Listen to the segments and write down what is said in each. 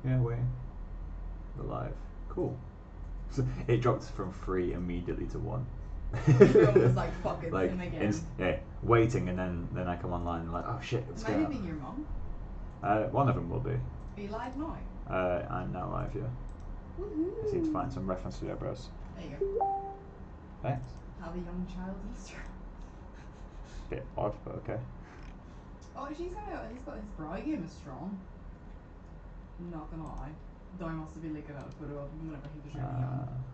Yeah, waiting. The live. Cool. So it dropped from 3 immediately to 1. Everyone was like, fuck it, Like, him again. yeah, waiting, and then I come online and like, oh shit, what's Might going have been your mum. on? One of them will be. Are you live now? I'm now live, yeah. I just need to find some reference to the eyebrows. There you go. Thanks. Have a young child Easter. Bit odd, but okay. Oh, he's got his brow game is strong. Not gonna lie. Though I must be looking at a photo of him whenever he was really young.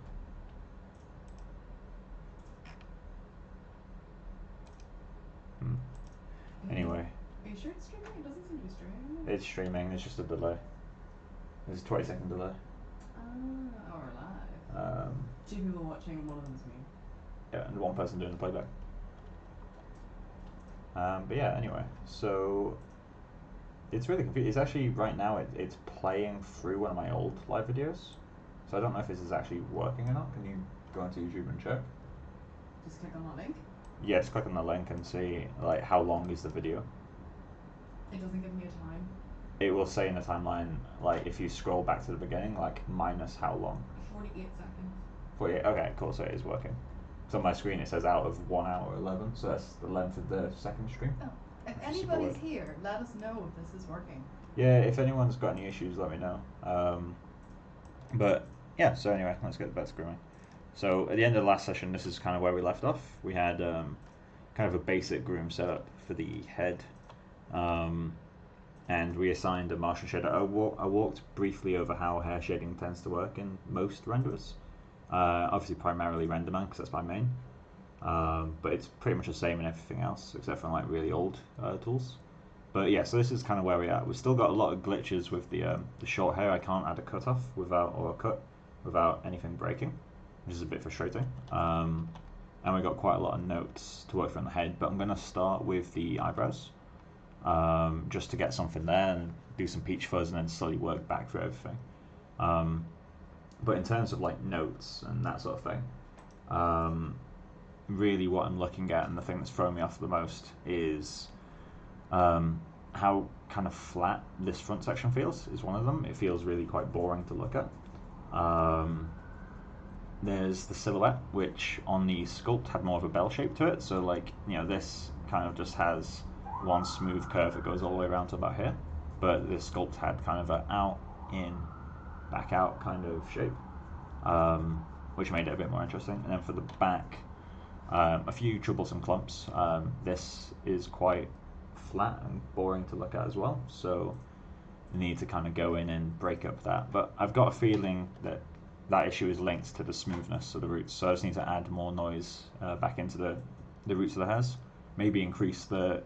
Anyway. Are you sure it's streaming? It doesn't seem to be streaming. It's streaming, there's just a delay. There's a 20-second delay. Oh, we're live. 2 people watching and one of them is me. Yeah, and one person doing the playback. But yeah, anyway, so it's really confusing. It's actually right now it's playing through one of my old live videos, so I don't know if this is actually working or not. Can you go onto YouTube and check? Just click on that link. Yeah, just click on the link and see like how long is the video. It doesn't give me a time. It will say in the timeline, like if you scroll back to the beginning, like minus how long. 48 seconds. 48. Okay, cool. So it is working. So on my screen it says out of 1 hour 11. So that's the length of the second stream. Oh, if anybody's here, let us know if this is working. Yeah, if anyone's got any issues, let me know. But yeah, so anyway, let's get back to grooming. So at the end of the last session, this is kind of where we left off. We had kind of a basic groom setup for the head, and we assigned a Martian shader. I walked briefly over how hair shading tends to work in most renderers. Obviously, primarily RenderMan because that's my main. But it's pretty much the same in everything else except for like really old tools. But yeah, so this is kind of where we're at. We've still got a lot of glitches with the short hair. I can't add a cutoff or a cut without anything breaking, which is a bit frustrating. And we've got quite a lot of notes to work through on the head. But I'm going to start with the eyebrows, just to get something there and do some peach fuzz and then slowly work back through everything. But in terms of like notes and that sort of thing, really what I'm looking at and the thing that's throwing me off the most is how kind of flat this front section feels is one of them. It feels really quite boring to look at. There's the silhouette, which on the sculpt had more of a bell shape to it. So like, this kind of just has one smooth curve that goes all the way around to about here. But the sculpt had kind of a out, in, back out kind of shape, which made it a bit more interesting. And then for the back, a few troublesome clumps. This is quite flat and boring to look at as well, so you need to kind of go in and break up that. But I've got a feeling that that issue is linked to the smoothness of the roots, so I just need to add more noise back into the roots of the hairs. Maybe increase the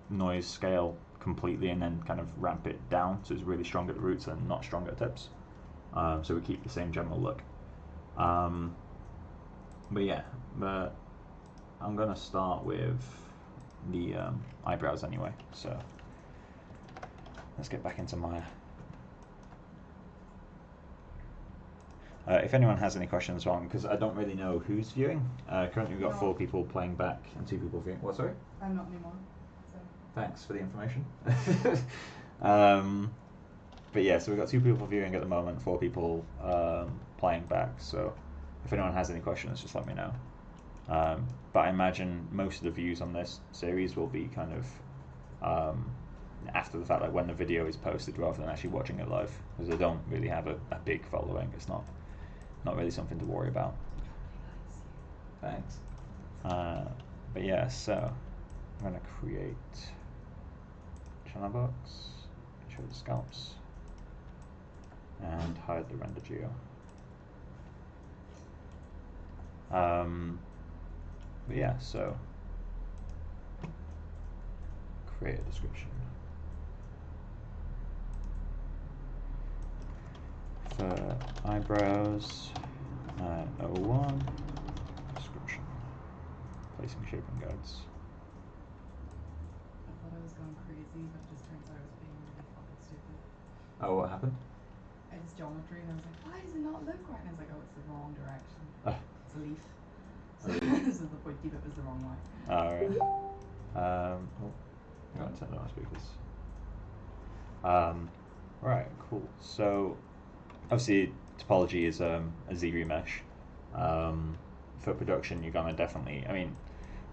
noise scale completely and then kind of ramp it down so it's really strong at the roots and not strong at tips, so we keep the same general look. But yeah, I'm gonna start with the eyebrows anyway. So let's get back into Maya. If anyone has any questions on, because I don't really know who's viewing. Currently we've got 4 people playing back and 2 people viewing. What, sorry? I'm not anymore. So. Thanks for the information. But yeah, so we've got 2 people viewing at the moment, 4 people playing back. So if anyone has any questions, just let me know. But I imagine most of the views on this series will be kind of after the fact, like when the video is posted, rather than actually watching it live, because they don't really have a big following. It's not really something to worry about. Thanks. But yeah, so I'm going to create channel box, show the scalps, and hide the render geo. But yeah, so create a description. For eyebrows, 901, description, placing shaping guides. I thought I was going crazy, but it just turns out I was being really fucking stupid. Oh, what happened? It's geometry, and I was like, why does it not look right? And I was like, oh, it's the wrong direction. It's a leaf. So the pointy bit was the wrong way. Alright. I'm going to turn on my speakers. Right, cool. So obviously topology is a Z remesh. For production, you're gonna definitely. I mean,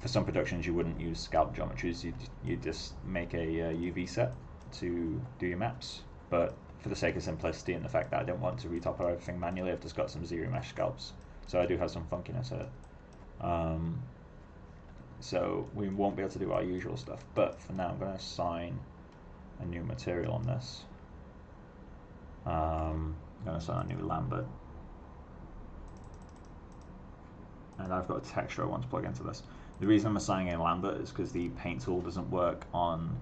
for some productions, you wouldn't use sculpt geometries. You just make a UV set to do your maps. But for the sake of simplicity and the fact that I don't want to retopo everything manually, I've just got some Z remesh sculpts. So I do have some funkiness here. So we won't be able to do our usual stuff. But for now, I'm going to assign a new material on this. I'm going to assign a new Lambert. And I've got a texture I want to plug into this. The reason I'm assigning a Lambert is because the paint tool doesn't work on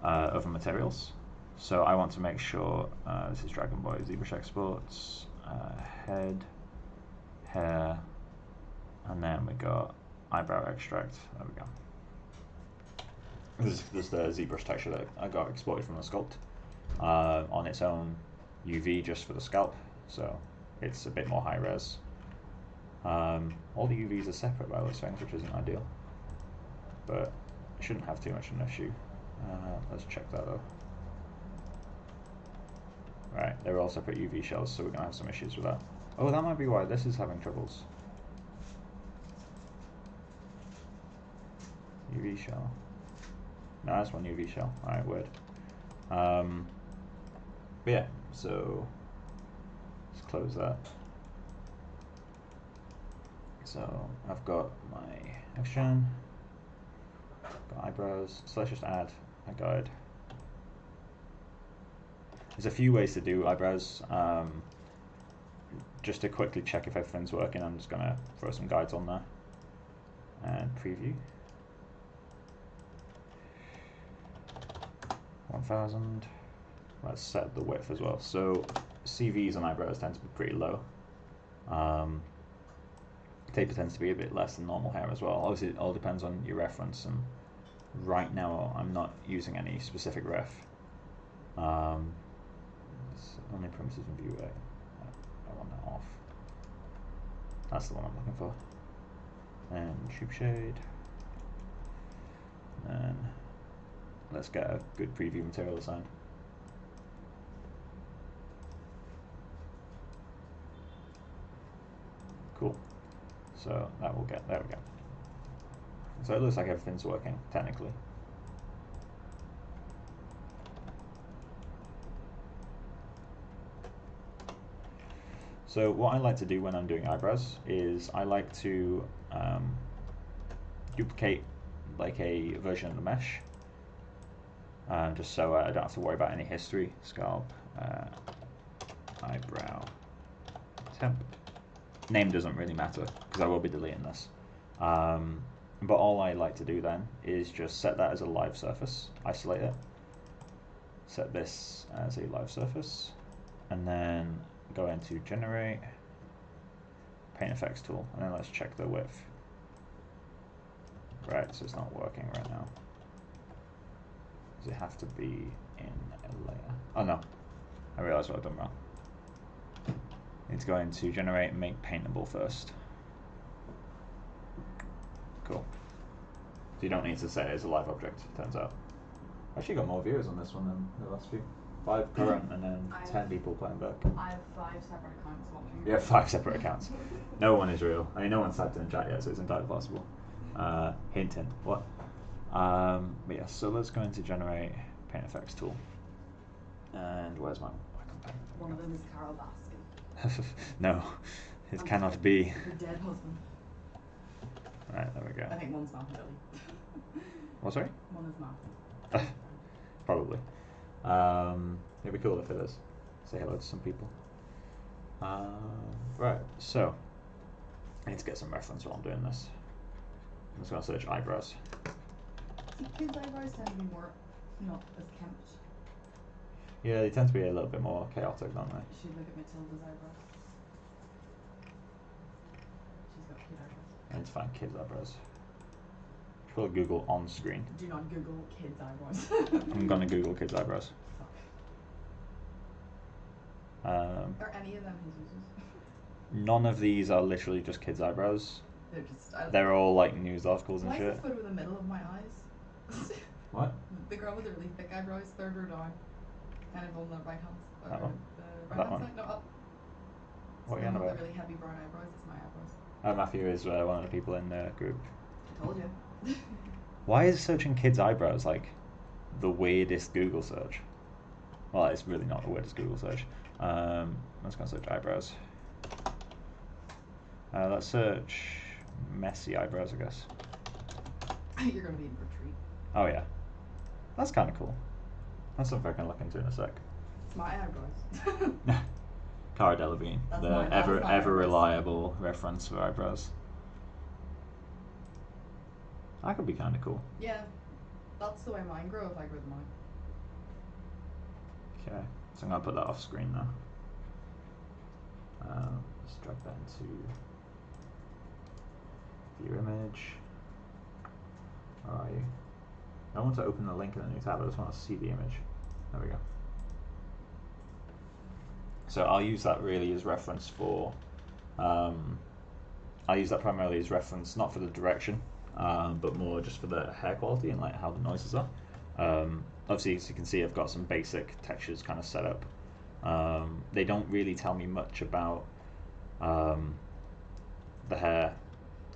other materials. So I want to make sure, this is Dragon Boy ZBrush exports, head, hair, and then we got eyebrow extract. There we go. This is the ZBrush texture that I got exported from the sculpt on its own UV just for the scalp, so it's a bit more high res. All the UVs are separate by those things, which isn't ideal, but it shouldn't have too much of an issue. Let's check that though. Right, they're all separate UV shells, so we're going to have some issues with that. Oh, that might be why this is having troubles. UV shell. No, that's one UV shell. Alright, weird. But yeah, so let's close that. So I've got my action, got eyebrows, so let's just add a guide. There's a few ways to do eyebrows. Just to quickly check if everything's working, I'm just going to throw some guides on there and preview. 1000. Let's set the width as well. So CVs on eyebrows tend to be pretty low. Taper tends to be a bit less than normal hair as well. Obviously it all depends on your reference, and right now I'm not using any specific ref. Only primitives in view. I want that off. That's the one I'm looking for. And tube shade. And let's get a good preview material assigned. Cool. So that will get, there we go. So it looks like everything's working, technically. So what I like to do when I'm doing eyebrows is I like to duplicate like a version of the mesh, just so I don't have to worry about any history. Sculpt, eyebrow, temp. Name doesn't really matter because I will be deleting this. But all I like to do then is just set that as a live surface, isolate it, set this as a live surface, and then go into generate, paint effects tool, and then let's check the width. Right, so it's not working right now. Does it have to be in a layer? Oh no, I realized what I've done wrong. Need to go into generate and make paintable first. Cool. So you don't need to set it as a live object, turns out. Actually got more viewers on this one than the last few. 5 current and then 10 people playing back. I have 5 separate accounts watching. You have 5 separate accounts. No one is real. I mean, no one's typed in the chat yet, so it's entirely possible. Hint, hint. What? But yeah, so let's go into generate paint effects tool. And where's my pen? One of them is Carol Baskin. No, it cannot be. Her dead husband. Right, there we go. I think one's Martin Billy. What, sorry? One is Martin. Probably. It'd be cool if it is. Say hello to some people. Right, so I need to get some reference while I'm doing this. I'm just going to search eyebrows. See, kids' eyebrows tend to be more not as kempt. Yeah, they tend to be a little bit more chaotic, don't they? You should look at Matilda's eyebrows. She's got kid eyebrows. I need to find kids' eyebrows. Probably Google on screen. Do not Google kids' eyebrows. I'm going to Google kids' eyebrows. Are any of them his uses? None of these are literally just kids' eyebrows. They're just. They're all like news articles and Why shit. is the photo in the middle of my eyes? What? The girl with the really thick eyebrows, third row down. Kind of on the right hand. That one? The That right hand one? side? No, up. What are The you on one with about? the really heavy brown eyebrows. It's my eyebrows. Matthew is one of the people in the group. I told you. Why is searching kids' eyebrows like the weirdest Google search? Well, it's really not the weirdest Google search. Let's go search eyebrows. Let's search messy eyebrows, I guess. You're gonna be in for a treat. Oh yeah, that's kind of cool. That's something I can look into in a sec. It's my eyebrows. Cara Delevingne, That's the mine, that was my ever eyebrows. reliable reference for eyebrows. That could be kind of cool. Yeah, that's the way mine grow if I grow them mine. Okay, so I'm gonna put that off screen now. Let's drag that into view image. Where are you? I don't want to open the link in a new tab, I just want to see the image. There we go. So I'll use that really as reference for, I'll use that primarily as reference, not for the direction, but more just for the hair quality and like how the noises are. Obviously, as you can see, I've got some basic textures kind of set up. They don't really tell me much about the hair,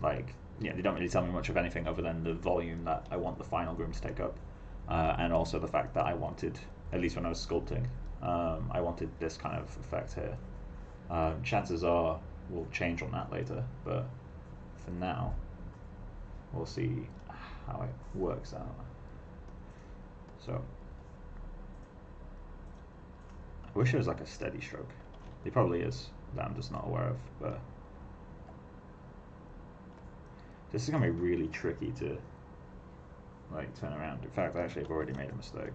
like, yeah, they don't really tell me much of anything other than the volume that I want the final groom to take up, and also the fact that I wanted, at least when I was sculpting, I wanted this kind of effect here. Chances are we'll change on that later, but for now, we'll see how it works out. So, I wish there was like a steady stroke. There probably is, that I'm just not aware of, but this is gonna be really tricky to like turn around. In fact, actually I've already made a mistake.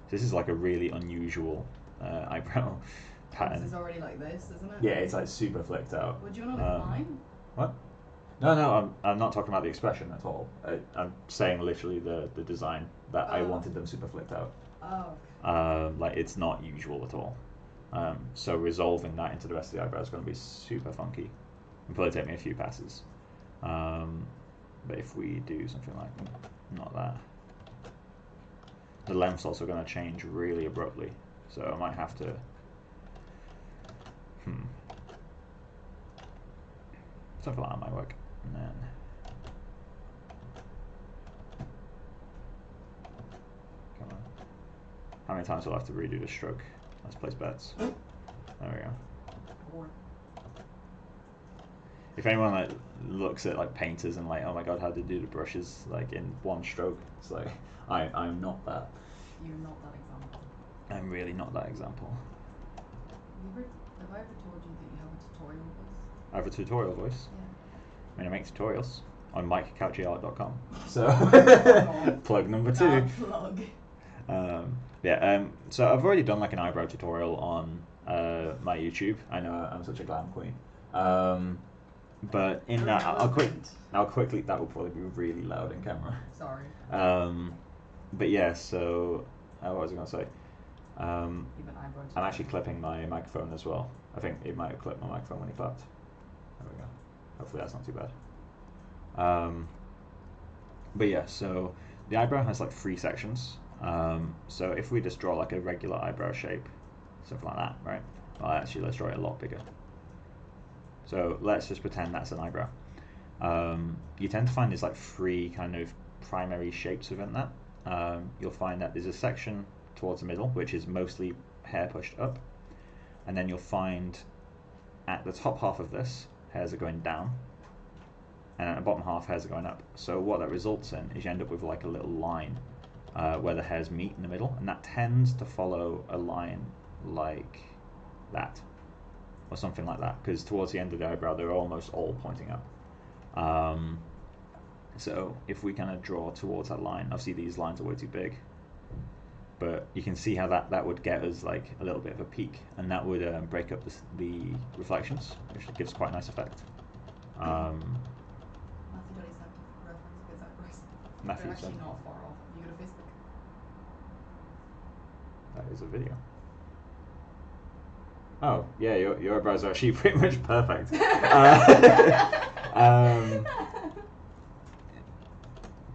This is like a really unusual eyebrow pattern. This is already like this, isn't it? Yeah, it's like super flicked out. Would you want to look at mine? What? No, I'm not talking about the expression at all. I'm saying literally the design that I wanted them super flicked out. Oh. Like it's not usual at all. So resolving that into the rest of the eyebrow is going to be super funky. It'll probably take me a few passes. But if we do something like not that, the length's also going to change really abruptly. So I might have to. Something like that might work. And then come on. How many times will I have to redo the stroke? Let's place bets. There we go. 4. If anyone like looks at like painters and like, oh my god, how do they do the brushes like in one stroke? It's like I'm not that. You're not that example. I'm really not that example. Have I ever told you that you have a tutorial voice? I have a tutorial voice. Yeah. I mean, I make tutorials on MikeCauchiArt.com. So plug number 2. Plug. So I've already done like an eyebrow tutorial on my YouTube. I know I'm such a glam queen. But in that, I'll quickly. That will probably be really loud in camera. Sorry. But yeah, so what was I gonna say? Even eyebrow I'm actually clipping my microphone as well. I think it might have clipped my microphone when he clapped. There we go. Hopefully that's not too bad. But yeah, so the eyebrow has like 3 sections. So if we just draw like a regular eyebrow shape, something like that, right? Well, actually, let's draw it a lot bigger. So let's just pretend that's an eyebrow. You tend to find there's like 3 kind of primary shapes within that. You'll find that there's a section towards the middle, which is mostly hair pushed up. And then you'll find at the top half of this, hairs are going down. And at the bottom half, hairs are going up. So what that results in is you end up with like a little line where the hairs meet in the middle. And that tends to follow a line like that. Or something like that. Because towards the end of the eyebrow, they're almost all pointing up. So if we kind of draw towards that line, obviously these lines are way too big. But you can see how that would get us like a little bit of a peak, and that would break up the reflections, which gives quite a nice effect. Matthew Daddy sent a reference of his eyebrows. Matthew They're actually sent- not far off. You go to Facebook. That is a video. Oh, yeah, your eyebrows are actually pretty much perfect.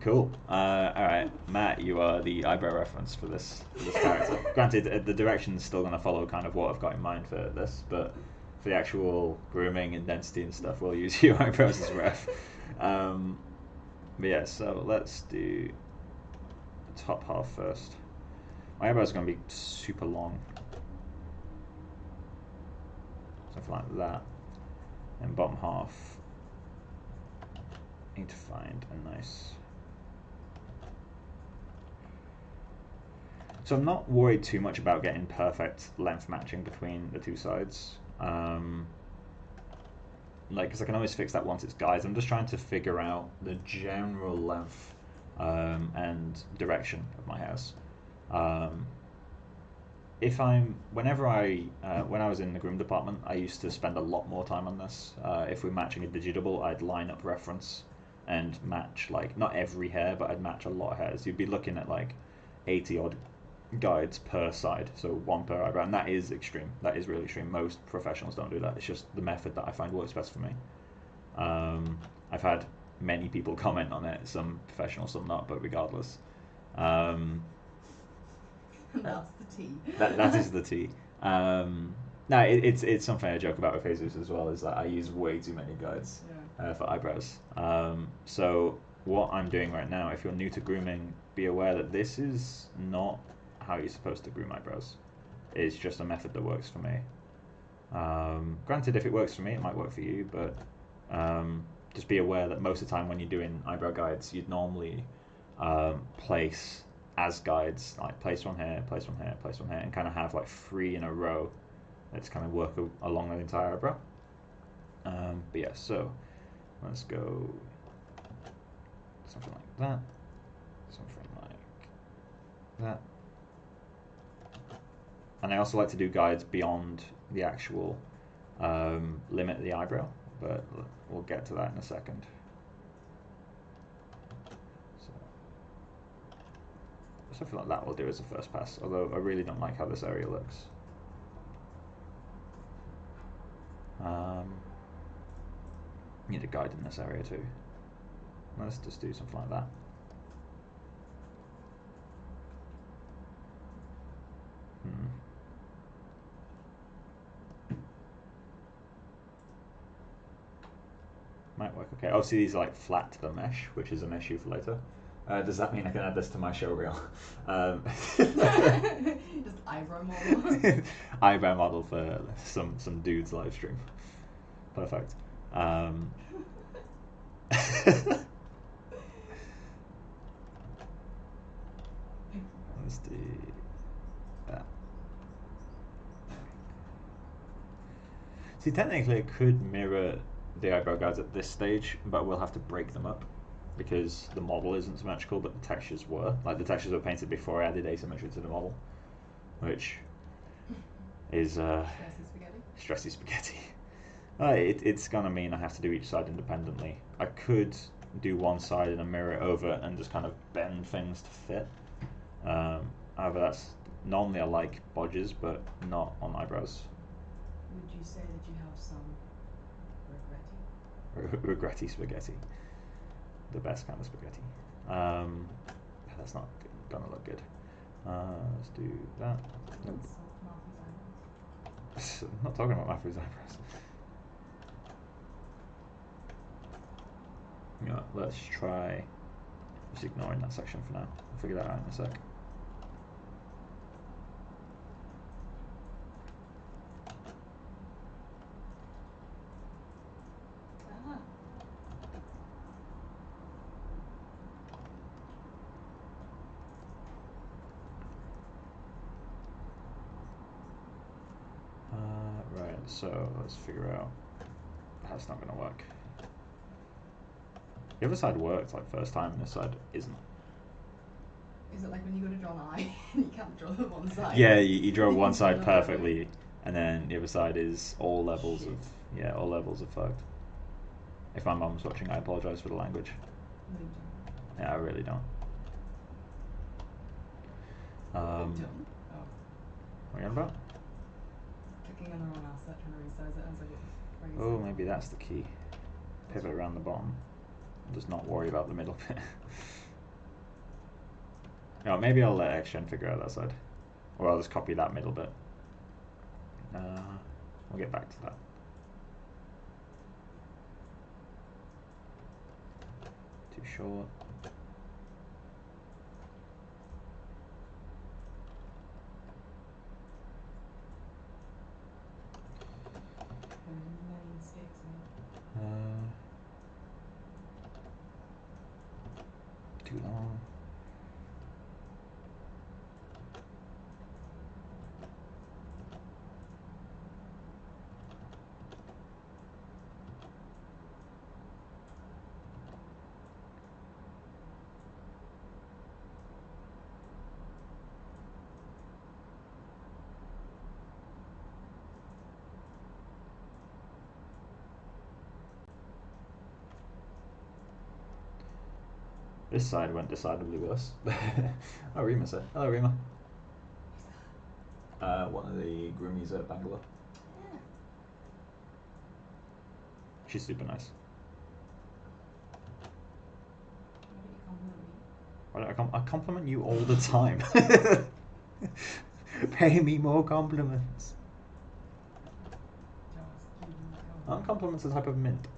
Cool. Alright, Matt, you are the eyebrow reference for this character. Granted, the direction's still going to follow kind of what I've got in mind for this, but for the actual grooming and density and stuff, we'll use your eyebrows as ref. But yeah, so let's do the top half first. My eyebrows are going to be super long. Something like that. And bottom half, need to find a nice... So I'm not worried too much about getting perfect length matching between the two sides. Because I can always fix that once it's guides. I'm just trying to figure out the general length and direction of my house. When I was in the groom department, I used to spend a lot more time on this. If we're matching a digitable, I'd line up reference and match, like, not every hair, but I'd match a lot of hairs. You'd be looking at like 80 odd guides per side, so one per eyebrow, and that is extreme. That is really extreme. Most professionals don't do that. It's just the method that I find works best for me. I've had many people comment on it, some professionals, some not, but regardless. That's the tea. That is the tea. No, it's something I joke about with Jesus as well, is that I use way too many guides for eyebrows. So what I'm doing right now, if you're new to grooming, be aware that this is not how you're supposed to groom eyebrows. It's just a method that works for me. Granted, if it works for me, it might work for you, but just be aware that most of the time when you're doing eyebrow guides, you'd normally place as guides, like place one here, place one here, place one here, and kind of have like 3 in a row. Let's kind of work along the entire eyebrow. But yeah, so let's go something like that, something like that. And I also like to do guides beyond the actual limit of the eyebrow, but we'll get to that in a second. So something like that we'll do as a first pass, although I really don't like how this area looks. Need a guide in this area too. Let's just do something like that. Might work okay. Oh, see, these are like flat to the mesh, which is an issue for later. Does that mean I can add this to my show reel? Just eyebrow model. Eyebrow model for some dude's live stream. Perfect. Let's do that. See, technically I could mirror the eyebrow guides at this stage, but we'll have to break them up because the model isn't symmetrical, but the textures were. Like, the textures were painted before I added asymmetry to the model, which is stressy spaghetti. It's gonna mean I have to do each side independently. I could do one side and a mirror it over and just kind of bend things to fit. However, that's normally I like bodges, but not on eyebrows. Would you say that you have some regretty spaghetti? The best kind of spaghetti. That's not gonna look good. Let's do that. Nope. I'm not talking about Matthew's eyebrows. You know, let's try just ignoring that section for now. I'll figure that out in a sec. Right, so let's figure out how it's not going to work. The other side worked like first time, and this side isn't. Is it like when you go to draw an eye and you can't draw the one side? Yeah, you draw one side perfectly, and then the other side is all levels of fucked. If my mum's watching, I apologise for the language. Yeah, I really don't. Don't. What are you on about? clicking on the wrong asset, trying to resize it. I was like, what? Oh, maybe that's the key. Pivot around the bottom. Just not worry about the middle bit. No, maybe I'll let XGen figure out that side. Or I'll just copy that middle bit. We'll get back to that. Too short. Too long. This side went decidedly worse. Oh, Rima's here. Hello, Rima. One of the groomies at Bangalore. Yeah. She's super nice. Why don't you compliment me? I compliment you all the time. Pay me more compliments. Aren't compliments a type of mint?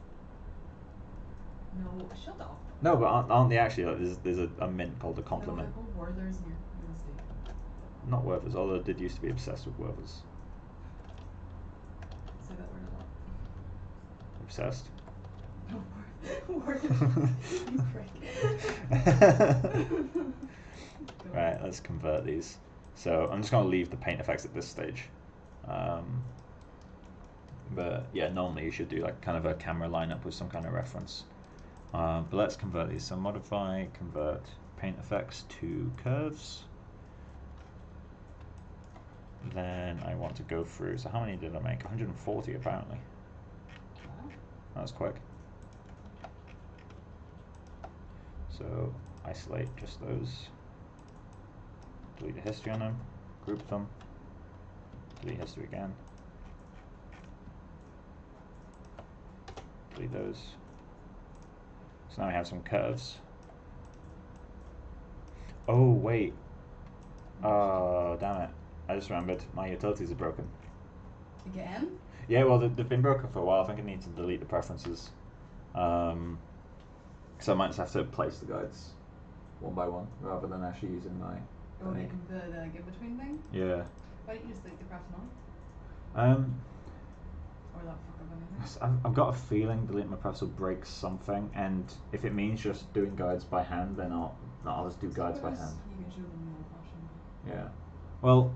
No, shut up. No, but aren't they actually? Like, there's a mint called a compliment. No, they're called Werther's in your real estate. Not Werther's, although I did used to be obsessed with Werther's. Say that word a lot. Obsessed? Werther's. You prick. Right, let's convert these. So I'm just going to leave the paint effects at this stage. But yeah, normally you should do like kind of a camera lineup with some kind of reference. But let's convert these. So modify, convert paint effects to curves. Then I want to go through. So how many did I make? 140 apparently. Wow. That was quick. So isolate just those. Delete the history on them. Group them. Delete history again. Delete those. So now we have some curves. Oh wait. Oh damn it. I just remembered my utilities are broken. Again? Yeah, well they've been broken for a while. I think I need to delete the preferences. So I might just have to place the guides one by one rather than actually using my... Oh, making the in-between thing? Yeah. Why don't you just delete the crafts now? Or that fuck up anything? I've got a feeling deleting my prefs will break something, and if it means just doing guides by hand, then I'll just do guides by hand. You can show them in old-fashioned. Yeah. Well,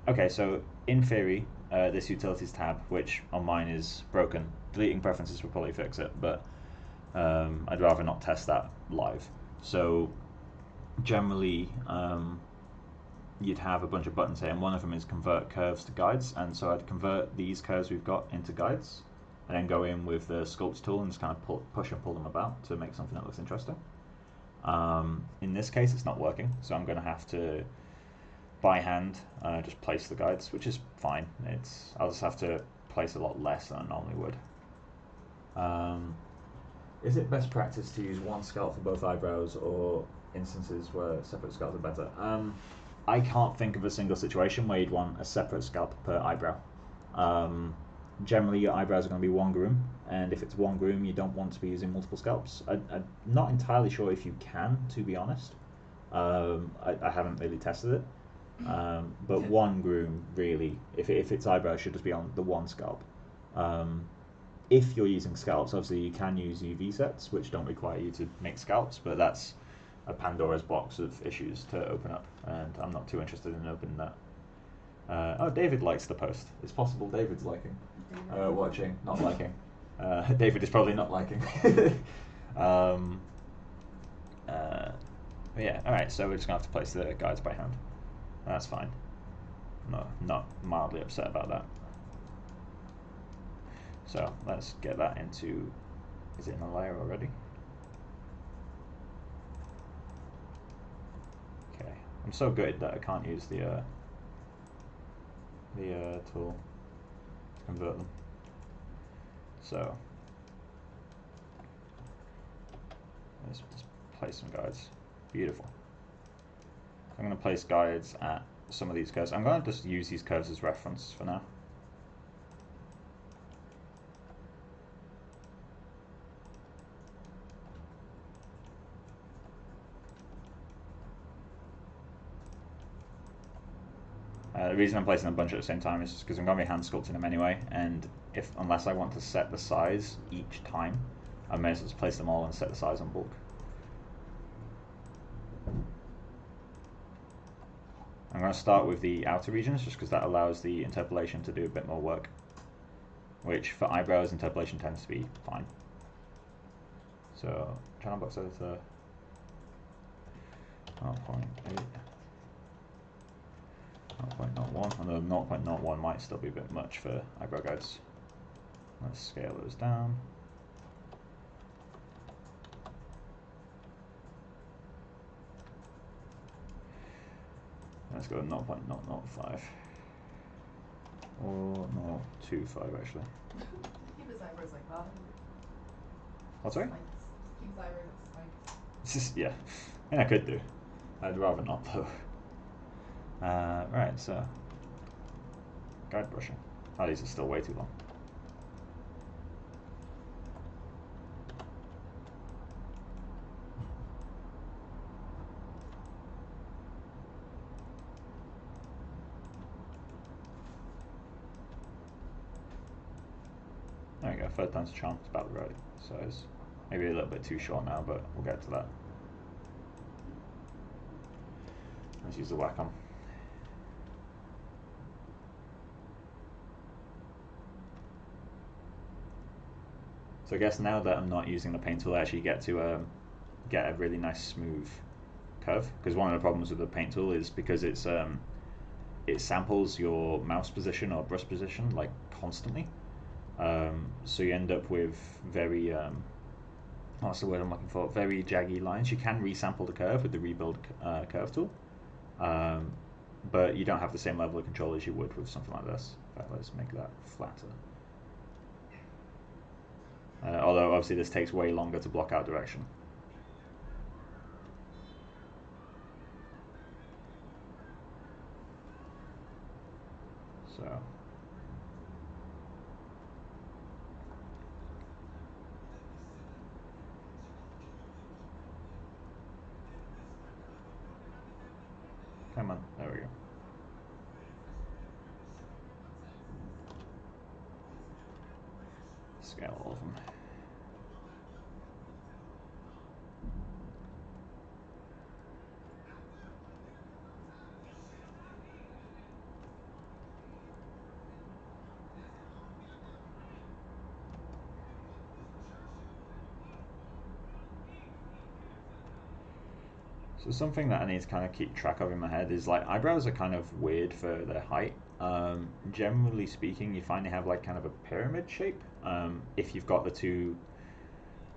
okay, so in theory, this utilities tab, which on mine is broken, deleting preferences will probably fix it, but I'd rather not test that live. So generally, you'd have a bunch of buttons here, and one of them is convert curves to guides, and so I'd convert these curves we've got into guides, and then go in with the sculpt tool and just kind of push and pull them about to make something that looks interesting. In this case, it's not working, so I'm going to have to, by hand, just place the guides, which is fine. I'll just have to place a lot less than I normally would. Is it best practice to use one sculpt for both eyebrows, or instances where separate sculpts are better? I can't think of a single situation where you'd want a separate sculpt per eyebrow. Generally, your eyebrows are going to be one groom, and if it's one groom, you don't want to be using multiple sculpts. I'm not entirely sure if you can, to be honest. I haven't really tested it. But one groom, really, if it's eyebrows, should just be on the one sculpt. If you're using scalps, obviously you can use UV sets, which don't require you to make scalps, but that's a Pandora's box of issues to open up, and I'm not too interested in opening that. Oh, David likes the post. It's possible David's liking. Watching, not liking. David is probably not liking. Yeah, alright, so we're just going to have to place the guides by hand. That's fine. No, not mildly upset about that. So let's get that into, is it in a layer already? Okay, I'm so good that I can't use the tool. convert them. So let's place some guides. Beautiful. I'm going to place guides at some of these curves. I'm going to just use these curves as reference for now. The reason I'm placing a bunch at the same time is just because I'm going to be hand sculpting them anyway, and unless I want to set the size each time, I may as well just place them all and set the size on bulk. I'm going to start with the outer regions just because that allows the interpolation to do a bit more work, which for eyebrows interpolation tends to be fine. So channel box editor 0.8, 0.01, although 0.01 might still be a bit much for eyebrow guides. Let's scale those down. Let's go 0.005 or 0.25 actually. Keep his eyebrows like that. What's right? Keep his eyebrows like spikes. It's just, yeah, and I could do. I'd rather not though. Right, so guide brushing. Oh, these are still way too long. There we go, third time's a charm, it's about the right size. Maybe a little bit too short now, but we'll get to that. Let's use the Wacom. So I guess now that I'm not using the paint tool, I actually get to get a really nice smooth curve. Because one of the problems with the paint tool is because it samples your mouse position or brush position like constantly. So you end up with very what's the word I'm looking for? Very jaggy lines. You can resample the curve with the rebuild curve tool, but you don't have the same level of control as you would with something like this. In fact, let's make that flatter. Although obviously this takes way longer to block out direction. So come on, there we go. Scale all of them. So something that I need to kind of keep track of in my head is like eyebrows are kind of weird for their height. Generally speaking, you find they have like kind of a pyramid shape. If you've got the two,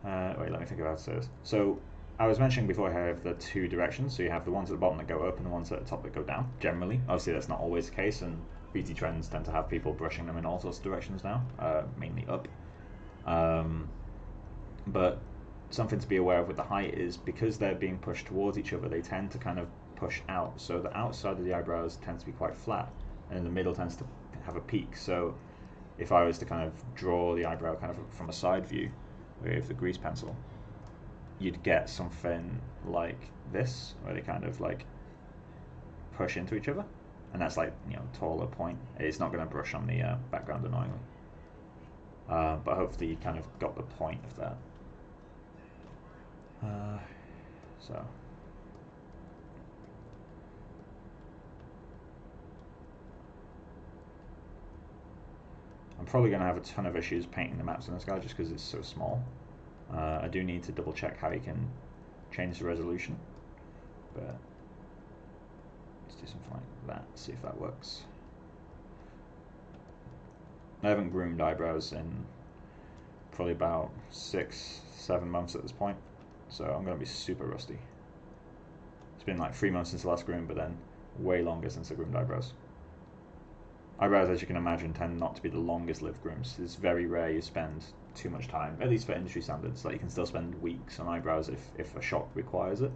wait, let me think about this. So I was mentioning before I have the two directions. So you have the ones at the bottom that go up and the ones at the top that go down. Generally, obviously that's not always the case, and beauty trends tend to have people brushing them in all sorts of directions now, mainly up. But something to be aware of with the height is because they're being pushed towards each other, they tend to kind of push out. So the outside of the eyebrows tends to be quite flat, and the middle tends to have a peak. So if I was to kind of draw the eyebrow kind of from a side view with the grease pencil, you'd get something like this, where they kind of like push into each other, and that's like, you know, taller point. It's not going to brush on the background annoyingly, but hopefully you kind of got the point of that. So I'm probably going to have a ton of issues painting the maps on this guy just because it's so small. I do need to double check how you can change the resolution, but let's do something like that, see if that works. I haven't groomed eyebrows in probably about 6-7 months at this point, so I'm going to be super rusty. It's been like 3 months since the last groom, but then way longer since I groomed eyebrows. eyebrows, as you can imagine, tend not to be the longest lived grooms. It's very rare you spend too much time, at least for industry standards. Like you can still spend weeks on eyebrows if a shot requires it.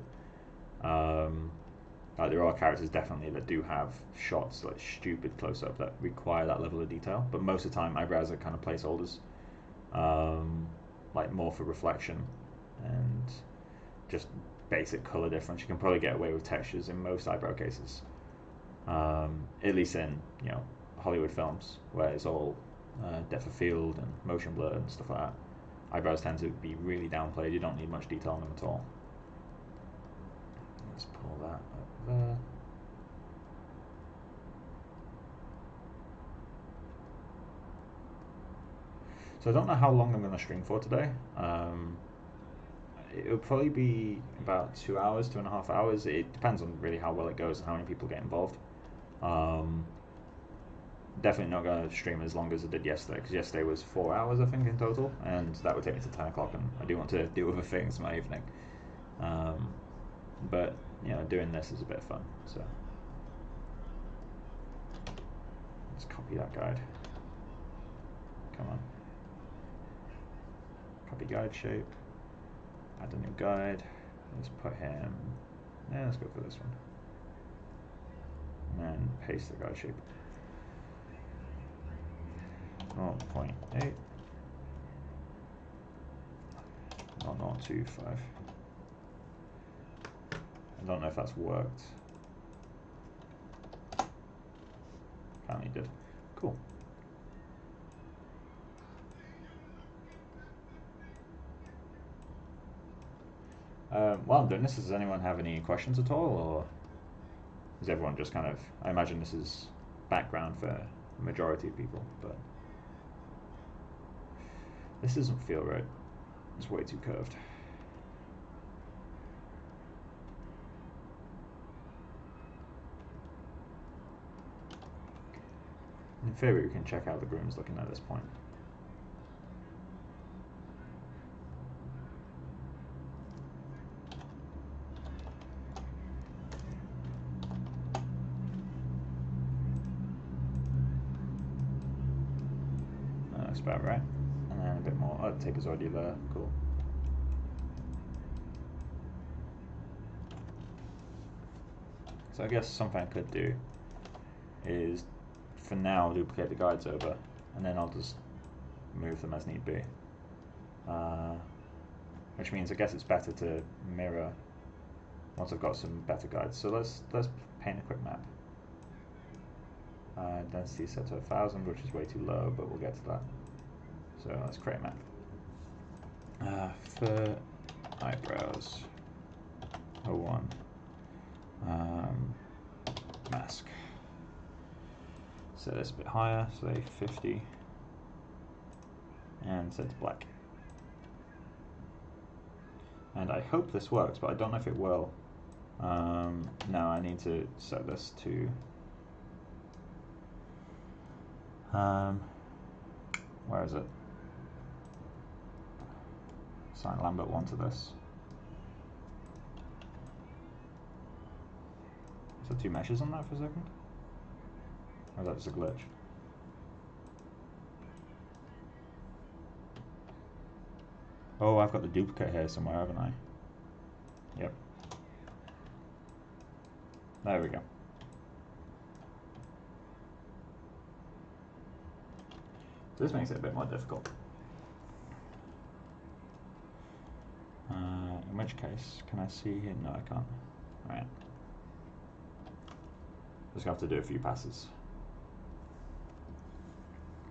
Like there are characters definitely that do have shots like stupid close up that require that level of detail, but most of the time eyebrows are kind of placeholders, like more for reflection and just basic color difference. You can probably get away with textures in most eyebrow cases, at least in Hollywood films where it's all depth of field and motion blur and stuff like that. Eyebrows tend to be really downplayed. You don't need much detail on them at all. Let's pull that up there. So I don't know how long I'm going to stream for today. It'll probably be about 2 hours, 2.5 hours. It depends on really how well it goes and how many people get involved. Definitely not going to stream as long as I did yesterday, because yesterday was 4 hours I think in total, and that would take me to 10 o'clock, and I do want to do other things in my evening. But doing this is a bit of fun, so let's copy that guide. Come on. Copy guide shape. Add a new guide. Let's put him. Yeah, let's go for this one. And then paste the guide shape. 0.8. 0.025. I don't know if that's worked. Apparently did. Cool. While I'm doing this, does anyone have any questions at all, or is everyone just kind of... I imagine this is background for the majority of people, but this doesn't feel right. It's way too curved. In theory, we can check out the grooms looking at this point. That's about right. And then a bit more. Oh, the tape is already there. Cool. So I guess something I could do is, for now, duplicate the guides over, and then I'll just move them as need be. Which means I guess it's better to mirror once I've got some better guides. So let's paint a quick map. Density set to 1000, which is way too low, but we'll get to that. So let's create a map. For eyebrows, 01, mask. Set this a bit higher, say 50, and set to black. And I hope this works, but I don't know if it will. No, I need to set this to where is it? Assign Lambert 1 to this. Is there 2 meshes on that for a second? Or is that just a glitch? Oh, I've got the duplicate here somewhere, haven't I? Yep. There we go. So this makes it a bit more difficult. In which case, can I see here? No, I can't. Right. Just have to do a few passes.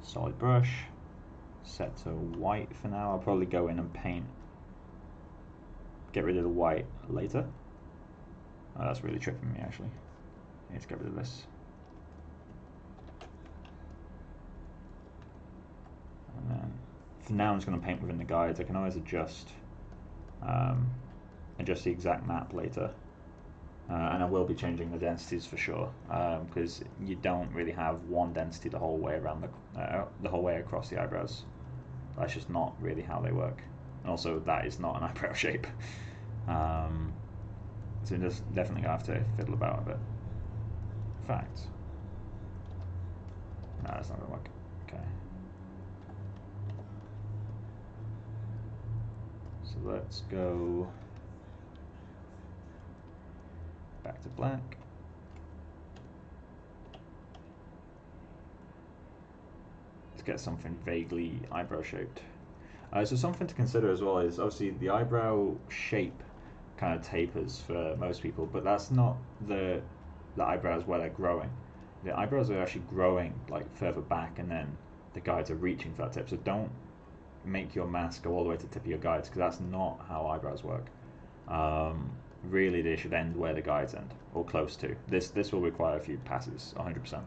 Solid brush. Set to white for now. I'll probably go in and paint. Get rid of the white later. Oh, that's really tripping me actually. I need to get rid of this. And then for now I'm just going to paint within the guides. I can always adjust the exact map later. And I will be changing the densities for sure, because you don't really have one density the whole way around the whole way across the eyebrows. That's just not really how they work. And also, that is not an eyebrow shape. So just definitely gonna have to fiddle about a bit. In fact, No, that's not gonna work. Okay. So let's go back to black. Let's get something vaguely eyebrow shaped. So something to consider as well is obviously the eyebrow shape kind of tapers for most people, but that's not the eyebrows where they're growing. The eyebrows are actually growing like further back, and then the guides are reaching for that tip. So don't make your mask go all the way to the tip of your guides, because that's not how eyebrows work. Really, they should end where the guides end, or close to. This will require a few passes, 100%.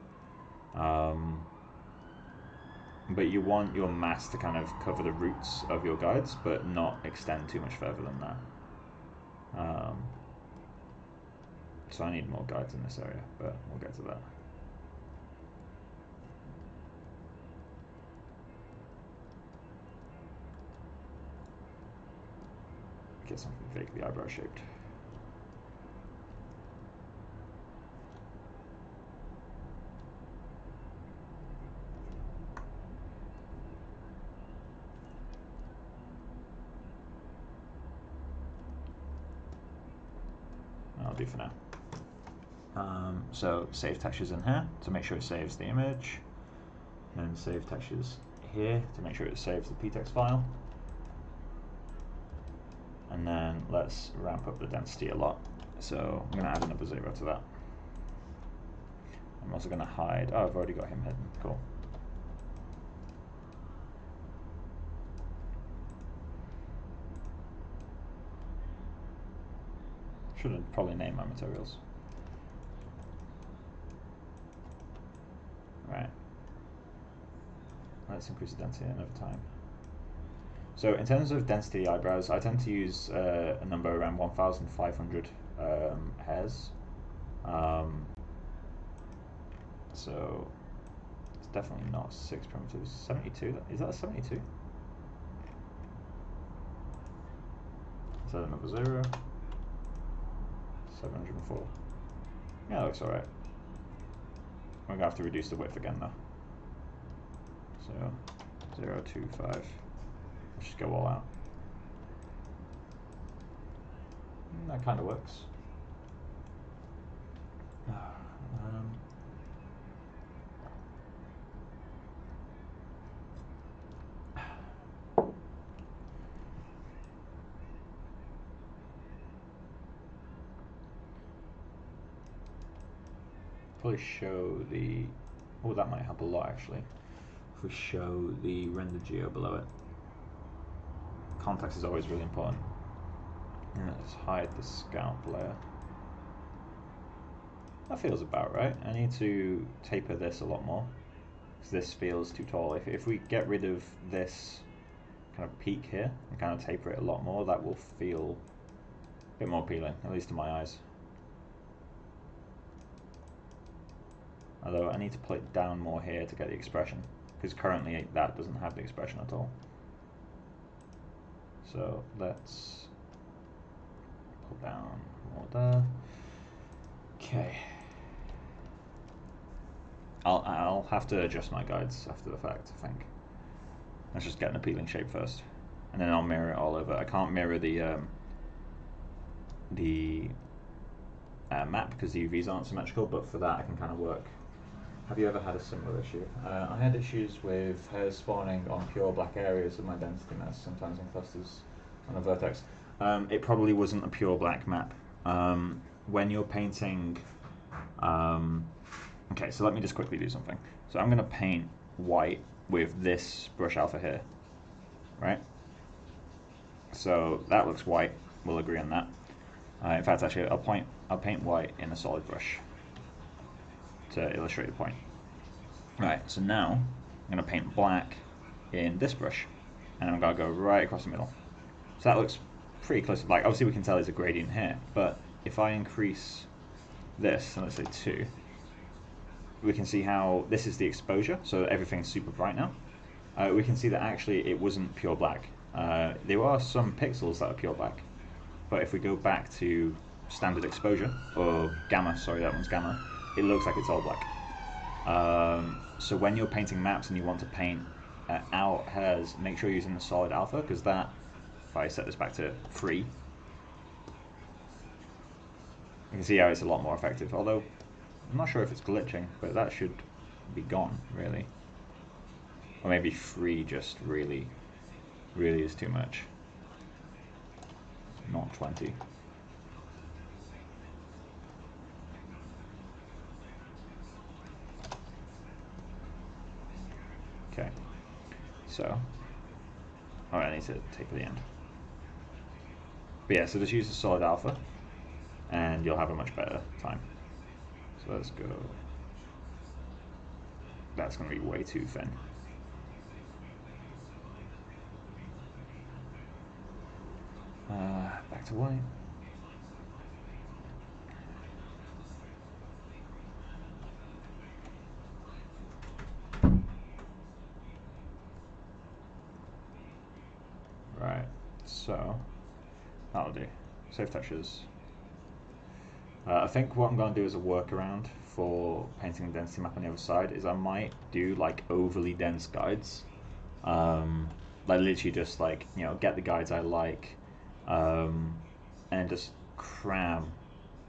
But you want your mask to kind of cover the roots of your guides, but not extend too much further than that. So I need more guides in this area, but we'll get to that. Get something vaguely eyebrow shaped. I'll do for now. So save textures in here to make sure it saves the image, and save textures here to make sure it saves the Pt.4 file. And then let's ramp up the density a lot. So I'm going to add another 0 to that. I'm also going to hide. Oh, I've already got him hidden. Cool. Should have probably named my materials. Right. Let's increase the density another time. So in terms of density eyebrows, I tend to use a number around 1,500 hairs. So it's definitely not 6 primitives. 72. Is that a 72? Is that another 0? 704. Yeah, that looks alright. We're going to have to reduce the width again though. So 0, 2, 5. Let's just go all out. And that kind of works. Probably show the, oh, that might help a lot actually, if we show the render geo below it. Context is always really important. And let's hide the scalp layer. That feels about right. I need to taper this a lot more, because this feels too tall. If we get rid of this kind of peak here and kind of taper it a lot more, that will feel a bit more appealing, at least to my eyes. Although I need to pull it down more here to get the expression, because currently that doesn't have the expression at all. So let's pull down more there. Okay. I'll have to adjust my guides after the fact, I think. Let's just get an appealing shape first, and then I'll mirror it all over. I can't mirror the map because the UVs aren't symmetrical, but for that I can kind of work. Have you ever had a similar issue? I had issues with hairs spawning on pure black areas of my density mask, sometimes in clusters on a vertex. It probably wasn't a pure black map. When you're painting, okay, so let me just quickly do something. So I'm going to paint white with this brush alpha here, right? So that looks white, we'll agree on that. In fact, actually, I'll paint white in a solid brush to illustrate the point. Right, so now I'm going to paint black in this brush, and I'm going to go right across the middle. So that looks pretty close to black. Obviously we can tell there's a gradient here, but if I increase this, and let's say 2, we can see how this is the exposure, so everything's super bright now. We can see that actually it wasn't pure black. There are some pixels that are pure black, but if we go back to standard exposure, or gamma, sorry, that one's gamma, it looks like it's all black. So when you're painting maps and you want to paint out hairs, make sure you're using the solid alpha, because that, if I set this back to 3, you can see how it's a lot more effective. Although, I'm not sure if it's glitching, but that should be gone, really. Or maybe 3 just really is too much. Not 20. Okay, so, alright, I need to taper the end. But yeah, so just use the solid alpha, and you'll have a much better time. So let's go. That's going to be way too thin. Back to white. Right, so that'll do. Save touches. I think what I'm going to do as a workaround for painting the density map on the other side is I might do like overly dense guides. Like literally just like, you know, get the guides I like, and just cram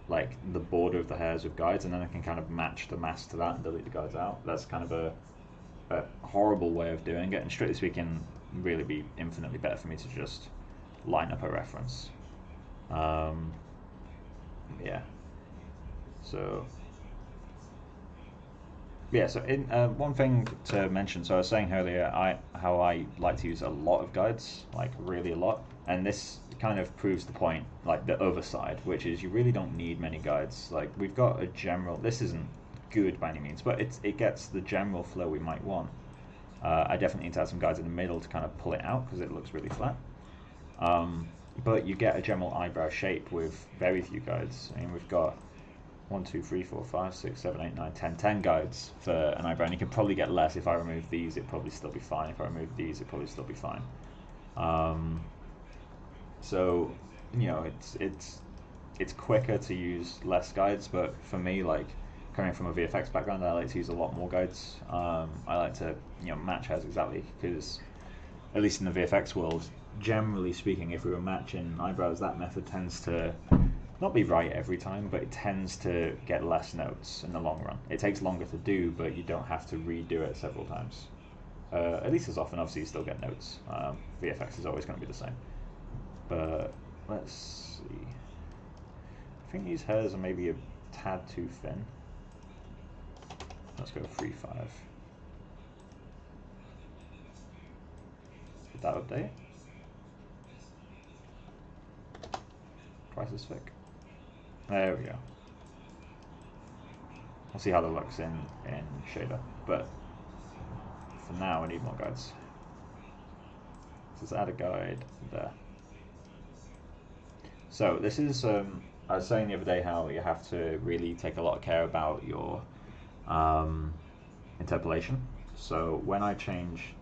like the border of the hairs with guides, and then I can kind of match the mask to that and delete the guides out. That's kind of a horrible way of doing it, and strictly speaking, really be infinitely better for me to just line up a reference. Yeah. So yeah, so in one thing to mention, so I was saying earlier how I like to use a lot of guides, like really a lot, and this kind of proves the point, like the other side, which is you really don't need many guides. Like we've got a general, this isn't good by any means, but it gets the general flow we might want. I definitely need to add some guides in the middle to kind of pull it out because it looks really flat. But you get a general eyebrow shape with very few guides. I mean, we've got 1, 2, 3, 4, 5, 6, 7, 8, 9, 10, 10 guides for an eyebrow, and you can probably get less. If I remove these, it'd probably still be fine. If I remove these, it'd probably still be fine. So, you know, it's quicker to use less guides, but for me, like coming from a VFX background, I like to use a lot more guides. I like to, you know, match hairs exactly, because at least in the VFX world, generally speaking, if we were matching eyebrows, that method tends to not be right every time, but it tends to get less notes in the long run. It takes longer to do, but you don't have to redo it several times. At least as often, obviously, you still get notes. VFX is always going to be the same. But let's see. I think these hairs are maybe a tad too thin. Let's go 3.5. Did that update? Twice as thick. There we go. We'll see how that looks in shader, but for now I need more guides. Let's add a guide there. So this is, I was saying the other day how you have to really take a lot of care about your interpolation. So when I change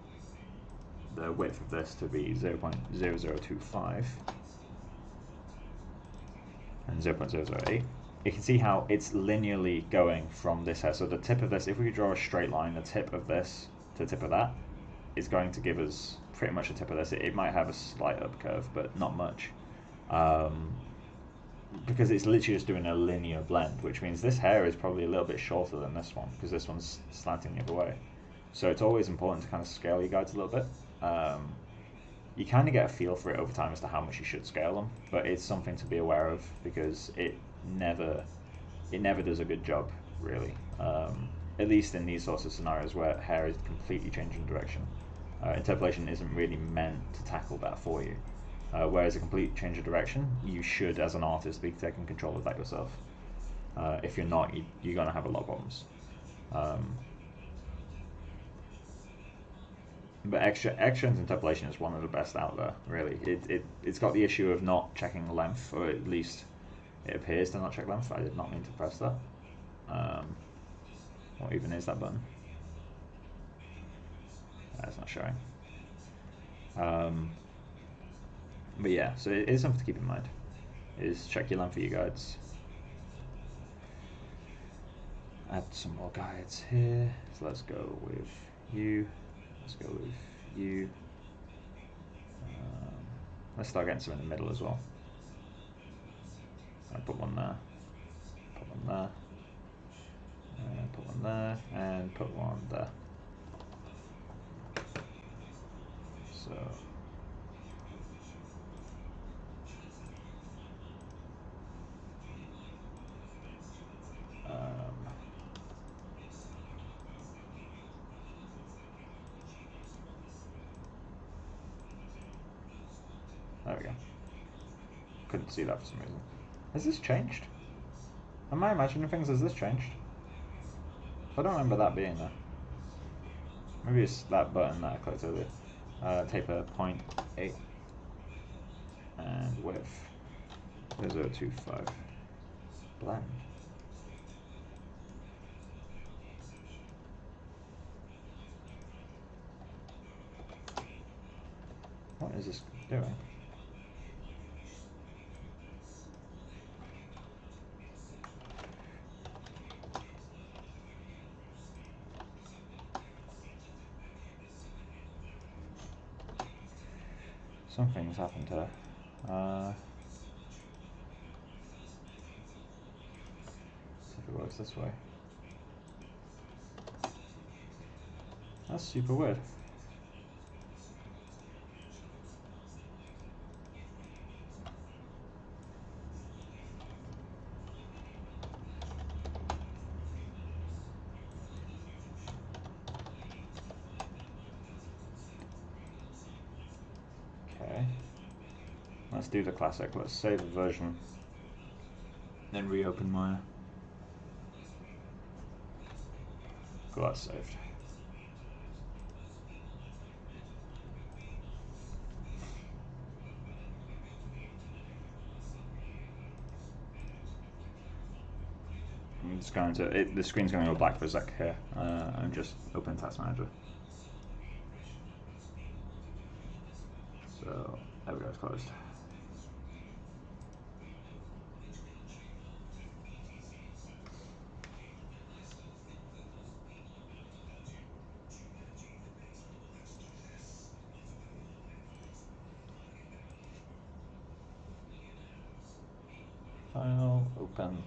the width of this to be 0.0025 and 0.008, you can see how it's linearly going from this hair. So the tip of this, if we draw a straight line, the tip of this to the tip of that is going to give us pretty much a tip of this. It might have a slight up curve, but not much. Because it's literally just doing a linear blend, which means this hair is probably a little bit shorter than this one, because this one's slanting the other way. So it's always important to kind of scale your guides a little bit. You kind of get a feel for it over time as to how much you should scale them, but it's something to be aware of, because it never does a good job, really. At least in these sorts of scenarios where hair is completely changing direction. Interpolation isn't really meant to tackle that for you. Whereas a complete change of direction, you should, as an artist, be taking control of that yourself. If you're not, you're going to have a lot of problems. But Extrin's interpolation is one of the best out there, really. It's got the issue of not checking length, or at least it appears to not check length. I did not mean to press that. What even is that button? It's not showing. But yeah, so it is something to keep in mind, is check your length for your guides. add some more guides here. So let's go with you. Let's go with you. Let's start getting some in the middle as well. I'll put one there. Put one there. And put one there. And put one there. So. There we go. Couldn't see that for some reason. Has this changed? Am I imagining things? Has this changed? I don't remember that being there. Maybe it's that button that I clicked earlier. Taper 0.8 and width 0.025. Blend. What is this doing? Something's happened here. See if it works this way. That's super weird. Okay. Let's do the classic. Let's save a version. Then reopen Maya. Cool, that's saved. I'm just going to, the screen's going to go black for a sec here. I'm just open Task Manager. So, there we go, it's closed. File, open.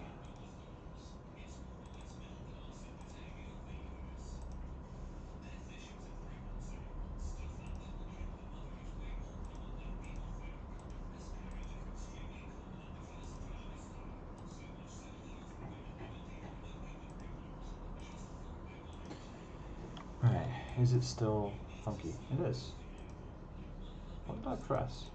Right, is it still funky? It is. What did I press?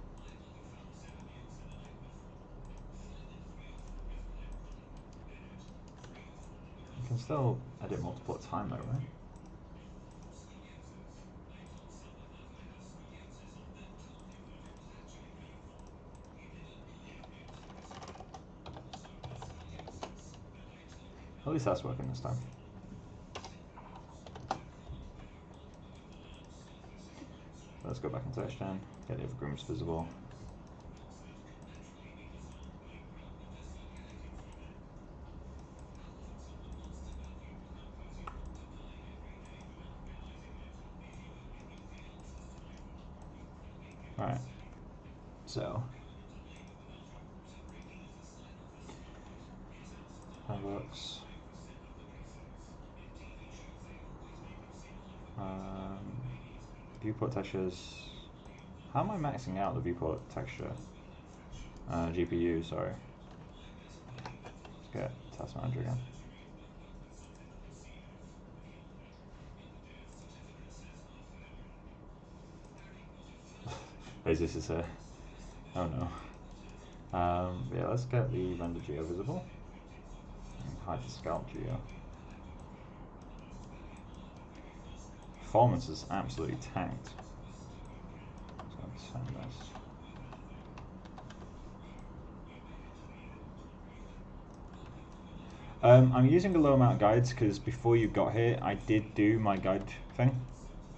You can still edit multiple at a time though, right? At least that's working this time. Let's go back into HDN, get the other grooms visible. Alright, so that works. Viewport textures. How am I maxing out the viewport texture? GPU, sorry. Let's get Task Manager again. This is a. Oh no. Yeah, let's get the render geo visible. And hide the sculpt geo. Performance is absolutely tanked. Let's turn this. I'm using a low amount of guides because before you got here, I did do my guide thing,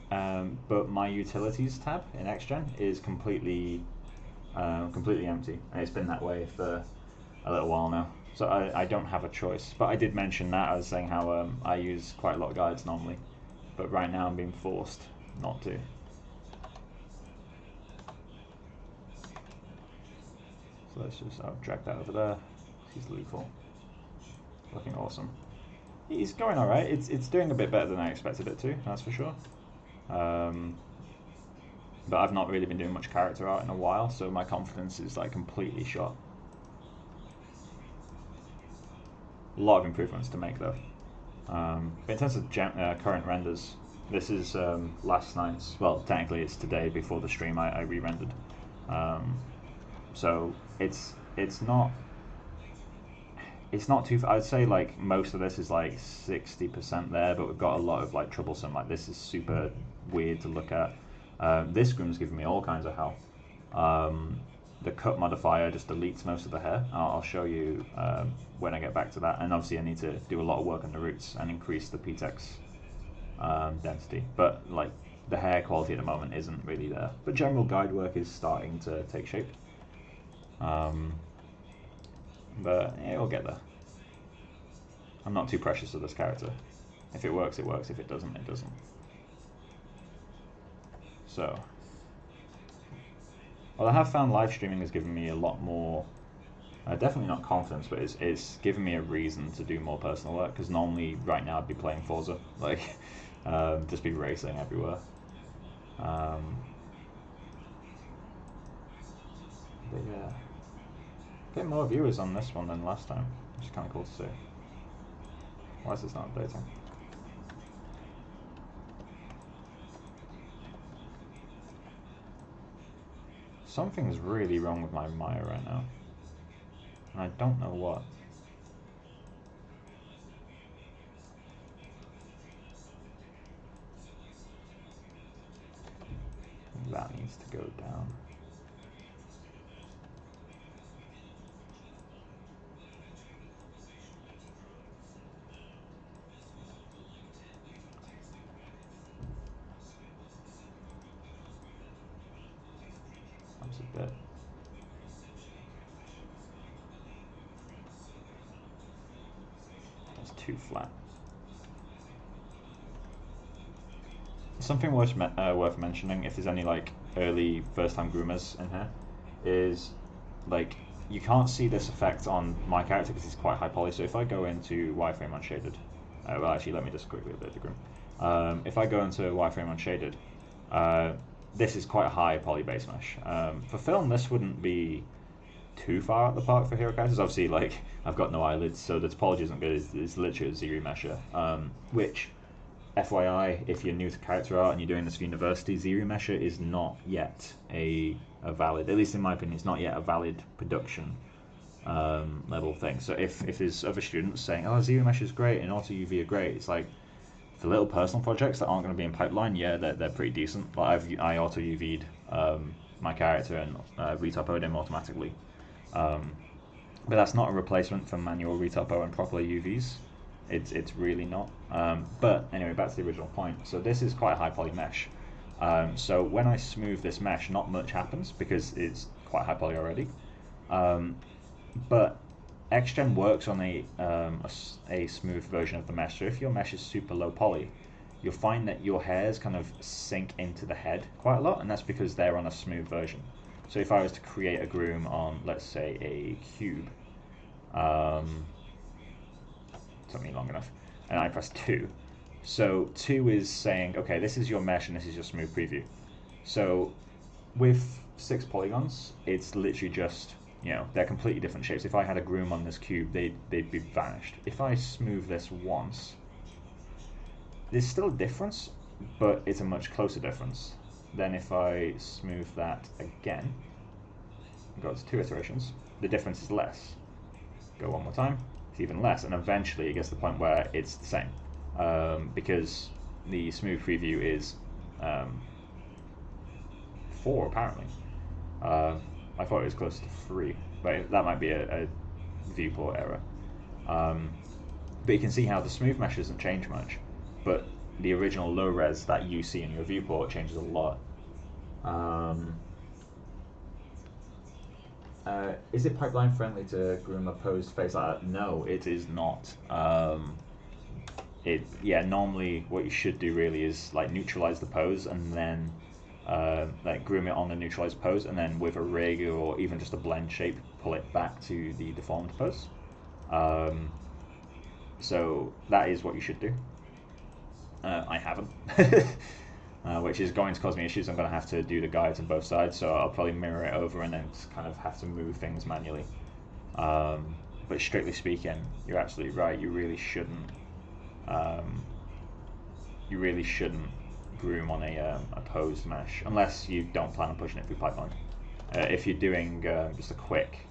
but my utilities tab in XGen is completely empty, and it's been that way for a little while now. So I don't have a choice. But I did mention that. I was saying how I use quite a lot of guides normally, but right now I'm being forced not to. So let's just drag that over there. He's lethal. Looking awesome. He's going alright. It's doing a bit better than I expected it to, that's for sure. But I've not really been doing much character art in a while, so my confidence is like completely shot. A lot of improvements to make though. But in terms of current renders, this is last night's, well technically it's today before the stream I re-rendered. So it's not too, I'd say like most of this is like 60% there, but we've got a lot of like troublesome, like this is super weird to look at. This groom's giving me all kinds of hell. The cut modifier just deletes most of the hair. I'll show you when I get back to that, and obviously I need to do a lot of work on the roots and increase the Pt.4 density, but like the hair quality at the moment isn't really there, but general guide work is starting to take shape. But yeah, it'll get there. I'm not too precious of this character. If it works, it works. If it doesn't, it doesn't. So, well, I have found live streaming has given me a lot more, definitely not confidence, but it's given me a reason to do more personal work, because normally right now I'd be playing Forza, like, just be racing everywhere. But yeah. Get more viewers on this one than last time, which is kind of cool to see. Why is this not updating? Something's really wrong with my Maya right now, and I don't know what. That needs to go down. That's a bit. That's too flat. Something worth mentioning, if there's any like early first-time groomers in here, is like you can't see this effect on my character because it's quite high poly. So if I go into wireframe unshaded, well actually let me just quickly update the groom. If I go into wireframe unshaded, this is quite a high poly base mesh. For film, this wouldn't be too far out the park for hero characters. Obviously, like I've got no eyelids, so the topology isn't good. It's literally a Z remesher, which, FYI, if you're new to character art and you're doing this for university, Z remesher is not yet a valid, at least in my opinion, it's not yet a valid production level thing. So if there's other students saying, oh, Z remesher is great and auto UV are great, it's like for little personal projects that aren't going to be in pipeline, yeah, they're pretty decent. Like I auto UV'd my character and retopoed him automatically. But that's not a replacement for manual retopo and proper UVs. It's really not. But anyway, back to the original point. So this is quite a high poly mesh. So when I smooth this mesh, not much happens because it's quite high poly already. But XGen works on a smooth version of the mesh. So if your mesh is super low poly, you'll find that your hairs kind of sink into the head quite a lot, and that's because they're on a smooth version. So if I was to create a groom on, let's say, a cube, took me long enough, and I press 2. So 2 is saying, okay, this is your mesh and this is your smooth preview. So with 6 polygons, it's literally just, you know, they're completely different shapes. If I had a groom on this cube, they'd be vanished. If I smooth this once, there's still a difference, but it's a much closer difference. Then if I smooth that again, go to 2 iterations, the difference is less. Go one more time, it's even less, and eventually it gets to the point where it's the same, because the smooth preview is 4 apparently. I thought it was close to 3, but that might be a viewport error. But you can see how the smooth mesh doesn't change much, but the original low res that you see in your viewport changes a lot. Is it pipeline friendly to groom a posed face like that? No, it is not. Normally what you should do really is like neutralize the pose and then like groom it on the neutralized pose, and then with a rig or even just a blend shape pull it back to the deformed pose. So that is what you should do. I haven't. Which is going to cause me issues. I'm going to have to do the guides on both sides, so I'll probably mirror it over and then just kind of have to move things manually. But strictly speaking, you're absolutely right. You really shouldn't. Groom on a posed mesh unless you don't plan on pushing it through pipeline. If you're doing just a quick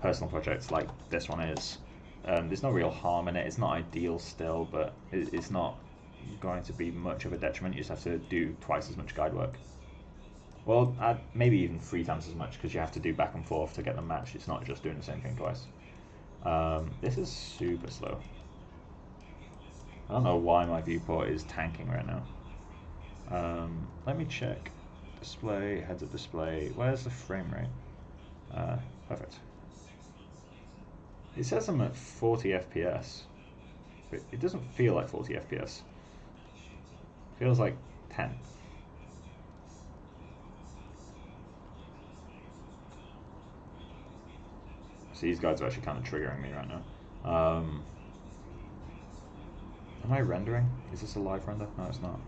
personal project like this one is, there's no real harm in it. It's not ideal still, but it's not going to be much of a detriment. You just have to do twice as much guide work. Well, maybe even 3 times as much, because you have to do back and forth to get them matched. It's not just doing the same thing twice. This is super slow. I don't know why my viewport is tanking right now. Let me check. Display, heads-up display. Where's the frame rate? Perfect. It says I'm at 40 FPS, but it doesn't feel like 40 FPS. It feels like 10. So these guys are actually kind of triggering me right now. Am I rendering? Is this a live render? No, it's not.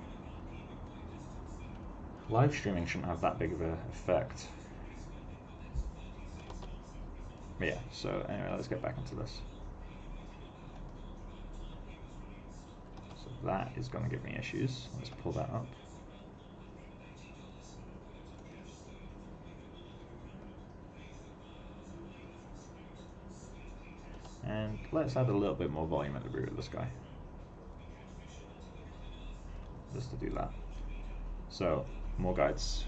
Live streaming shouldn't have that big of an effect. But yeah, so anyway, let's get back into this. So that is going to give me issues. Let's pull that up. And let's add a little bit more volume at the rear of this guy. Just to do that. So, more guides.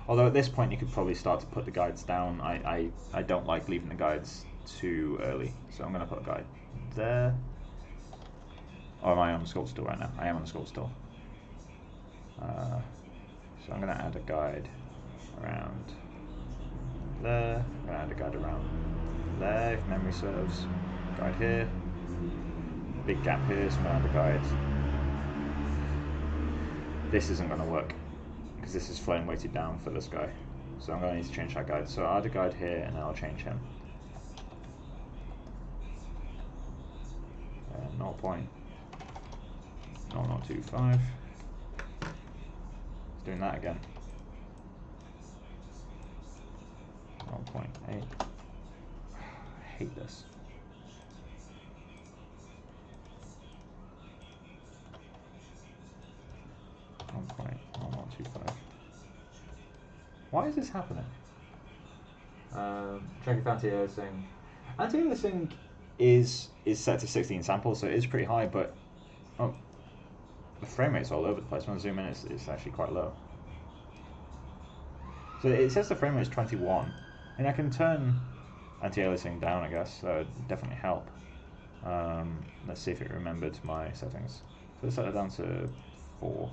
Although at this point you could probably start to put the guides down. I don't like leaving the guides too early. So I'm going to put a guide there. Or am I on the sculpt still right now? I am on the sculpt still. So I'm going to add a guide around there. I'm going to add a guide around there, if memory serves. Guide here. Big gap here, so I'm going to add a guide. This isn't going to work, because this is flame weighted down for this guy. So I'm going to need to change that guide. So I'll add a guide here, and then I'll change him. 0.0025. It's doing that again. 1.8. I hate this. Why is this happening? Check if anti-aliasing. Anti-aliasing is set to 16 samples, so it is pretty high, but the frame rate's all over the place. When I zoom in, it's actually quite low. So it says the frame rate is 21. And I can turn anti-aliasing down, I guess. That would definitely help. Let's see if it remembered my settings. So let's set it down to 4.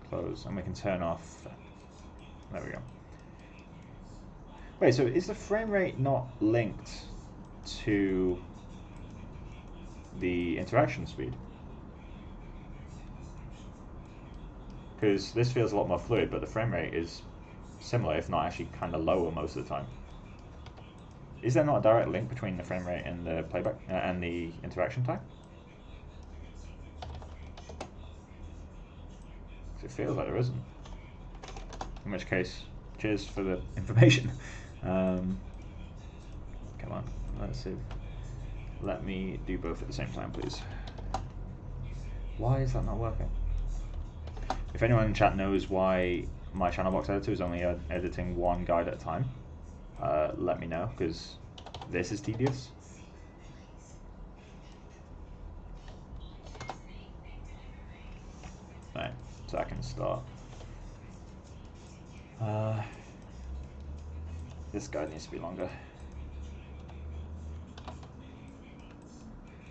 Close, and we can turn off. There we go. Wait, so is the frame rate not linked to the interaction speed? Because this feels a lot more fluid, but the frame rate is similar, if not actually kind of lower most of the time. Is there not a direct link between the frame rate and the playback and the interaction time? It feels like there isn't. In which case, cheers for the information. Come on, let's see. Let me do both at the same time, please. Why is that not working? If anyone in chat knows why my channel box editor is only editing one guide at a time, let me know, because this is tedious. Right, so I can start. This guide needs to be longer.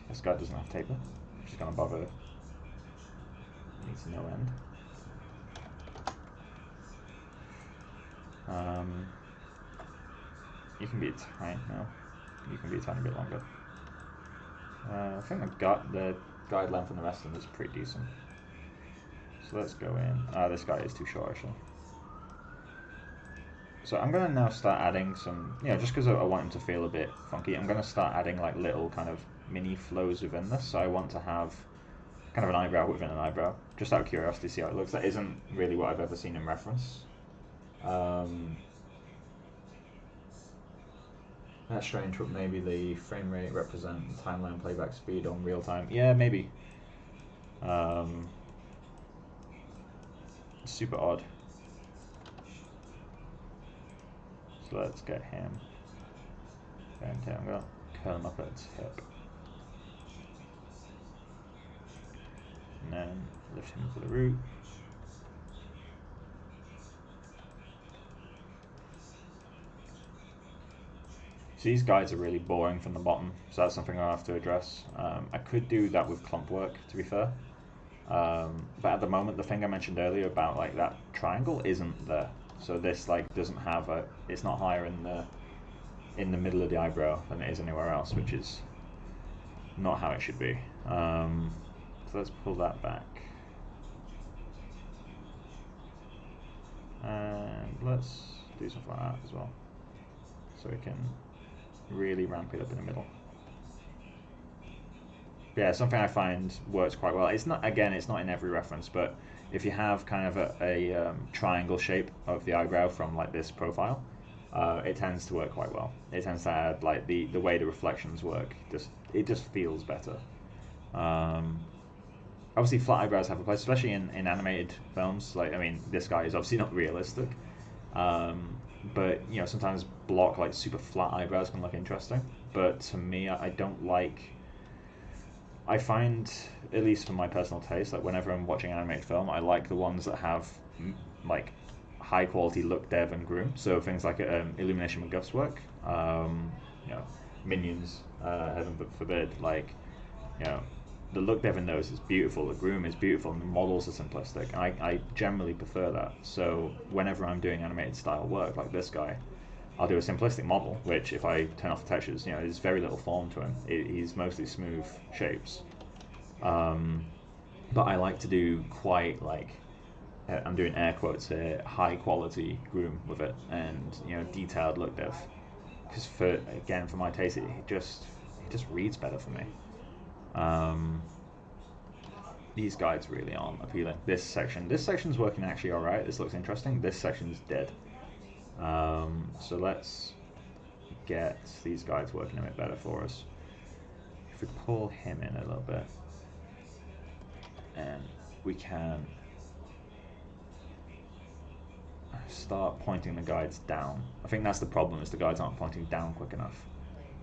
This guide doesn't have taper, which is going to bother. Needs no end. You can be a tiny, no, you can be a tiny bit longer. I think the guide length and the rest of them is pretty decent. So let's go in. This guy is too short actually. So I'm going to now start adding some, just because I want him to feel a bit funky, I'm going to start adding like little kind of mini flows within this. So I want to have kind of an eyebrow within an eyebrow, just out of curiosity, see how it looks. That isn't really what I've ever seen in reference. That's strange, but maybe the frame rate represent timeline playback speed on real time. Yeah, maybe. Super odd. So let's get him. And I'm going to curl him up at its hip. And then lift him to the root. So these guides are really boring from the bottom, so that's something I'll have to address. I could do that with clump work, to be fair. But at the moment, the thing I mentioned earlier about like that triangle isn't there. So this like doesn't have a, it's not higher in the middle of the eyebrow than it is anywhere else, which is not how it should be. So let's pull that back. And let's do something like that as well. So we can really ramp it up in the middle. Yeah, something I find works quite well. It's not, again, it's not in every reference, but if you have kind of a triangle shape of the eyebrow from like this profile, it tends to work quite well. It tends to add like the way the reflections work. It just feels better. Obviously, flat eyebrows have a place, especially in animated films. Like, I mean, this guy is obviously not realistic, but sometimes block like super flat eyebrows can look interesting. But to me, I don't like. I find, at least for my personal taste, like whenever I'm watching animated film, I like the ones that have like high quality look, dev, and groom. So things like Illumination McGuff's work, Minions, heaven forbid, like the look dev in those is beautiful, the groom is beautiful, and the models are simplistic. I generally prefer that. So whenever I'm doing animated style work like this guy, I'll do a simplistic model, which if I turn off the textures, there's very little form to him. He's mostly smooth shapes. But I like to do quite like, I'm doing air quotes here, high quality groom with it, and detailed look dev. Because for my taste, it just reads better for me. These guides really aren't appealing. This section's working actually alright. This looks interesting. This section's dead. So let's get these guides working a bit better for us. If we pull him in a little bit, and we can start pointing the guides down. I think that's the problem, is the guides aren't pointing down quick enough.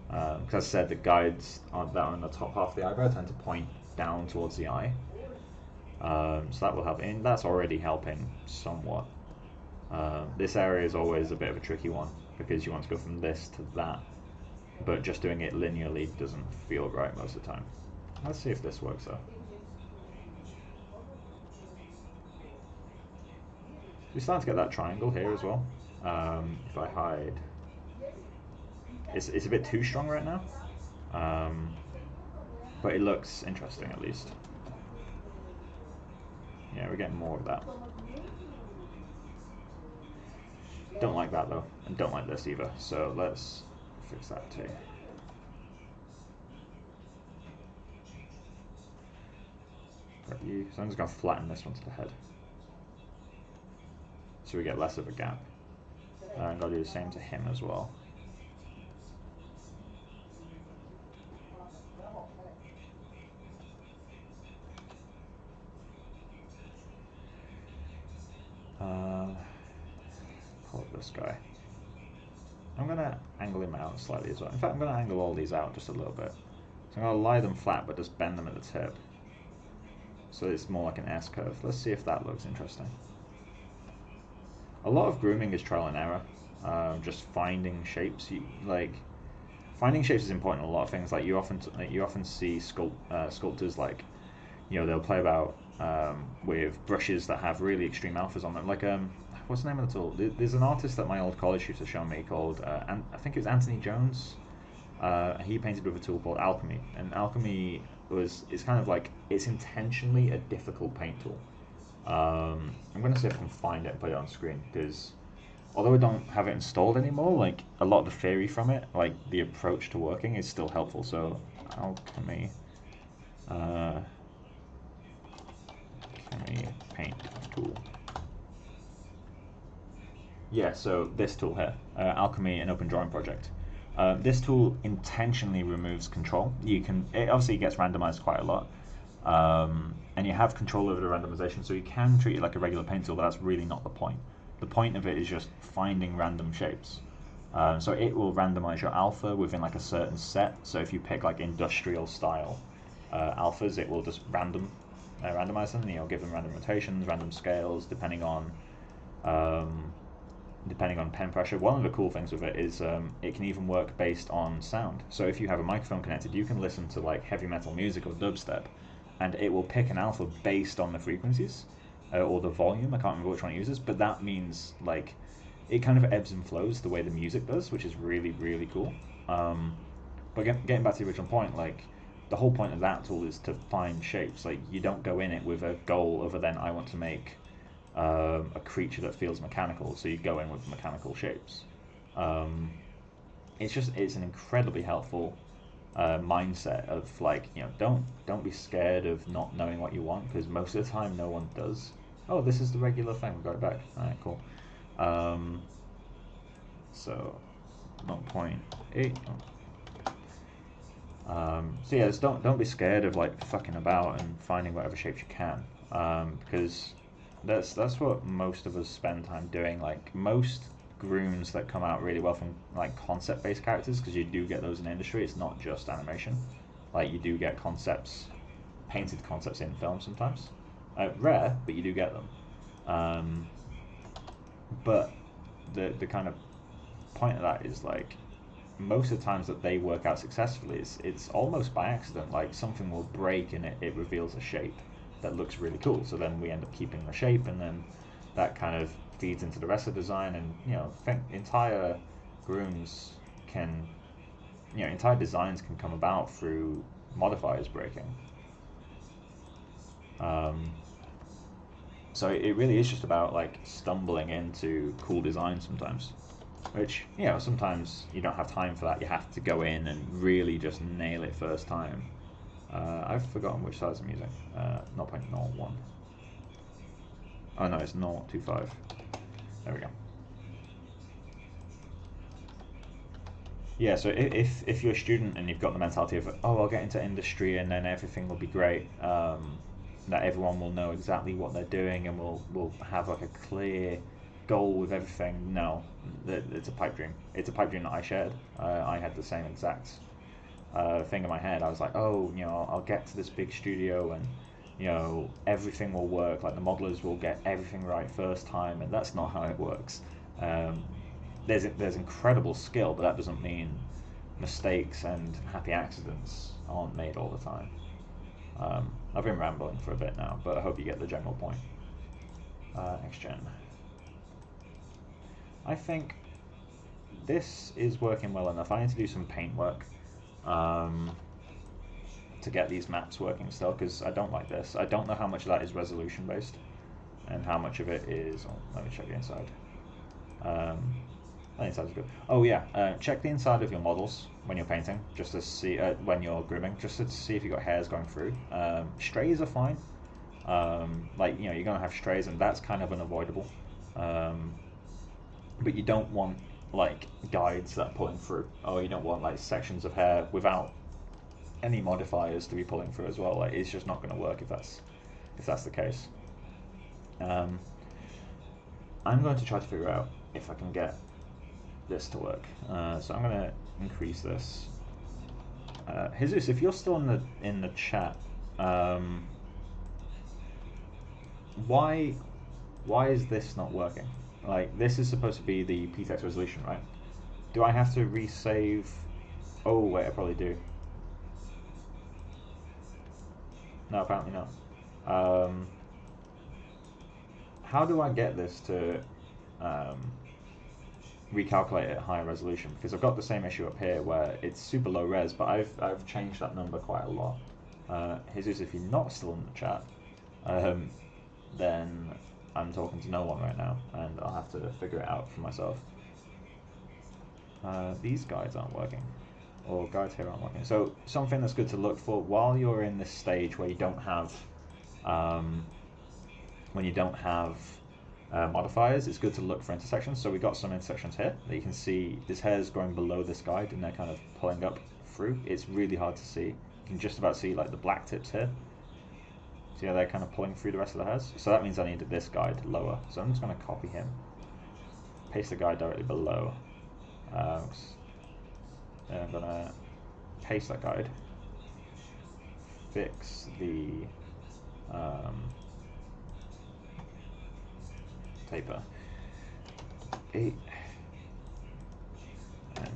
Because as I said, the guides that are on the top half of the eyebrow tend to point down towards the eye. So that will help, and that's already helping somewhat. This area is always a bit of a tricky one, because you want to go from this to that, but just doing it linearly doesn't feel right most of the time. Let's see if this works though. We're starting to get that triangle here as well. If I hide, it's a bit too strong right now, but it looks interesting at least. Yeah, we're getting more of that. Don't like that though, and don't like this either, so let's fix that too. Got you, so I'm just going to flatten this one to the head, so we get less of a gap. I'm going to do the same to him as well. Call it this guy. I'm going to angle him out slightly as well. In fact, I'm going to angle all these out just a little bit. So I'm going to lie them flat, but just bend them at the tip, so it's more like an S-curve. Let's see if that looks interesting. A lot of grooming is trial and error. Just finding shapes. Finding shapes is important in a lot of things. Like you often see sculptors like, they'll play about with brushes that have really extreme alphas on them. Like what's the name of the tool? There's an artist that my old college used to show me called, I think it was Anthony Jones. He painted with a tool called Alchemy, and Alchemy it's kind of like, it's intentionally a difficult paint tool. I'm going to see if I can find it and put it on screen, because although I don't have it installed anymore, like a lot of the theory from it, like the approach to working, is still helpful. So Alchemy, Alchemy paint tool. Yeah, so this tool here, Alchemy, an open drawing project. This tool intentionally removes control. It obviously gets randomized quite a lot, and you have control over the randomization, so you can treat it like a regular paint tool, but that's really not the point. The point of it is just finding random shapes. So it will randomize your alpha within like a certain set. So if you pick like industrial style alphas, it will just randomize them. Give them random rotations, random scales, depending on pen pressure. One of the cool things with it is it can even work based on sound. So if you have a microphone connected, you can listen to like heavy metal music or dubstep, and it will pick an alpha based on the frequencies or the volume. I can't remember which one it uses, but that means like it kind of ebbs and flows the way the music does, which is really, really cool. But getting back to the original point, like the whole point of that tool is to find shapes. Like you don't go in it with a goal other than I want to make a creature that feels mechanical, so you go in with mechanical shapes. It's an incredibly helpful mindset of like, don't be scared of not knowing what you want, because most of the time no one does. Oh, this is the regular thing, we got it back. Alright, cool. So 0.8. So yeah, just don't be scared of like fucking about and finding whatever shapes you can, because that's what most of us spend time doing. Like most grooms that come out really well from like concept-based characters, because you do get those in industry. It's not just animation. Like you do get painted concepts in film sometimes. Rare, but you do get them. But the kind of point of that is like most of the times that they work out successfully, it's almost by accident. Like something will break and it reveals a shape that looks really cool. So then we end up keeping the shape, and then that kind of feeds into the rest of the design. And I think entire grooms entire designs can come about through modifiers breaking. So it really is just about like stumbling into cool designs sometimes, which sometimes you don't have time for that. You have to go in and really just nail it first time. I've forgotten which size I'm using. 0.01. Oh no, it's 0.25. There we go. Yeah, so if you're a student and you've got the mentality of, oh, I'll get into industry and then everything will be great, that everyone will know exactly what they're doing and we'll have like a clear goal with everything. No, it's a pipe dream. It's a pipe dream that I shared. I had the same exact thing in my head. I was like, oh, I'll get to this big studio and everything will work. Like the modelers will get everything right first time, and that's not how it works. There's incredible skill, but that doesn't mean mistakes and happy accidents aren't made all the time. I've been rambling for a bit now, but I hope you get the general point. Next gen. I think this is working well enough. I need to do some paint work to get these maps working still, because I don't like this. I don't know how much of that is resolution based and how much of it is... Oh, let me check the inside. The inside is good. Oh yeah, check the inside of your models when you're painting, just to see, when you're grooming, just to see if you've got hairs going through. Strays are fine. Like, you're going to have strays, and that's kind of unavoidable. But you don't want like guides that are pulling through. Oh, you don't want like sections of hair without any modifiers to be pulling through as well. Like it's just not going to work if that's the case. I'm going to try to figure out if I can get this to work. So I'm going to increase this. Jesus, if you're still in the chat, why is this not working? Like, this is supposed to be the Pt.4 resolution, right? Do I have to resave? Oh wait, I probably do. No, apparently not. How do I get this to recalculate it at higher resolution, because I've got the same issue up here where it's super low res, but I've changed that number quite a lot. Jesus, if you're not still in the chat, then I'm talking to no one right now, and I'll have to figure it out for myself. These guides aren't working, or guides here aren't working. So something that's good to look for while you're in this stage where you don't have, modifiers, it's good to look for intersections. So we got some intersections here that you can see. This hair is going below this guide, and they're kind of pulling up through. It's really hard to see. You can just about see like the black tips here. See how they're kind of pulling through the rest of the hairs? So that means I needed this guide lower. So I'm just going to copy him, paste the guide directly below. Then I'm going to paste that guide, fix the taper 8 and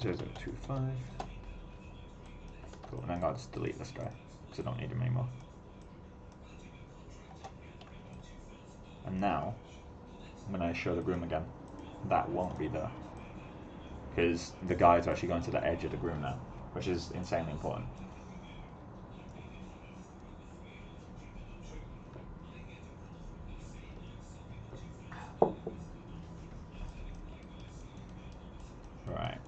0025. Cool, and then I'll just delete this guy because I don't need him anymore. And now when I show the groom again, that won't be there because the guides are actually going to the edge of the groom now, which is insanely important. Right,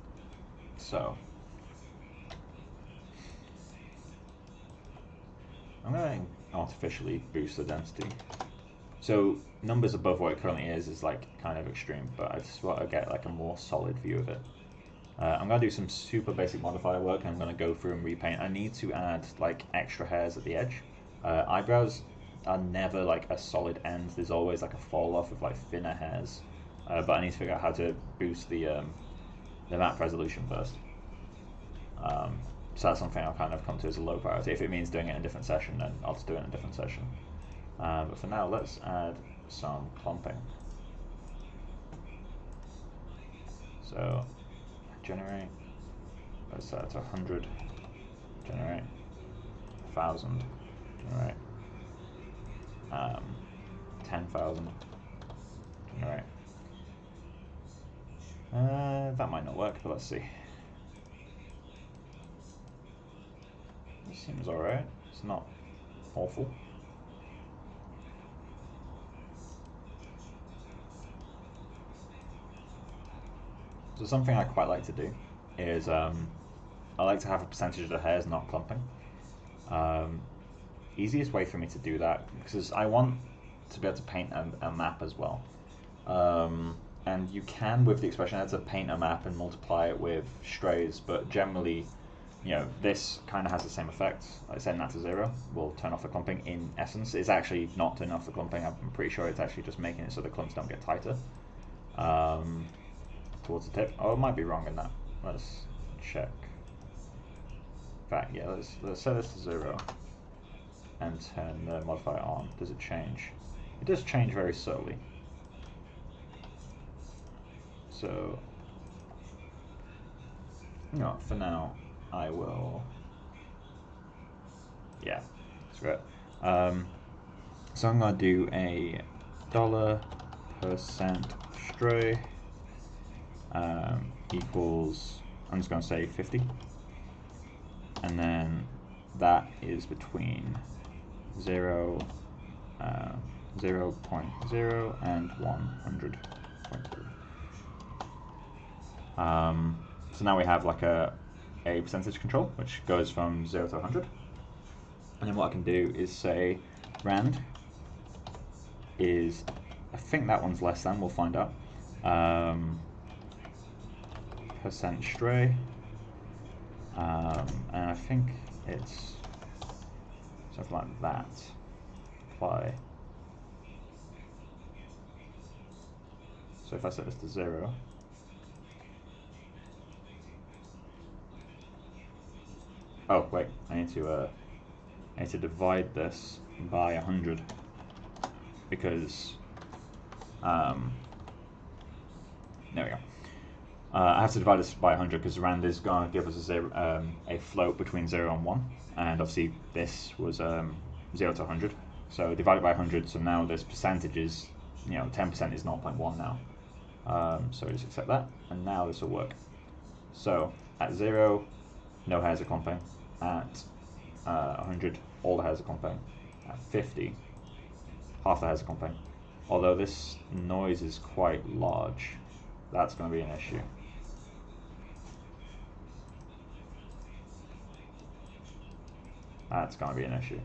so I'm going to artificially boost the density. So numbers above what it currently is like kind of extreme, but I just want to get like a more solid view of it. I'm going to do some super basic modifier work, and I'm going to go through and repaint. I need to add like extra hairs at the edge. Eyebrows are never like a solid end. There's always like a fall off of like thinner hairs. But I need to figure out how to boost the map resolution first. So that's something I'll kind of come to as a low priority. If it means doing it in a different session, then I'll just do it in a different session. But for now, let's add some clumping. So generate, let's set it to 100, generate 1,000, generate 10,000, generate. That might not work, but let's see. This seems alright, it's not awful. So something I quite like to do is I like to have a percentage of the hairs not clumping. Easiest way for me to do that, because I want to be able to paint a map as well. And you can, with the expression heads, paint a map and multiply it with strays, but generally, you know, this kind of has the same effect. Like setting that to 0 will turn off the clumping. In essence, it's actually not turning off the clumping. I'm pretty sure it's actually just making it so the clumps don't get tighter. Towards the tip. Oh, it might be wrong in that. Let's check. In fact, yeah, let's set this to 0 and turn the modifier on. Does it change? It does change very slowly. So, you know, for now, I will. Yeah, screw it. So I'm going to do a $% stray. Equals, I'm just going to say 50, and then that is between 0.0 and 100.3. So now we have like a percentage control, which goes from 0 to 100, and then what I can do is say rand is, I think that one's less than, we'll find out. Percent stray, and I think it's something like that. Apply. So if I set this to 0, oh wait, I need to divide this by 100 because there we go. I have to divide this by 100 because rand is going to give us a float between 0 and 1, and obviously this was 0 to 100, So divide it by 100, so now this percentage is, 10% is 0.1 now. So just accept that, and now this will work. So at 0, no hairs are clumping. At 100, all the hairs are clumping. At 50, half the hairs are clumping. Although this noise is quite large, that's going to be an issue. That's going to be an issue.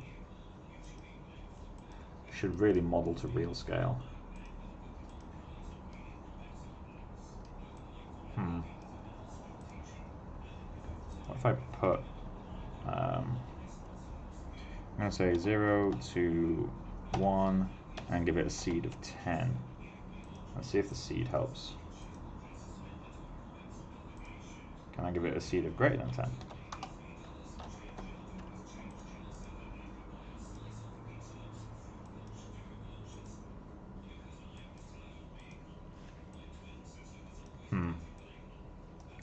Should really model to real scale. What if I put, I'm going to say 0 to 1 and give it a seed of 10. Let's see if the seed helps. Can I give it a seed of greater than 10?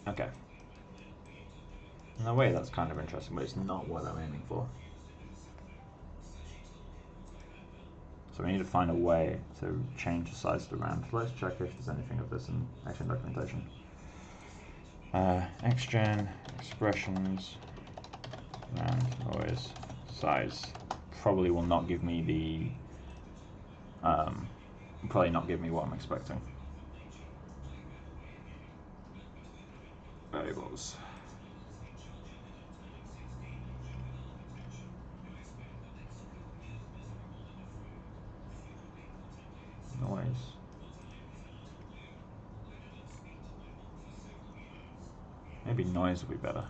Okay. In a way that's kind of interesting, but it's not what I'm aiming for. So we need to find a way to change the size of the ramp. Let's check if there's anything of this in XGen documentation. XGen, expressions, ramp, noise, size. Probably will not give me the, probably not give me what I'm expecting. Variables. Noise. Maybe noise would be better.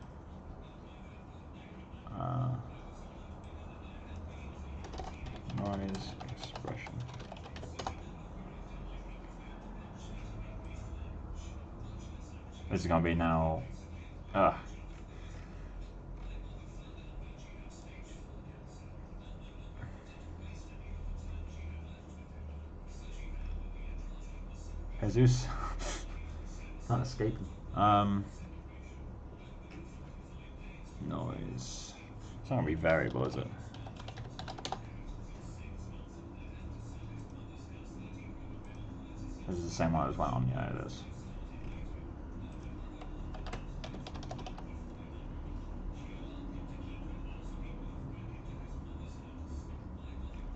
Noise expression. This is going to be now. Jesus. Not escaping. Noise. It's not going to be variable, is it? This is the same one as went on. Yeah, it is.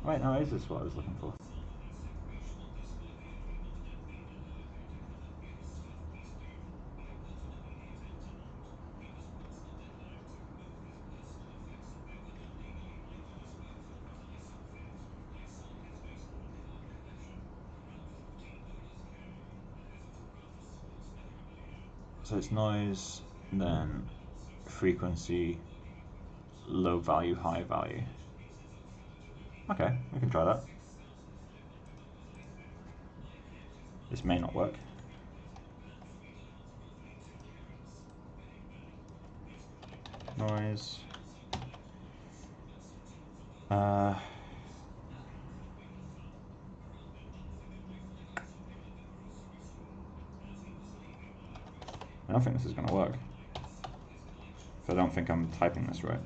Wait, no, is this what I was looking for? So it's noise, then frequency, low value, high value. Okay, we can try that. This may not work. Noise. I don't think this is going to work. So I don't think I'm typing this right.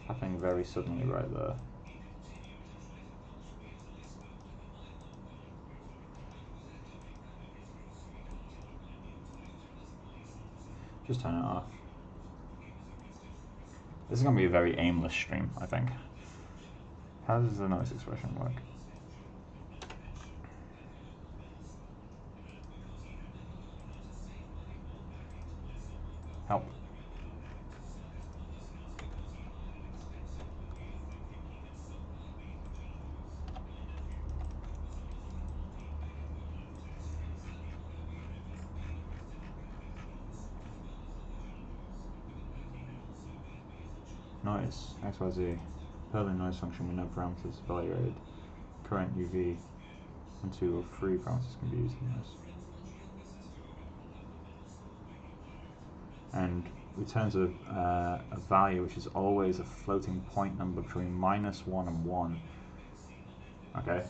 Happening very suddenly right there. Just turn it off. This is going to be a very aimless stream, I think. How does the noise expression work? Help. Noise, XYZ, Perlin noise function with no parameters evaluated, current UV, and 2 or 3 parameters can be used in this. And returns a value which is always a floating point number between -1 and 1. Okay.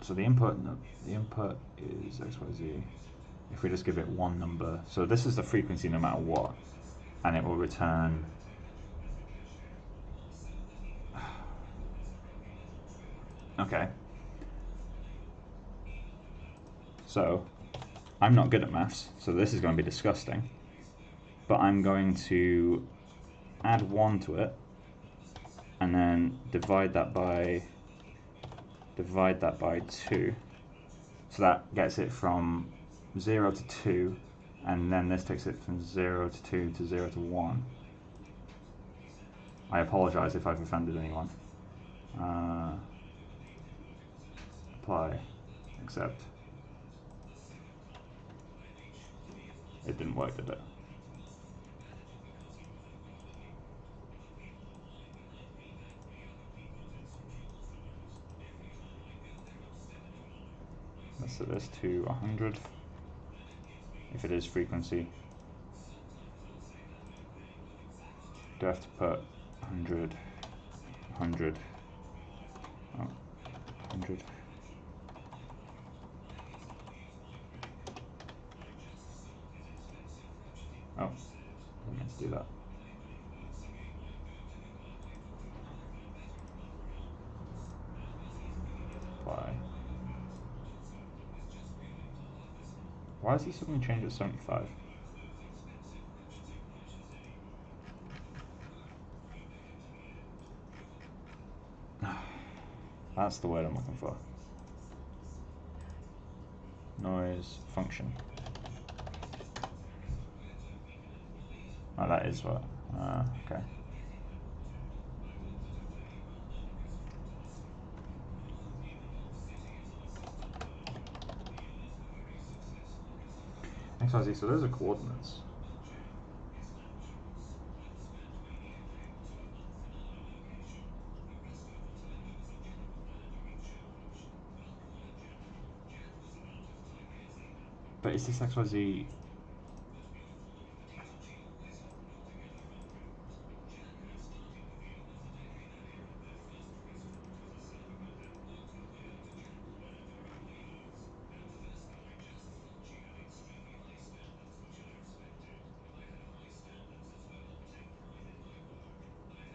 So the input is XYZ. If we just give it one number, so this is the frequency no matter what, and it will return. Okay. So I'm not good at maths, so this is going to be disgusting. But I'm going to add 1 to it, and then divide that by 2. So that gets it from 0 to 2, and then this takes it from 0 to 2 to 0 to 1. I apologize if I've offended anyone. Apply, accept. It didn't work, did it? Let's set this to 100. If it is frequency, do I have to put 100, 100, oh, 100. Oh, I didn't mean to do that. Apply. Why is he suddenly changed to 75? That's the word I'm looking for. Noise function. Oh, that is what. Okay. XYZ, so those are coordinates. But is this XYZ?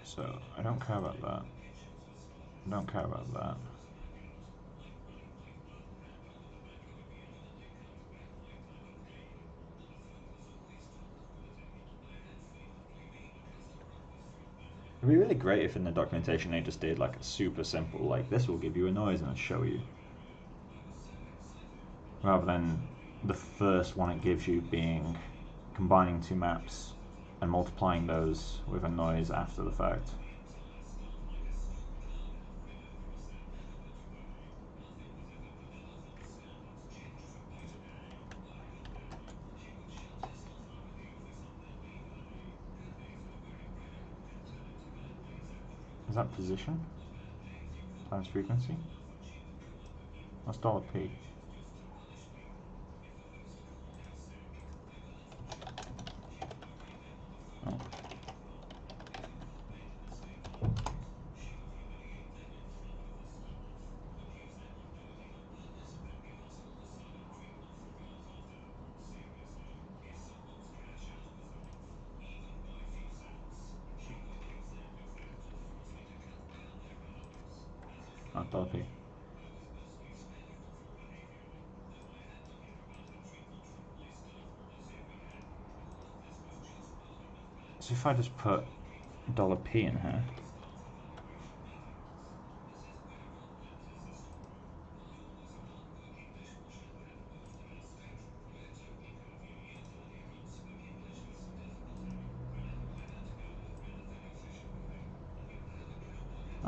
So I don't care about that. I don't care about that. It'd be really great if in the documentation they just did like a super simple, like this will give you a noise and it'll show you. Rather than the first one it gives you being combining two maps and multiplying those with a noise after the fact. Is that position times frequency? What's $P? Oh. Oh, $P. So if I just put $P in here,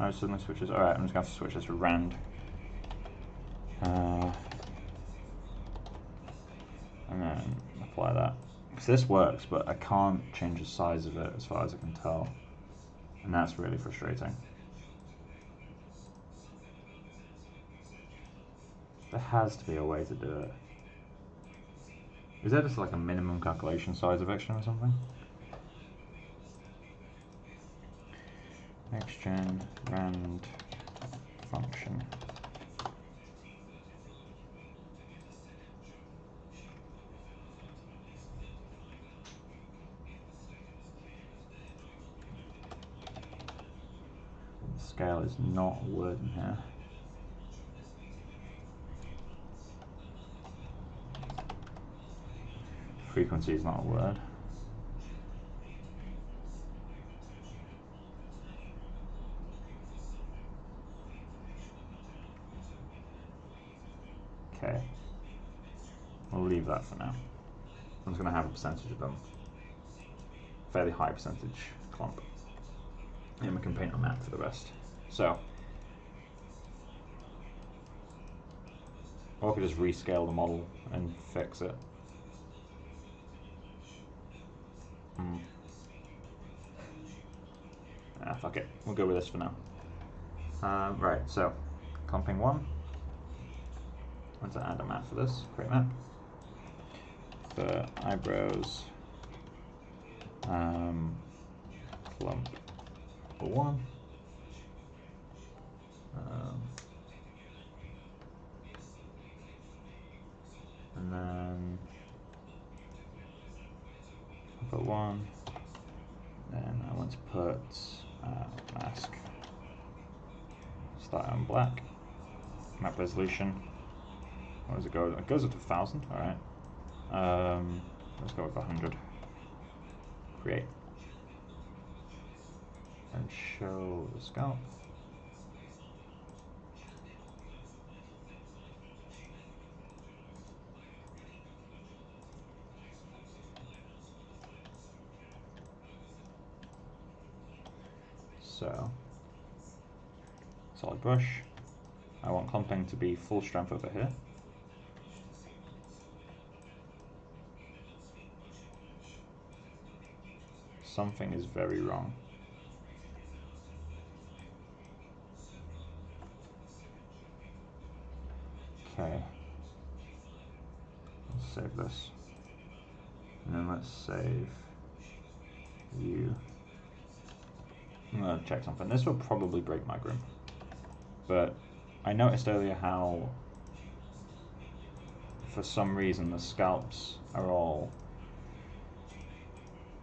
it suddenly switches. Alright, I'm just going to have to switch this to rand. And then apply that. Because this works, but I can't change the size of it as far as I can tell. And that's really frustrating. There has to be a way to do it. Is there just like a minimum calculation size of xgen or something? Xgen rand function. Scale is not a word in here. Frequency is not a word. Okay, we'll leave that for now. I'm just going to have a percentage of them. Fairly high percentage clump. And we can paint on that for the rest. So, or I could just rescale the model and fix it. Fuck it. We'll go with this for now. Right, so, clumping 1. Let's add a map for this. Create map. For eyebrows, clump 1. And then put 1. Then I want to put mask. Start on black. Map resolution. What does it go? It goes up to 1000. All right. Let's go with 100. Create. And show the sculpt. So, solid brush. I want clumping to be full strength over here. Something is very wrong. Okay. Let's save this. And then let's save you. I'm going to check something. This will probably break my groom. But I noticed earlier how, for some reason, the sculpts are all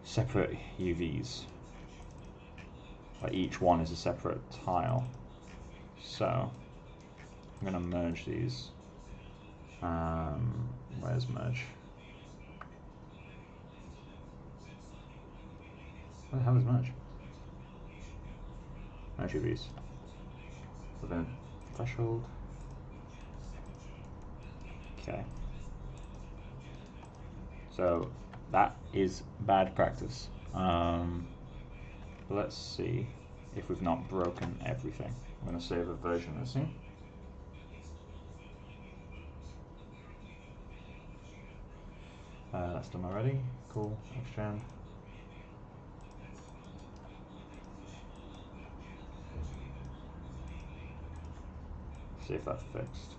separate UVs. Like each one is a separate tile. So I'm going to merge these. Where's merge? Where the hell is merge? Merge UVs. Within threshold. Okay. So that is bad practice. Let's see if we've not broken everything. I'm going to save a version of this scene. That's done already. Cool. Xgen. See if that's fixed.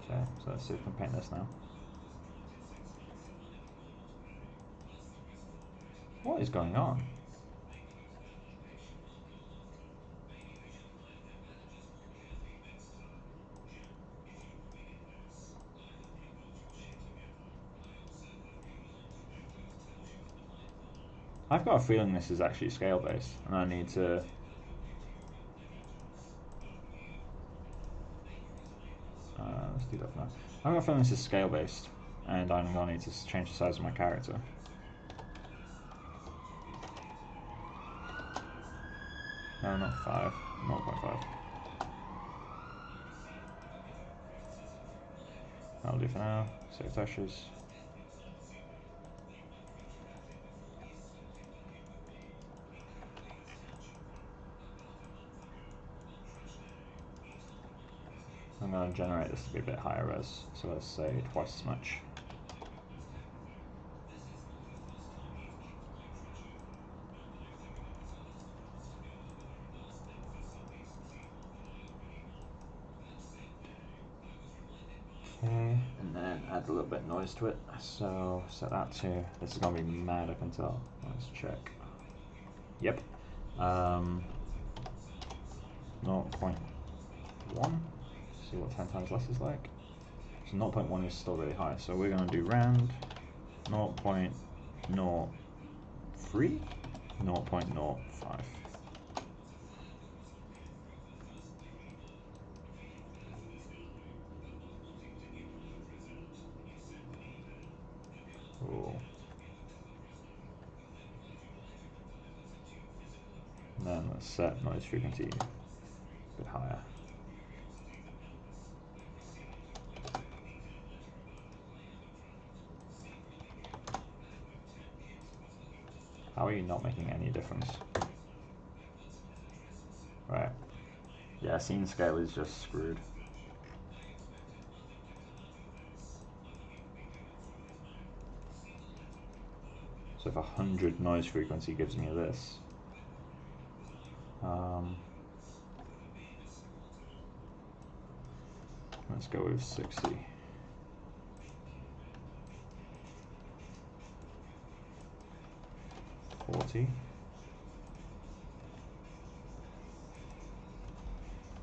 Okay, so let's see if we can paint this now. What is going on? I've got a feeling this is actually scale based, and I need to let's do that for now. I've got a feeling this is scale based, and I'm going to need to change the size of my character. No, not 5, 0.5. That'll do for now. Save textures. I'm going to generate this to be a bit higher res, so let's say twice as much. add a little bit of noise to it. So set that to, this is going to be mad, I can tell. Let's check. Yep. 0.1. See what 10 times less is like. So 0.1 is still really high. So we're going to do round 0.03, 0.05. Cool. And then let's set noise frequency a bit higher. How are you not making any difference? Right. Yeah, scene scale is just screwed. So if 100 noise frequency gives me this, let's go with 60. $40,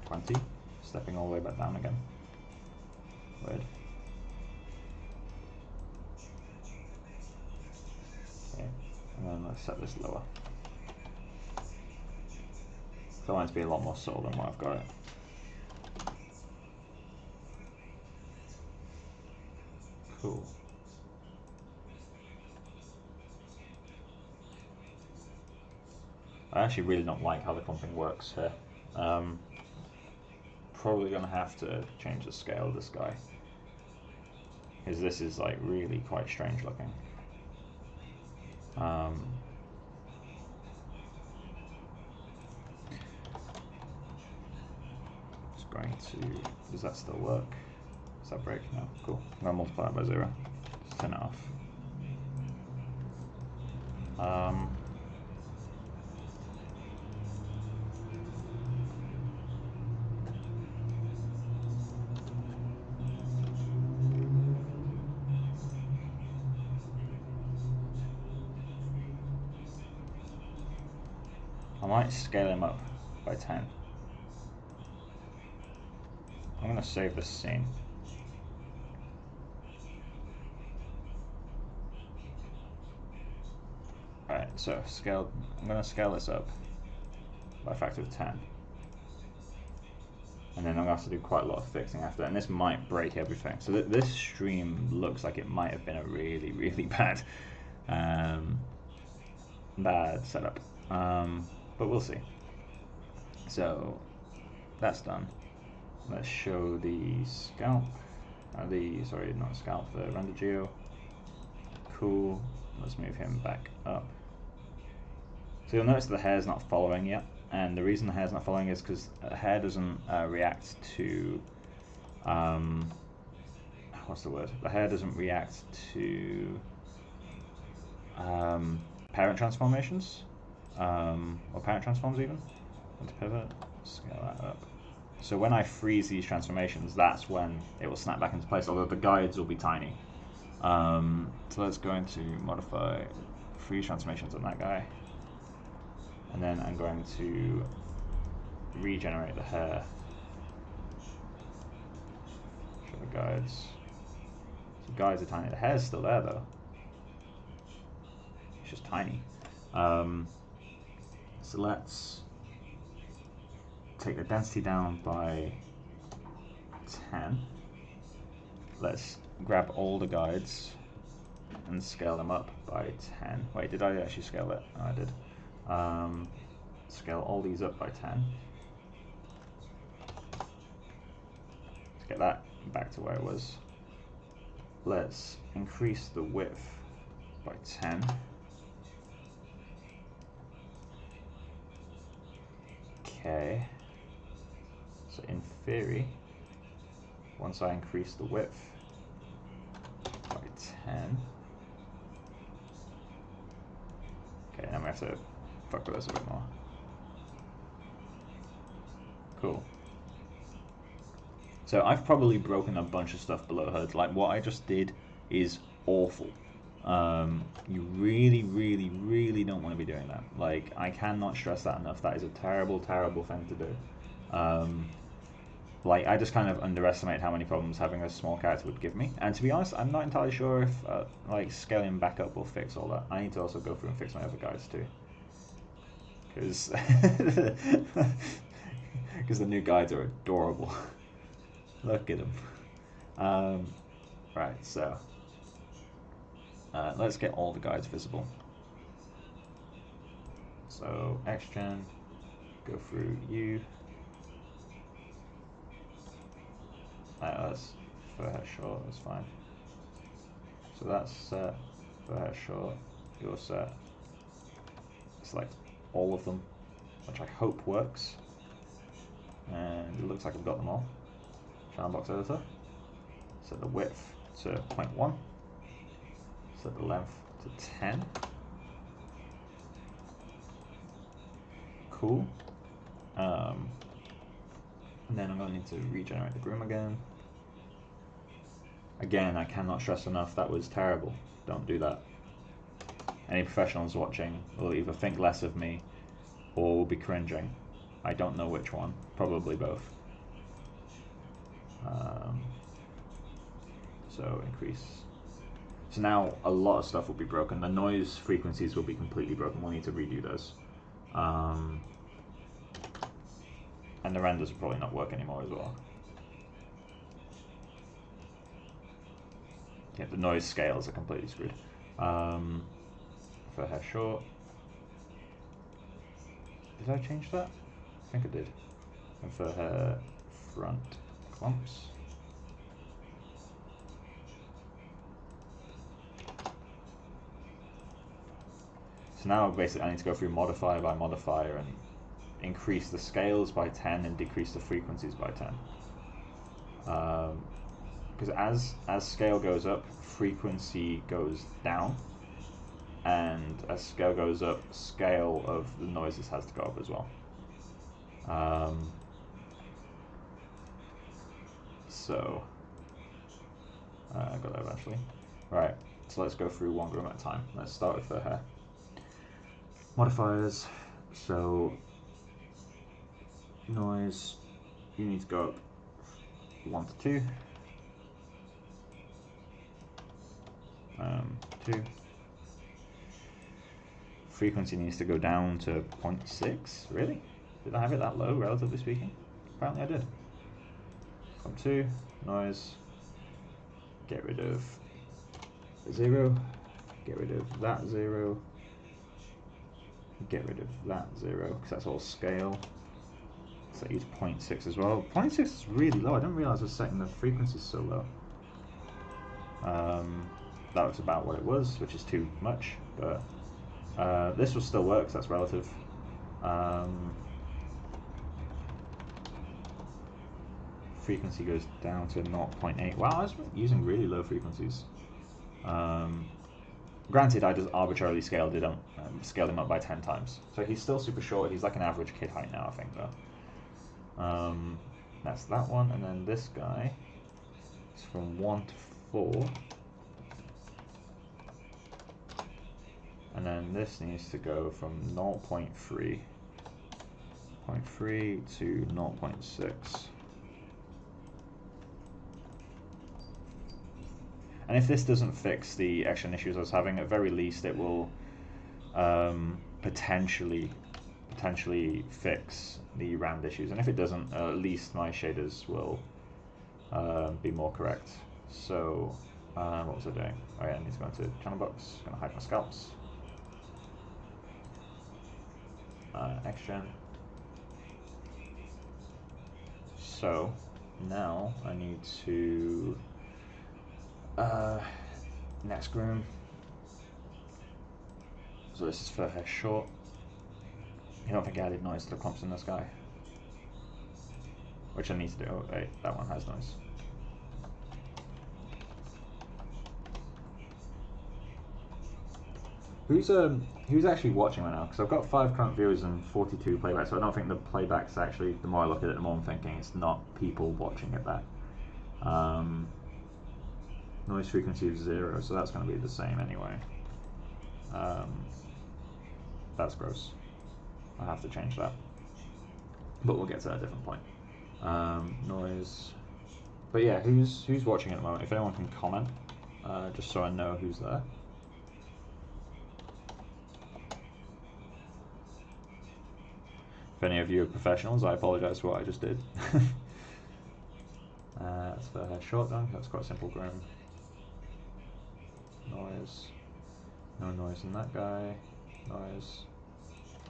20, stepping all the way back down again. Weird. Okay, and then let's set this lower. So I want it to be a lot more subtle than what I've got it. Cool. I actually really don't like how the clumping works here. Probably gonna have to change the scale of this guy, because this is like really quite strange looking. Just going to, does that still work? Does that break? No, cool. I'm gonna multiply it by 0. Just turn it off. I might scale him up by 10. I'm going to save this scene. Alright, so scale. I'm going to scale this up by a factor of 10. And then I'm going to have to do quite a lot of fixing after that, and this might break everything. So this stream looks like it might have been a really, really bad setup. But we'll see. So that's done. Let's show the scalp. Sorry, not scalp, the render geo. Cool. Let's move him back up. So you'll notice the hair's not following yet, and the reason the hair's not following is because the hair doesn't react to what's the word? The hair doesn't react to parent transformations, or parent transforms even. Let's pivot, scale that up. So when I freeze these transformations, that's when it will snap back into place, although the guides will be tiny. So let's go into modify freeze transformations on that guy. And then I'm going to regenerate the hair. Show the guides. The guides are tiny. The hair's still there though. It's just tiny. So let's take the density down by 10. Let's grab all the guides and scale them up by 10. Wait, did I actually scale it? Oh, I did. Scale all these up by 10. Let's get that back to where it was. Let's increase the width by 10. Okay. So in theory, once I increase the width by 10, okay, now we have to fuck with this a bit more. Cool. So I've probably broken a bunch of stuff below HUD. Like what I just did is awful. You really, really, really don't want to be doing that. Like, I cannot stress that enough. That is a terrible, terrible thing to do. Like, I just kind of underestimate how many problems having a small character would give me. And to be honest, I'm not entirely sure if like scaling back up will fix all that. I need to also go through and fix my other guides too, because the new guides are adorable. Look at them. Right, so let's get all the guides visible. So Xgen, go through you. That's fur hair short, that's fine. So that's set, fur hair short, you're set. Select all of them, which I hope works. And it looks like I've got them all. Channel box editor. Set the width to 0.1. Set the length to 10. Cool. And then I'm going to need to regenerate the groom again. Again, I cannot stress enough, that was terrible. Don't do that. Any professionals watching will either think less of me or will be cringing. I don't know which one. Probably both. So increase. So now a lot of stuff will be broken. The noise frequencies will be completely broken. We'll need to redo those. And the renders will probably not work anymore as well. Yeah, the noise scales are completely screwed. Fur hair short. Did I change that? I think I did. And fur hair front clumps. So now basically I need to go through modifier by modifier and increase the scales by 10 and decrease the frequencies by 10. Because as scale goes up, frequency goes down, and as scale goes up, scale of the noises has to go up as well. So I got that eventually. Right, so let's go through one groom at a time. Let's start with fur hair. Modifiers, so noise, you need to go up 1 to 2. 2. Frequency needs to go down to 0.6. Really? Did I have it that low, relatively speaking? Apparently I did. Come 2, noise, get rid of 0, get rid of that 0, get rid of that 0, because that's all scale. So I use 0.6 as well. 0.6 is really low. I didn't realize I was setting the frequency so low. That was about what it was, which is too much, but this will still work, so that's relative. Frequency goes down to 0.8. Wow, I was using really low frequencies. Granted, I just arbitrarily scaled him up by 10 times. So he's still super short. He's like an average kid height now, I think, though. That's that one, and then this guy is from 1 to 4. And then this needs to go from 0.3 to 0.6. And if this doesn't fix the action issues I was having, at very least it will potentially fix the rand issues. And if it doesn't, at least my shaders will be more correct. So what was I doing? Oh yeah, I need to go into channel box. I'm gonna hide my sculpts. Xgen. So now I need to next groom. So this is fur hair short. I don't think I added noise to the clumps in this guy, which I need to do. Oh, wait, that one has noise. Who's actually watching right now? Because I've got 5 current viewers and 42 playbacks, so I don't think the playbacks actually, the more I look at it, the more I'm thinking it's not people watching it back. Noise frequency of 0, so that's going to be the same anyway. That's gross. I have to change that, but we'll get to that at a different point. Noise. But yeah, who's watching at the moment? If anyone can comment, just so I know who's there. If any of you are professionals, I apologise for what I just did. That's for her short dunk. That's quite a simple groom. Noise. No noise in that guy. Noise.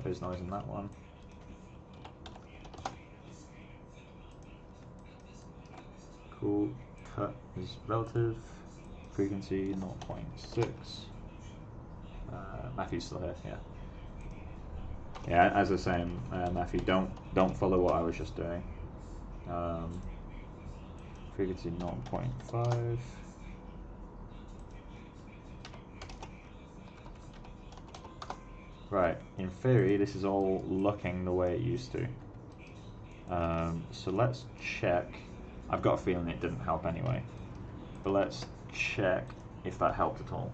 There's noise in that one. Cool. Cut is relative. Frequency 0.6. Matthew's still here. Yeah. Yeah. As I was saying, Matthew, don't follow what I was just doing. Frequency 0.5. Right, in theory this is all looking the way it used to. So let's check. I've got a feeling it didn't help anyway, but let's check if that helped at all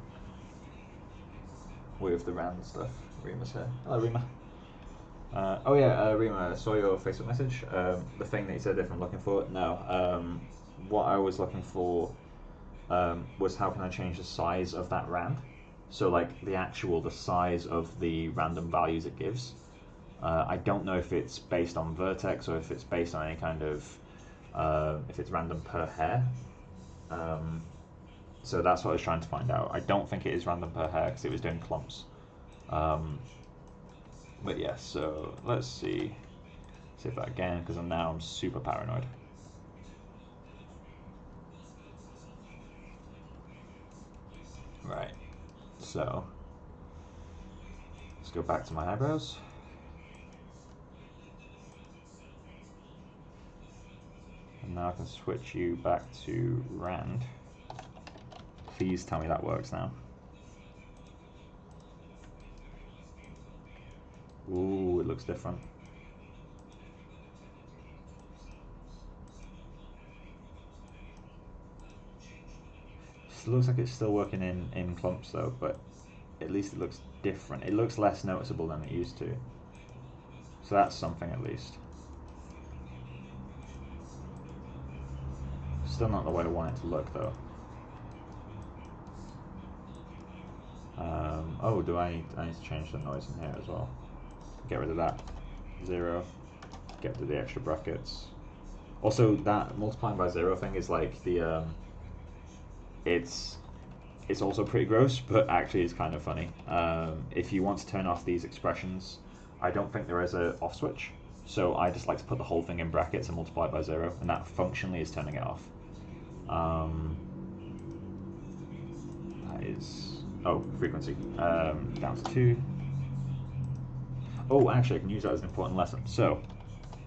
with the rand stuff. Rima's here. Hello, Rima. Oh yeah, Rima, I saw your Facebook message. The thing that you said if I'm looking for it. No. What I was looking for was how can I change the size of that rand? So like the size of the random values it gives. I don't know if it's based on vertex or if it's based on any kind of, if it's random per hair. So that's what I was trying to find out. I don't think it is random per hair because it was doing clumps. But yeah, so let's see if that again, because I'm super paranoid. Right, so let's go back to my eyebrows. And now I can switch you back to rand. Please tell me that works now. Ooh, it looks different. It looks like it's still working in clumps though, but at least it looks different. It looks less noticeable than it used to. So that's something at least. Still not the way I want it to look though. Oh, I need to change the noise in here as well. Get rid of that. 0. Get rid of the extra brackets. Also, that multiplying by 0 thing is like the it's also pretty gross, but actually it's kind of funny. If you want to turn off these expressions, I don't think there is a off switch, so I just like to put the whole thing in brackets and multiply it by 0, and that functionally is turning it off. That is frequency down to 2. Oh, actually I can use that as an important lesson. So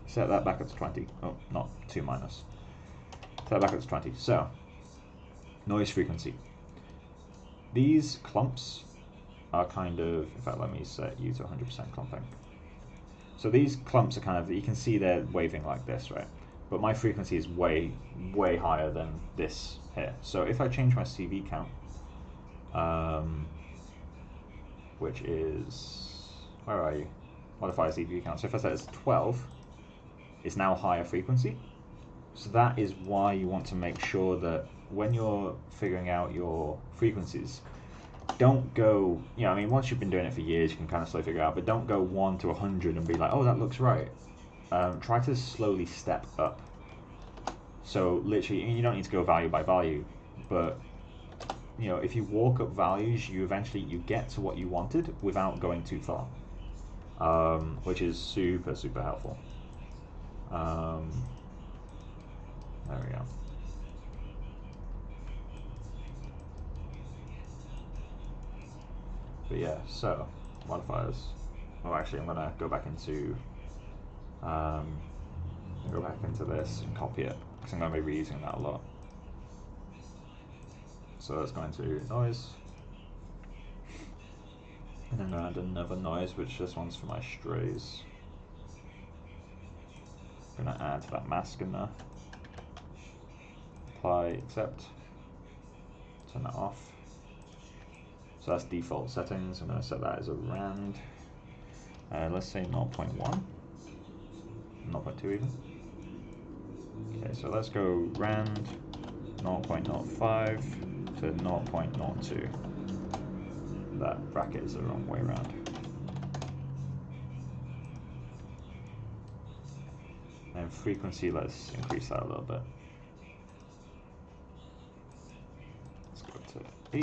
set that back up to 20. Oh, not 2 minus. Set that back up to 20. So noise frequency. These clumps are kind of, in fact, let me set you to 100% clumping. So these clumps are kind of, you can see they're waving like this, right? But my frequency is way, way higher than this here. So if I change my CV count, which is, where are you? Modify CV count. So if I set it as 12, it's now higher frequency. So that is why you want to make sure that when you're figuring out your frequencies, don't go, I mean, once you've been doing it for years, you can kind of slowly figure it out, but don't go 1 to 100 and be like, oh, that looks right. Try to slowly step up. So literally, you don't need to go value by value, but if you walk up values, you get to what you wanted without going too far, which is super, super helpful. There we go. But yeah, so modifiers. Oh, actually, I'm gonna go back into this and copy it because I'm gonna be reusing that a lot. So let's go into noise, and then I'm gonna add another noise, which this one's for my strays. I'm gonna add that mask in there. apply, accept, turn that off. So that's default settings. I'm going to set that as a rand. Let's say 0.1, 0.2 even. Okay, so let's go rand 0.05 to 0.02. That bracket is the wrong way around. And frequency, let's increase that a little bit. Let's go to 8.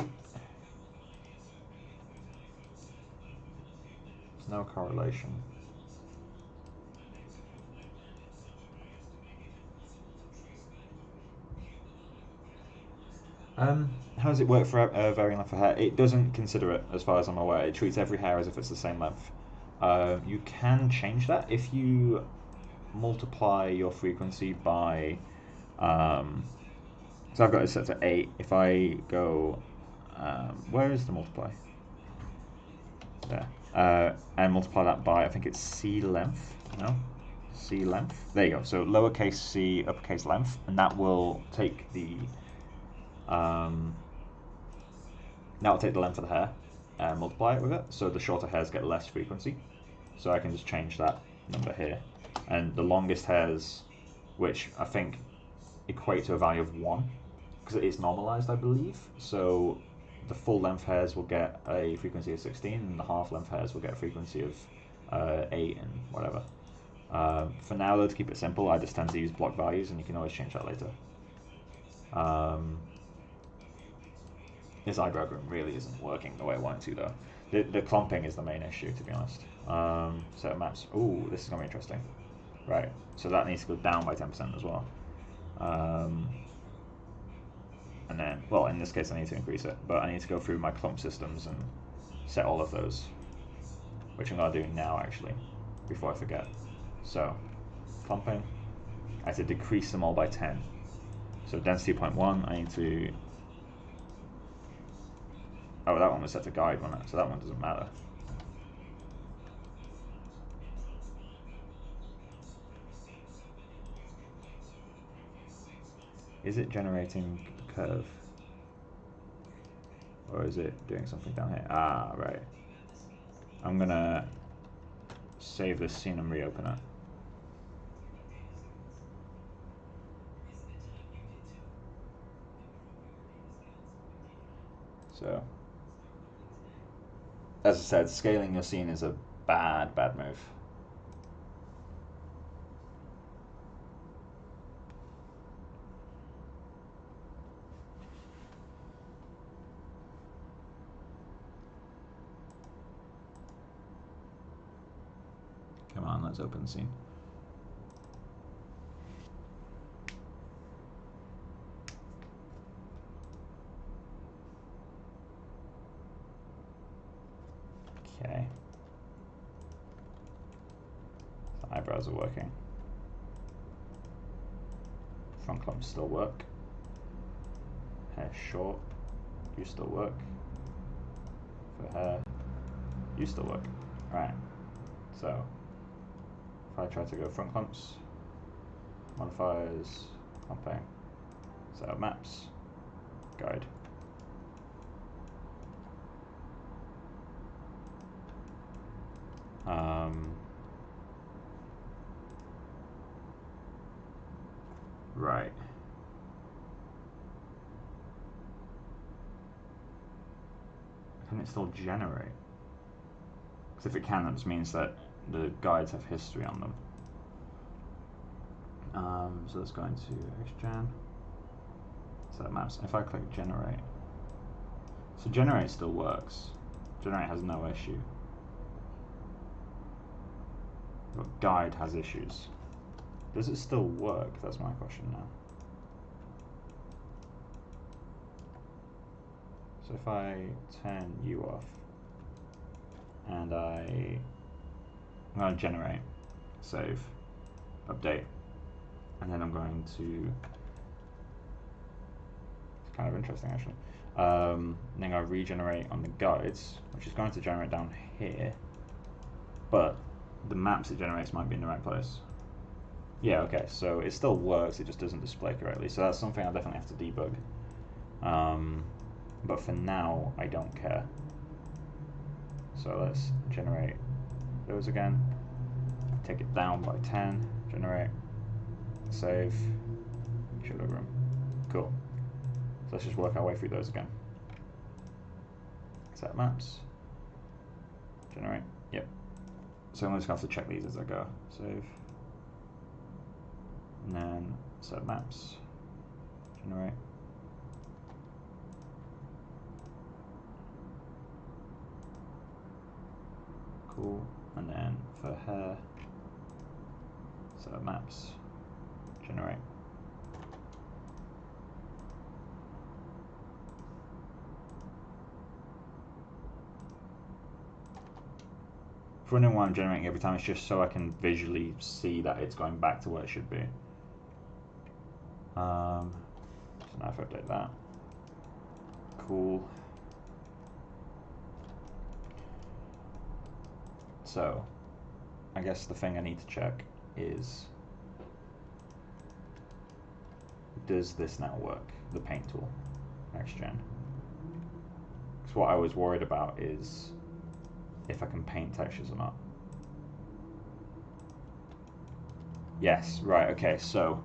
There's no correlation. How does it work for varying length of hair? It doesn't consider it, as far as I'm aware. It treats every hair as if it's the same length. You can change that if you multiply your frequency by. So I've got it set to 8. If I go, where is the multiply? There. And multiply that by, I think it's C length. No, C length. There you go. So lowercase c, uppercase length, and that will take the. Now I'll take the length of the hair and multiply it with it, so the shorter hairs get less frequency. So I can just change that number here. And the longest hairs, which I think equate to a value of 1, because it is normalized, I believe. So the full length hairs will get a frequency of 16, and the half length hairs will get a frequency of 8 and whatever. For now, though, to keep it simple, I just tend to use block values, and you can always change that later. This eyebrow groom really isn't working the way I want it to, though. The clumping is the main issue, to be honest. Set maps. Ooh, this is going to be interesting. Right, so that needs to go down by 10% as well. And then, well, in this case I need to increase it, but I need to go through my clump systems and set all of those, which I'm going to do now, actually, before I forget. So, clumping, I have to decrease them all by 10. So density 0.1, I need to... Oh, that one was set to guide, wasn't it? So that one doesn't matter. Is it generating curve? Or is it doing something down here? Ah, right. I'm gonna save this scene and reopen it. So, as I said, scaling your scene is a bad move. Come on, let's open the scene. Okay. The eyebrows are working. Front clumps still work. Hair short, you still work. For hair, you still work. Right. So, if I try to go front clumps, modifiers, clumping, set up maps, guide. Right. Can it still generate? Because if it can, that just means that the guides have history on them. So let's go into XGen, set maps. If I click generate, so generate still works. Generate has no issue. But guide has issues. Does it still work? That's my question now. So if I turn you off, and I'm going to generate, save, update, and then I'm going to, it's kind of interesting actually, then I regenerate on the guides, which is going to generate down here, but the maps it generates might be in the right place. Yeah, okay, so it still works, it just doesn't display correctly. So that's something I'll definitely have to debug. But for now, I don't care. So let's generate those again. Take it down by 10, generate, save, shadow room. Cool. So let's just work our way through those again. Set maps, generate, yep. So I'm just going to have to check these as I go. Save. And then set maps, generate. Cool. And then for hair, set maps, generate. If you're wondering why I'm generating every time, it's just so I can visually see that it's going back to where it should be. So now if I update that, cool. So I guess the thing I need to check is, does this now work, the paint tool, next gen? Because what I was worried about is if I can paint textures or not. Yes, right, okay, so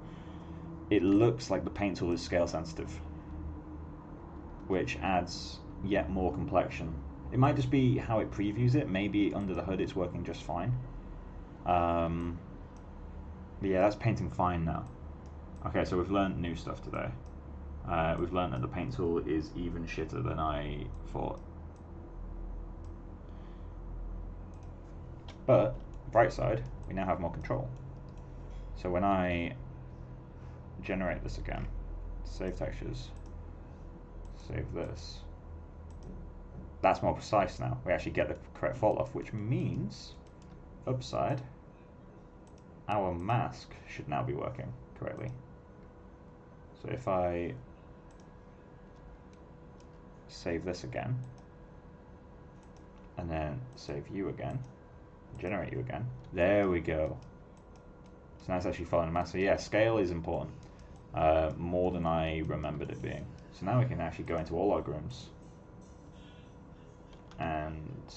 it looks like the paint tool is scale sensitive, which adds yet more complexion. It might just be how it previews it, maybe under the hood it's working just fine. But yeah, that's painting fine now. Okay, so we've learned new stuff today. We've learned that the paint tool is even shitter than I thought. But, bright side, we now have more control. So when I generate this again, save textures, save this, that's more precise now. We actually get the correct fault off, which means, upside, our mask should now be working correctly. So if I save this again, and then save you again, generate you again, there we go. So now it's actually following the mask. So yeah, scale is important, more than I remembered it being. So now we can actually go into all our grooms and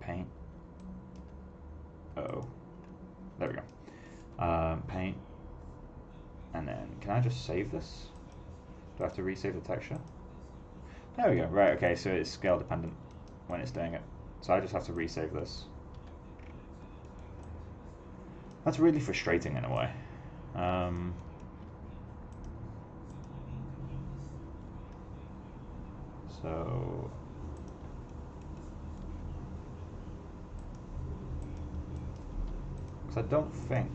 paint. Oh, there we go. Paint, and then can I just save this? Do I have to resave the texture? There we go. Right. Okay. So it's scale dependent when it's doing it. So I just have to resave this. That's really frustrating in a way. So because I don't think,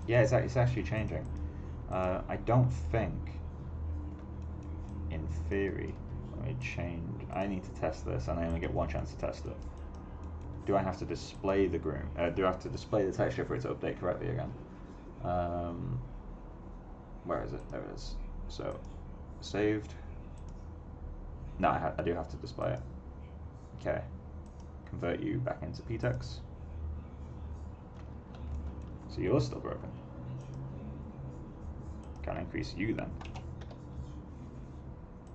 yeah, it's actually changing. I don't think, in theory, let me change. I need to test this, and I only get one chance to test it. Do I have to display the groom? Do I have to display the texture for it to update correctly again? Where is it? There it is. So, saved. No, I do have to display it. Okay. Convert you back into PTEX. So you're still broken. Can I increase you then?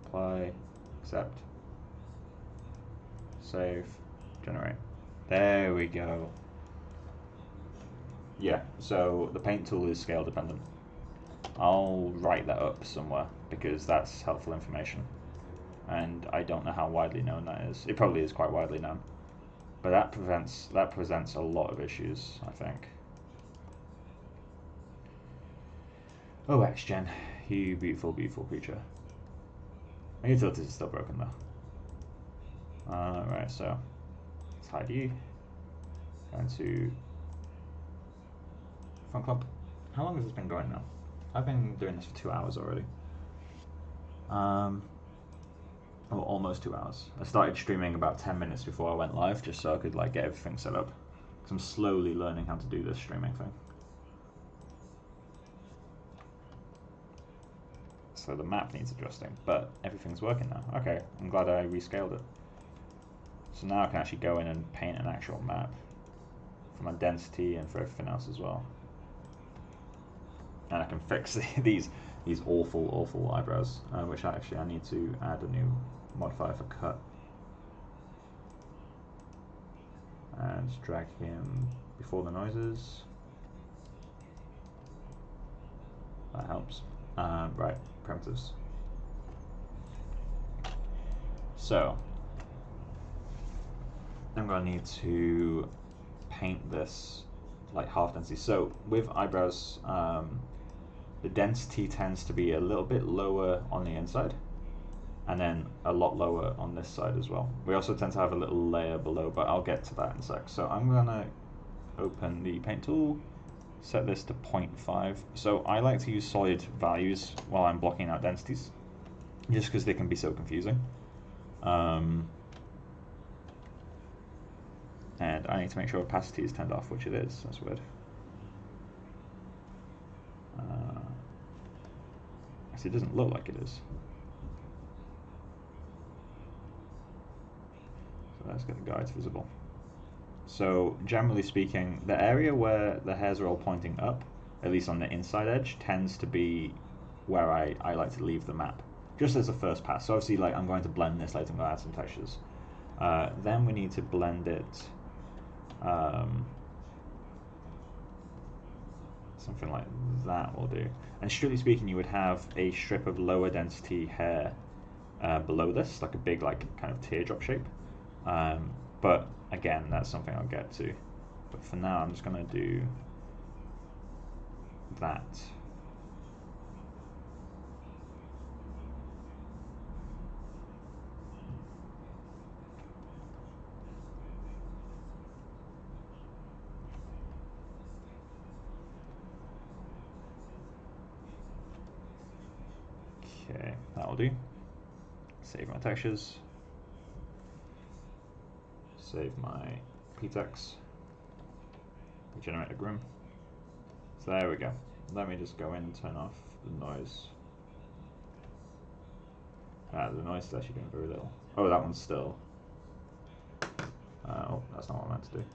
Apply, accept, save, generate. There we go. Yeah, so the paint tool is scale dependent. I'll write that up somewhere because that's helpful information. And I don't know how widely known that is. It probably is quite widely known. But that presents a lot of issues, I think. Oh, X-Gen, you beautiful, beautiful creature. My utilities are still broken though. Right, so let's hide you. Go into Fun Club. How long has this been going now? I've been doing this for 2 hours already. Oh, almost 2 hours. I started streaming about 10 minutes before I went live, just so I could like get everything set up. Because I'm slowly learning how to do this streaming thing. So the map needs adjusting, but everything's working now. Okay, I'm glad I rescaled it. So now I can actually go in and paint an actual map for my density and for everything else as well. And I can fix these awful eyebrows, which I need to add a new modifier for cut. And drag him before the noises. That helps. Right, primitives. So I'm going to need to paint this like half density. So with eyebrows, the density tends to be a little bit lower on the inside, and then a lot lower on this side as well. We also tend to have a little layer below, but I'll get to that in a sec. So I'm going to open the paint tool, set this to 0.5. So I like to use solid values while I'm blocking out densities, just because they can be so confusing. And I need to make sure opacity is turned off, which it is. That's weird. Actually, it doesn't look like it is. So let's get the guides visible. So generally speaking, the area where the hairs are all pointing up, at least on the inside edge, tends to be where I like to leave the map, just as a first pass. So obviously, like, I'm going to blend this later, I'm going to add some textures. Then we need to blend it something like that will do. And strictly speaking, you would have a strip of lower density hair below this, like a big, like, kind of teardrop shape. But again, that's something I'll get to. But for now, I'm just going to do that. Okay, that'll do. Save my textures. Save my Pt.4. Generate a groom. So there we go. Let me just go in and turn off the noise. The noise is actually doing very little. Oh, that one's still. Oh, that's not what I meant to do.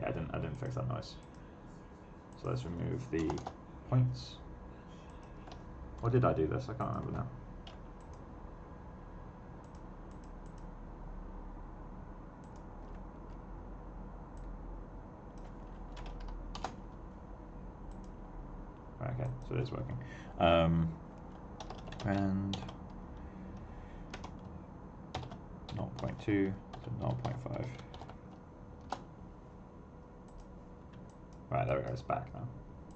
Yeah, I didn't fix that noise. So let's remove the points. Or did I do this? I can't remember now. Okay, so it is working. And 0.2 to 0.5. Right, there we go, it's back now.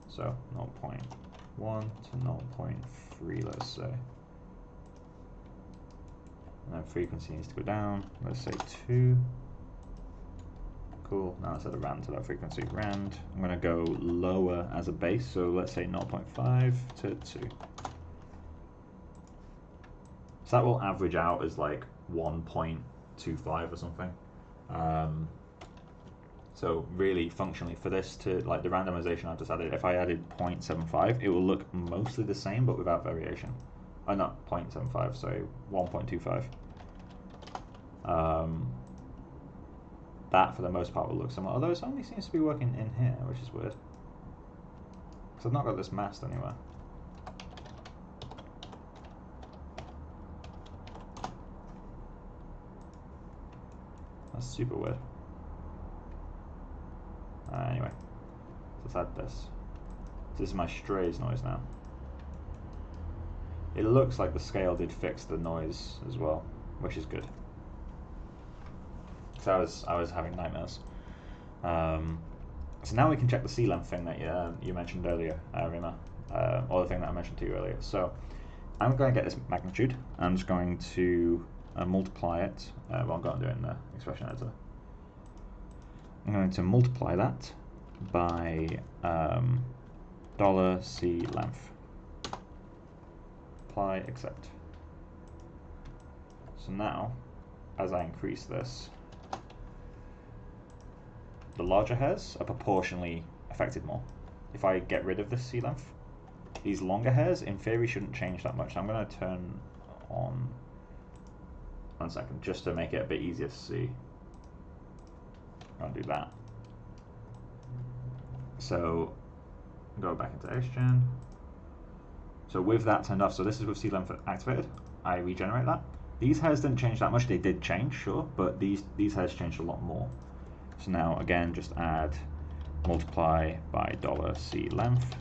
So 0.1 to 0.3, let's say. And then frequency needs to go down, let's say 2. Cool, now let's add a rand to that frequency. Rand, I'm going to go lower as a base, so let's say 0.5 to 2. So that will average out as like 1.25 or something. So really, functionally, for this to, like, the randomization I've just added, if I added 0.75, it will look mostly the same, but without variation. Not 0.75, sorry, 1.25. That, for the most part, will look similar, although it only seems to be working in here, which is weird. Because I've not got this masked anywhere. That's super weird. Anyway, let's add this. This is my strays noise now. It looks like the scale did fix the noise as well, which is good. So I was having nightmares. So now we can check the C length thing that you mentioned earlier, Rima, or the thing that I mentioned to you earlier. So I'm going to get this magnitude. I'm just going to multiply it. Well, I'm going to do it in the expression editor. I'm going to multiply that by $C length. Apply, accept. So now, as I increase this, the larger hairs are proportionally affected more. If I get rid of this C length, these longer hairs in theory shouldn't change that much. So I'm going to turn on 1 second, just to make it a bit easier to see. I'll do that. So go back into XGen. So with that turned off, so this is with C-length activated, I regenerate that. These hairs didn't change that much, they did change, sure, but these hairs changed a lot more. So now again, just add multiply by $C-length.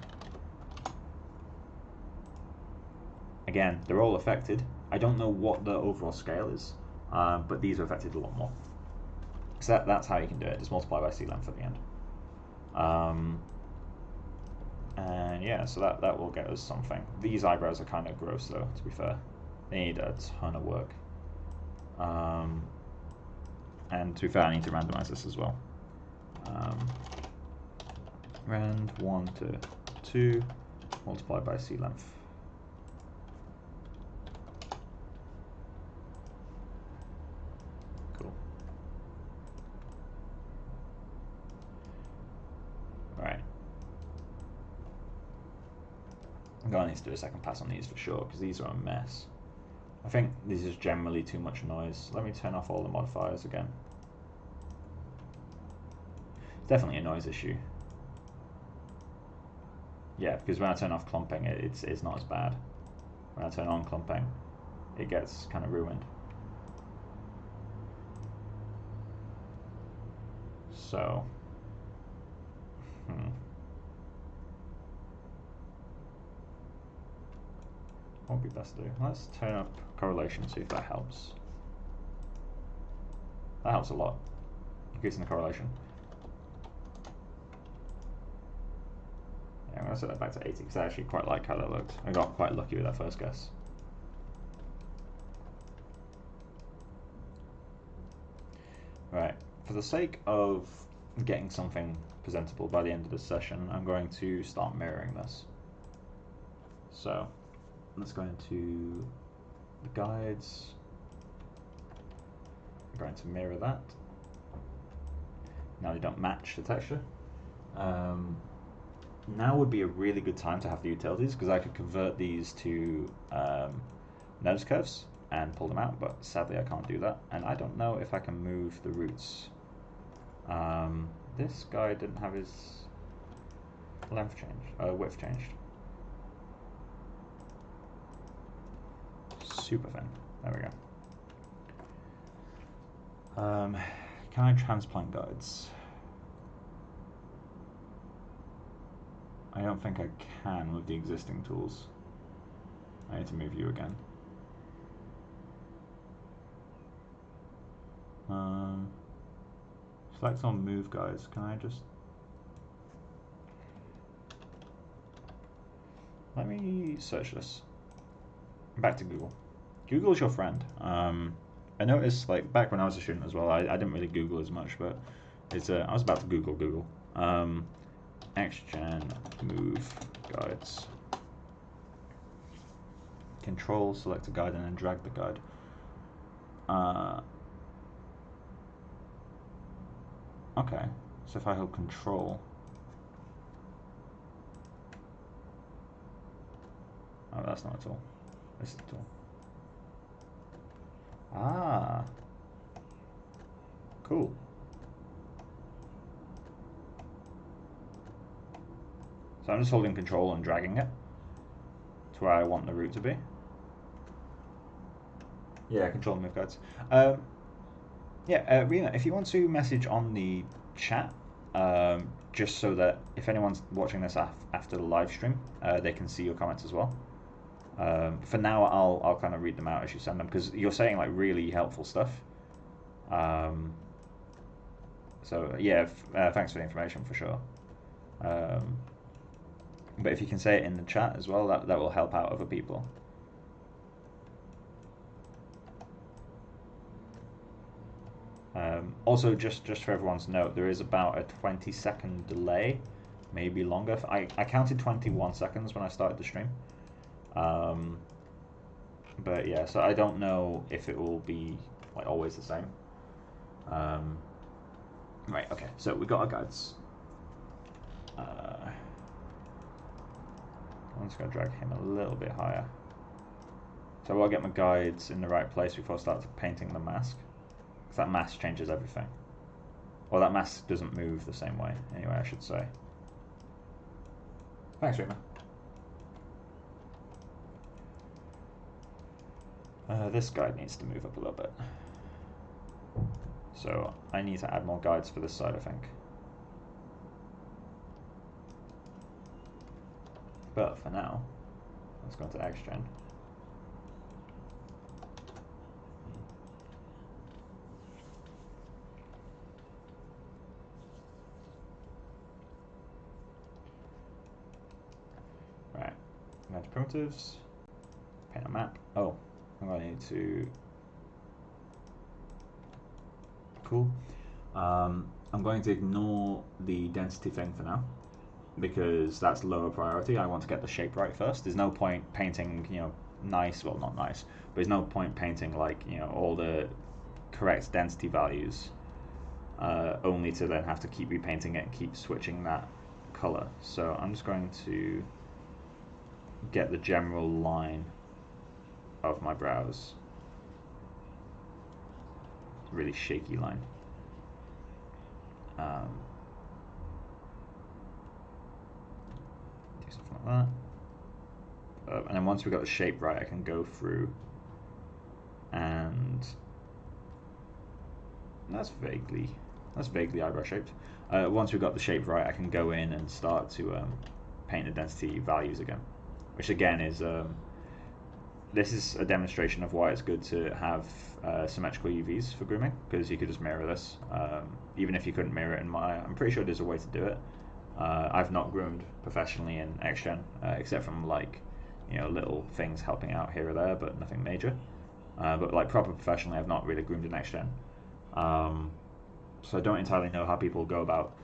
Again, they're all affected. I don't know what the overall scale is, but these are affected a lot more. So that's how you can do it, just multiply by C-length at the end. And yeah, so that will get us something. These eyebrows are kind of gross though, to be fair. They need a ton of work. And to be fair, I need to randomize this as well. Rand 1 to 2 multiplied by C-length. Cool. Alright. I'm going to need to do a second pass on these for sure, because these are a mess. I think this is generally too much noise. Let me turn off all the modifiers again. It's definitely a noise issue. Yeah, because when I turn off clumping, it's not as bad. When I turn on clumping, it gets kind of ruined. So, what would be best to do? Let's turn up correlation, see if that helps. That helps a lot, increasing the correlation. Yeah, I'm going to set that back to 80 because I actually quite like how that looked. I got quite lucky with that first guess. Right, for the sake of getting something presentable by the end of this session, I'm going to start mirroring this. So, let's go into the guides. I'm going to mirror that. Now they don't match the texture. Now would be a really good time to have the utilities, because I could convert these to nose curves and pull them out, but sadly I can't do that. And I don't know if I can move the roots. This guy didn't have his length changed, width changed. Super thin. There we go. Can I transplant guides? I don't think I can with the existing tools. I need to move you again. Select on move guides. Can I just... Let me search this. Back to Google. Google's your friend. I noticed, like, back when I was a student as well, I didn't really Google as much, but it's I was about to Google. XGen move guides. Control, select a guide, and then drag the guide. Okay, so if I hold Control. Oh, that's not a tool. This is a tool. Ah, cool. So I'm just holding Control and dragging it to where I want the root to be. Yeah, Control and move guides. Yeah, Rena, if you want to message on the chat, just so that if anyone's watching this after the live stream, they can see your comments as well. For now, I'll kind of read them out as you send them, because you're saying like really helpful stuff. So yeah, thanks for the information for sure. But if you can say it in the chat as well, that will help out other people. Also, just for everyone's note, there is about a 20-second delay, maybe longer. I counted 21 seconds when I started the stream. But yeah, so I don't know if it will be like always the same. Right, okay, so we got our guides. I'm just going to drag him a little bit higher. So I will get my guides in the right place before I start painting the mask. Because that mask changes everything. Well, that mask doesn't move the same way, anyway, I should say. Thanks, Rima. This guide needs to move up a little bit. So I need to add more guides for this side, I think. But for now, let's go into XGen. Right, I'm going to primitives, paint a map. Oh, I'm going to need to. Cool. I'm going to ignore the density thing for now, because that's lower priority. I want to get the shape right first. There's no point painting, nice, well, not nice, but there's no point painting like, all the correct density values, only to then have to keep repainting it and keep switching that color. So I'm just going to get the general line of my brows. Really shaky line. Do something like that. And then once we've got the shape right, I can go through and that's vaguely eyebrow shaped. Once we've got the shape right, I can go in and start to paint the density values again, which again is this is a demonstration of why it's good to have symmetrical UVs for grooming, because you could just mirror this. Even if you couldn't mirror it in Maya, I'm pretty sure there's a way to do it. I've not groomed professionally in XGen, except from like, little things helping out here or there, but nothing major. But like proper professionally, I've not really groomed in XGen. So I don't entirely know how people go about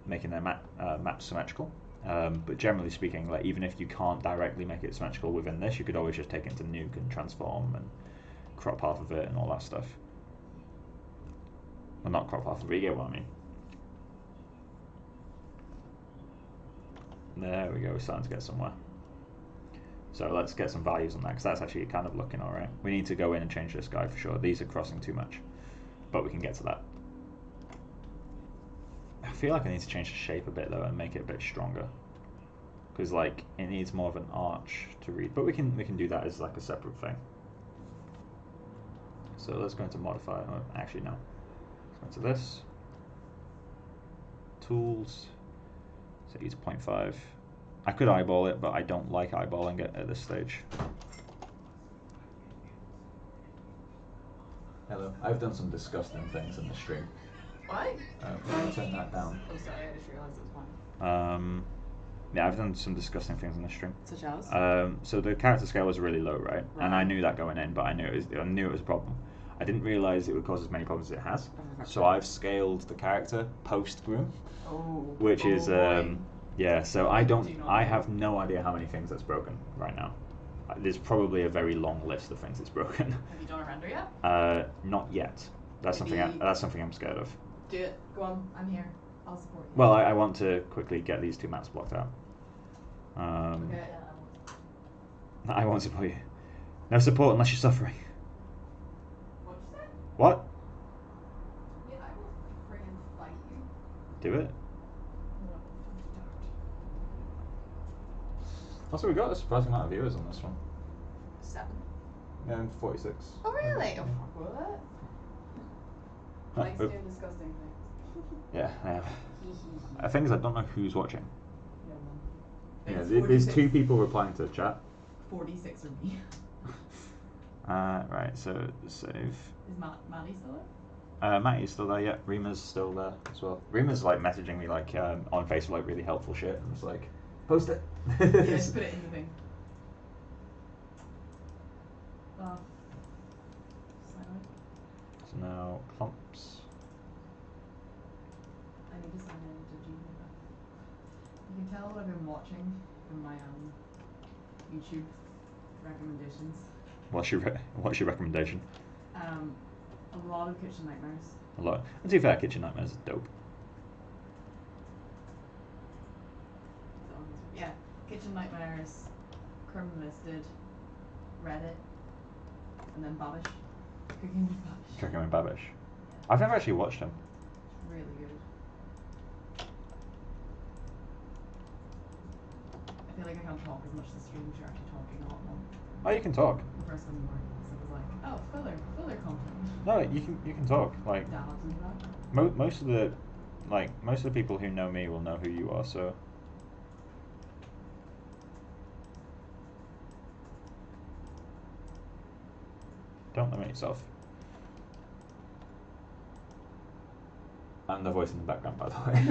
making their maps symmetrical. But generally speaking, like even if you can't directly make it symmetrical within this, you could always just take it into Nuke and transform and crop half of it and all that stuff. Well, not crop half of it, you get what I mean. There we go, we're starting to get somewhere. So let's get some values on that, because that's actually kind of looking alright. We need to go in and change this guy for sure. These are crossing too much, but we can get to that. I feel like I need to change the shape a bit though and make it a bit stronger, because like it needs more of an arch to read, but we can do that as like a separate thing. So let's go into modify. Oh, actually no, let's go into this tools, so use 0.5. I could eyeball it, but I don't like eyeballing it at this stage. Hello, I've done some disgusting things in the stream. What? Turn that down. Oh, sorry, I just realised it was mine. Yeah, I've done some disgusting things in the stream. Such as? So the character scale was really low, right? And I knew that going in, but I knew it was a problem. I didn't realise it would cause as many problems as it has. So I've scaled the character post groom, which is yeah. So I have no idea how many things that's broken right now. There's probably a very long list of things it's broken. Have you done a render yet? Not yet. That's something I'm scared of. Do it. Go on. I'm here. I'll support you. Well, I want to quickly get these two maps blocked out. Okay. I won't support you. No support unless you're suffering. What'd you say? What? Yeah, I will friggin' fight you. Do it. No, Also, we got a surprising amount of viewers on this one. 7. Yeah, 46. Oh, really? Oh, fuck, what? Mike's Oop. doing disgusting things. Yeah, I have. Things I don't know who's watching. No one. Yeah, It's there's 46. 2 people replying to the chat. 46 are me. Right, so save. Is Maddie still there? Matty's still there, yeah. Rima's still there as well. Rima's like messaging me like on Facebook like really helpful shit. I'm just like, post it. Yeah, just put it in the thing. Oh. Silent. So now clumps. I need to sign into Gmail. You can tell what I've been watching in my YouTube recommendations. What's your recommendation? A lot of Kitchen Nightmares. A lot. And to be fair, Kitchen Nightmares is dope. Yeah, Kitchen Nightmares, Criminalisted, Reddit, and then Babish. Cooking with Babish. Cooking with Babish. I've never actually watched him. Really good. I feel like I can't talk as much as streams. You're actually talking a lot more. Oh, you can talk. The first one more, so it was like, oh, filler content. No, you can talk. Like Dabs into that. most of the people who know me will know who you are. So. Don't limit yourself. I'm the voice in the background, by the way.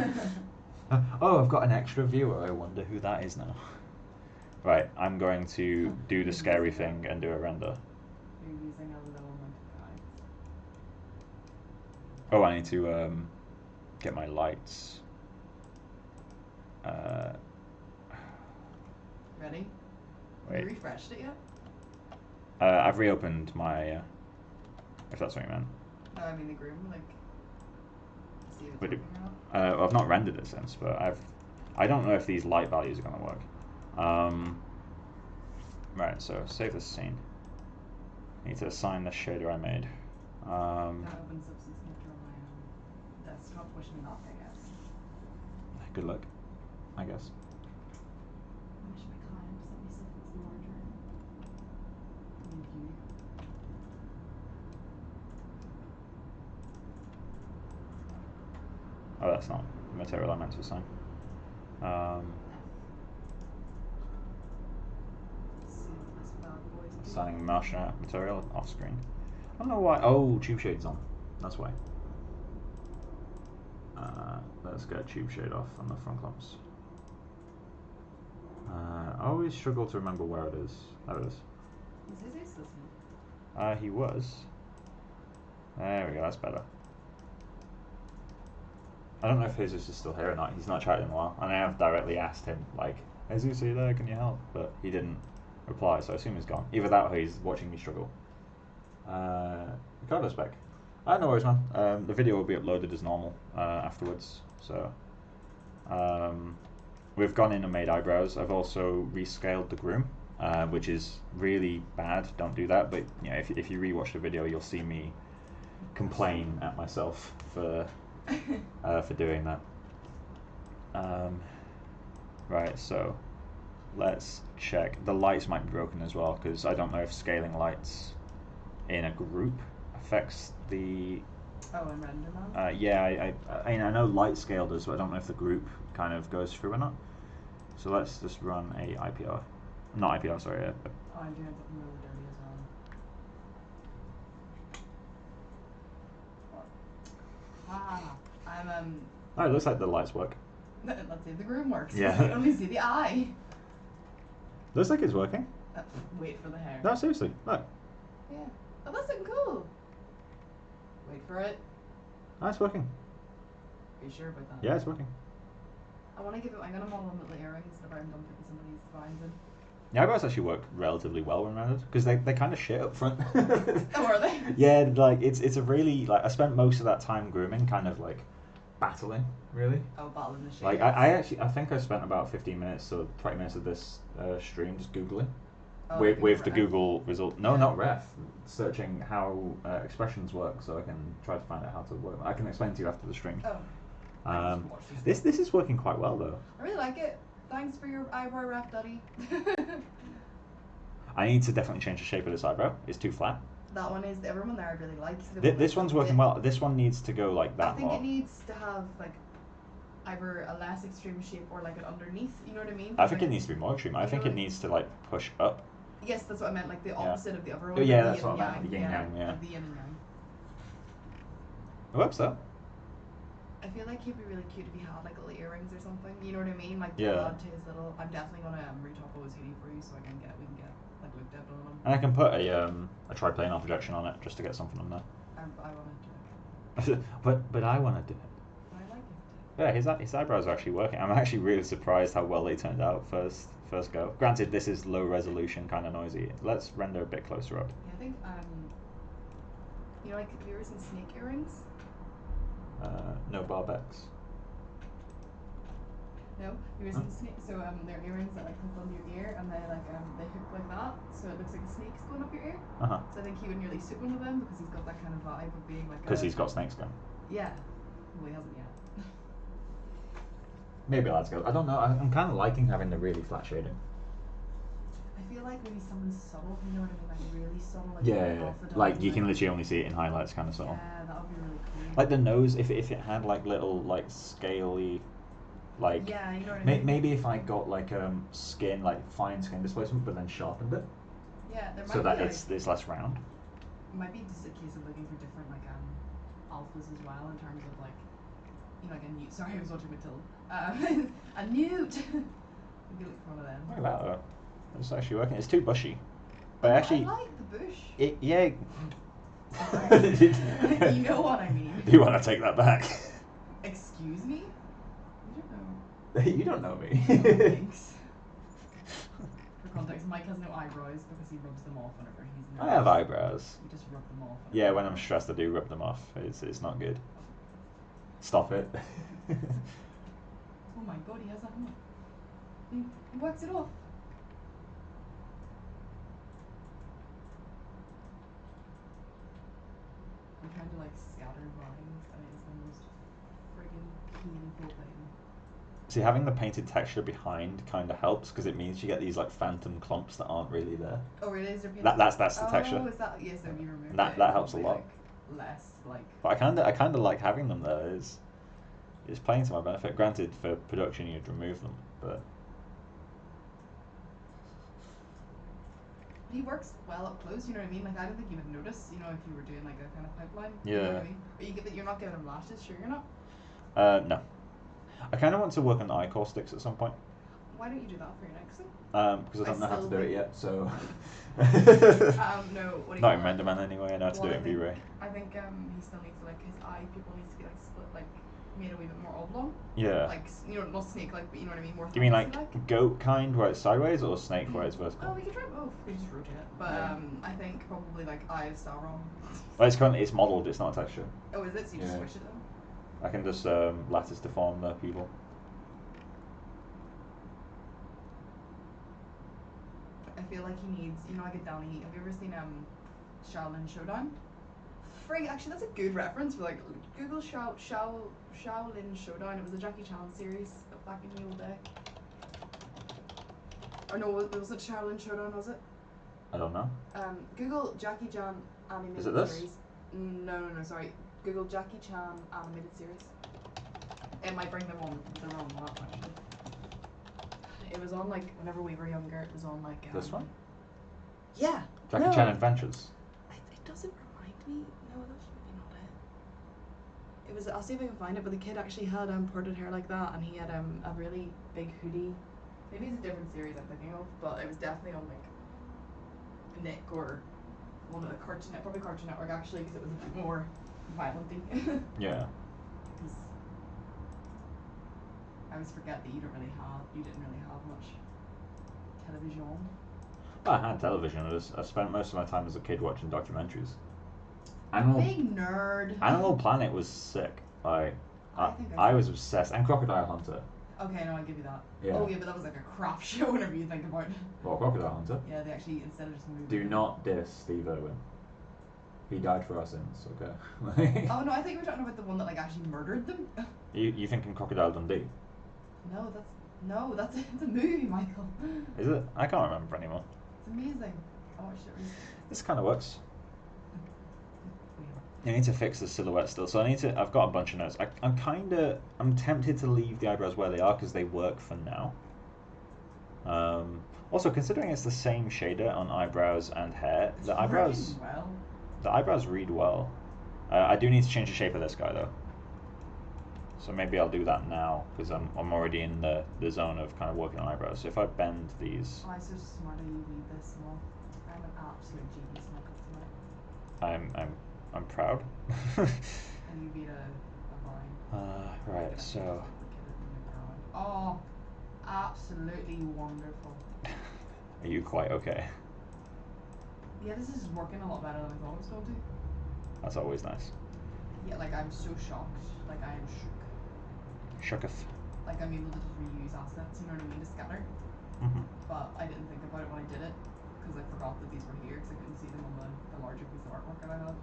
Oh, I've got an extra viewer. I wonder who that is now. Right, I'm going to do the scary thing and do a render. You're using a low amount of guides. Oh, I need to get my lights. Ready? Wait. Have you refreshed it yet? I've reopened my. If that's what you meant. No, I mean the groom, like. See if it's Would it- working or not. I've not rendered it since, but I don't know if these light values are going to work. Right, so save this scene. Need to assign the shader I made. That opens up some sculpture on my desktop, which may not, I guess. Good luck, I guess. I wish my client sent me stuff that's larger. Thank you. Oh, that's not the material I meant to assign. See what this bad boy's doing. Assigning martial art material off screen. I don't know why. Oh, tube shade's on. That's why. Let's get tube shade off on the front clumps. I always struggle to remember where it is. There it is. Is his still asleep? He was. There we go, that's better. I don't know if Jesus is still here or not. He's not chatted in a while. And I have directly asked him, like, Jesus, are you there? Can you help? But he didn't reply, so I assume he's gone. Either that or he's watching me struggle. Ricardo's back. No worries, man. The video will be uploaded as normal afterwards. So, we've gone in and made eyebrows. I've also rescaled the groom, which is really bad. Don't do that. But you know, if you rewatch the video, you'll see me complain at myself for doing that. Right, so let's check. The lights might be broken as well because I don't know if scaling lights in a group affects the. Oh, and render man? Yeah, I know light scale does, but I don't know if the group kind of goes through or not. So let's just run a IPR. Not IPR, sorry. Oh, I'm doing something really dirty as well. I'm Oh, it looks like the lights work. Let's see if the groom works. Yeah. You can only see the eye. Looks like it's working. Wait for the hair. No, seriously, look. Yeah. Oh, that's looking cool. Wait for it. No, it's working. Are you sure about that? Yeah, it's working. I want to give it. I'm gonna model them little earrings whenever I'm done putting some of these vines in. The eyebrows actually work relatively well when rendered because they kind of shit up front. Oh, are they? Yeah, like it's a really like I spent most of that time grooming, kind of like battling, really. Oh, battling the shade. Like I think I spent about 15 minutes or 20 minutes of this stream just googling with the Google result. No, not ref. Searching how expressions work, so I can try to find out how to work. I can explain to you after the stream. Oh. This is working quite well though. I really like it. Thanks for your eyebrow wrap, Daddy. I need to definitely change the shape of this eyebrow. It's too flat. That one is everyone there. I really like. This one's working well. This one needs to go like that. I think it needs to have like either a less extreme shape or like an underneath. You know what I mean? I think it needs to be more extreme. I think it needs to like push up. Yes, that's what I meant. Like the opposite of the other one. Oh, yeah, the that's yin what I and meant, the yang, yin yang, yeah. The yin and yang. It works though. I feel like he'd be really cute if he had like little earrings or something. You know what I mean? Like Yeah. add to his little. I'm definitely gonna retop OCD for you so we can get like looked at on him. And I can put a triplanar projection on it just to get something on there. I want to do it. but I want to do it. I like it. Yeah, his eyebrows are actually working. I'm actually really surprised how well they turned out first go. Granted, this is low resolution, kind of noisy. Let's render a bit closer up. Yeah, I think you know, like have you ever seen snake earrings? No barbecks. No, you ever seen snake? So they're earrings that like hook onto your ear and they like they hook like that. so it looks like a snake's going up your ear. Uh-huh. So I think he would nearly suit one of them because he's got that kind of vibe of being like. Because he's got snake skin. Yeah. Well, he hasn't yet. Maybe let's go. I don't know. I'm kind of liking having the really flat shading. I feel like maybe someone's subtle. You know what I mean? Like really subtle. Like Yeah. Like you can literally only see it in highlights, kind of subtle. Yeah, that would be really cool. Like the nose, if it had like little like scaly, like yeah, you know what I mean. Maybe if I got like skin, like fine skin displacement, but then sharpened it. Yeah, there might so be that like, it's less round. It might be just a case of looking for different like alphas as well in terms of like, you know, like a newt. Sorry, I was watching Matilda. A newt. Maybe look for one of them. Look at that though. It's actually working. It's too bushy. But actually, I like the bush. Yeah. You know what I mean. Do you want to take that back? Excuse me? You don't know. You don't know me. Oh, thanks. For context, Mike has no eyebrows because he rubs them off whenever he's nervous. I have eyebrows. You just rub them off. Yeah, when I'm stressed, I do rub them off. It's not good. Stop it. Oh my god, he has a hammer. He works it off. I'm trying to like scatter lines and it's the most friggin' painful thing. See, having the painted texture behind kind of helps because it means you get these like phantom clumps that aren't really there. Oh really? Is there painted? That's the texture. Oh, is that? Yes, so you removed That helps a lot. Like, less like. But I kind of like having them there. It's playing to my benefit. Granted, for production you'd remove them, but. He works well up close, you know what I mean? Like I don't think you would notice, you know, if you were doing like a kind of pipeline. Yeah. You know what I mean? But you're not giving him lashes, sure you're not? No. I kind of want to work on the eye core sticks at some point. Why don't you do that for your next thing? Because I don't know how to do it yet, so. No. What do you Not in call it? RenderMan anyway. I know how to do it in V-Ray. I think he still needs to like his eye pupil needs to be like split, like made a wee bit more oblong. Yeah. Like you know, not snake like, but you know what I mean, more. Do you mean fantasy like goat kind where it's sideways or snake where it's vertical? Oh, we could try both. We just rotate it, but I think probably like eye is wrong. Well, it's modelled. It's not a texture. Oh, is it? So you just Yeah. switch it then? I can just lattice deform the pupil. I feel like he needs, you know, like a Danny. Have you ever seen Shaolin Showdown? Frig, actually, that's a good reference for like Google Shaolin Showdown. It was a Jackie Chan series back in the old day. Or no, was it Shaolin Showdown? Was it? I don't know. Google Jackie Chan animated Is it this? series. No, sorry. Google Jackie Chan animated series. It might bring the wrong one up actually. It was on like whenever we were younger. It was on like This one? Yeah. Jackie Chan Adventures. It doesn't remind me. No, that's really not it. It was. I'll see if I can find it. But the kid actually had parted hair like that, and he had a really big hoodie. Maybe it's a different series I'm thinking of, but it was definitely on like Nick or one of the Cartoon Network, probably Cartoon Network actually, because it was a bit more violent-y. Yeah. I always forget that you didn't really have much television. Well, I had television. I spent most of my time as a kid watching documentaries. Big nerd. Animal Planet was sick. Like, I was obsessed. And Crocodile Hunter. Okay, no, I'll give you that. Yeah. Oh yeah, but that was like a crap show whenever you think about it. Well, Crocodile Hunter. Yeah, they actually, instead of just moving. Do not diss Steve Irwin. He died for our sins, okay? Oh no, I think we were talking about the one that like actually murdered them. You thinking Crocodile Dundee? No, it's a movie, Michael. Is it? I can't remember anymore. It's amazing. I watched it recently. This kind of works. I need to fix the silhouette still, so I've got a bunch of notes. I'm tempted to leave the eyebrows where they are because they work for now. Also, considering it's the same shader on eyebrows and hair, the eyebrows read well. I do need to change the shape of this guy though. So maybe I'll do that now because I'm already in the zone of kind of working on eyebrows. So if I bend these, Oh, I'm so smart that you read this small. I'm an absolute genius, Michael, tonight. I'm proud. And you beat a vine. Right, so. Oh, absolutely wonderful. Are you quite okay? Yeah, this is working a lot better than I thought it was going to. That's always nice. Yeah, like I'm so shocked. Like I am shook. Shooketh. Like I'm able to just reuse assets, you know what I mean, to scatter. Mm-hmm. But I didn't think about it when I did it, because I forgot that these were here because I couldn't see them on the larger piece of artwork that I had.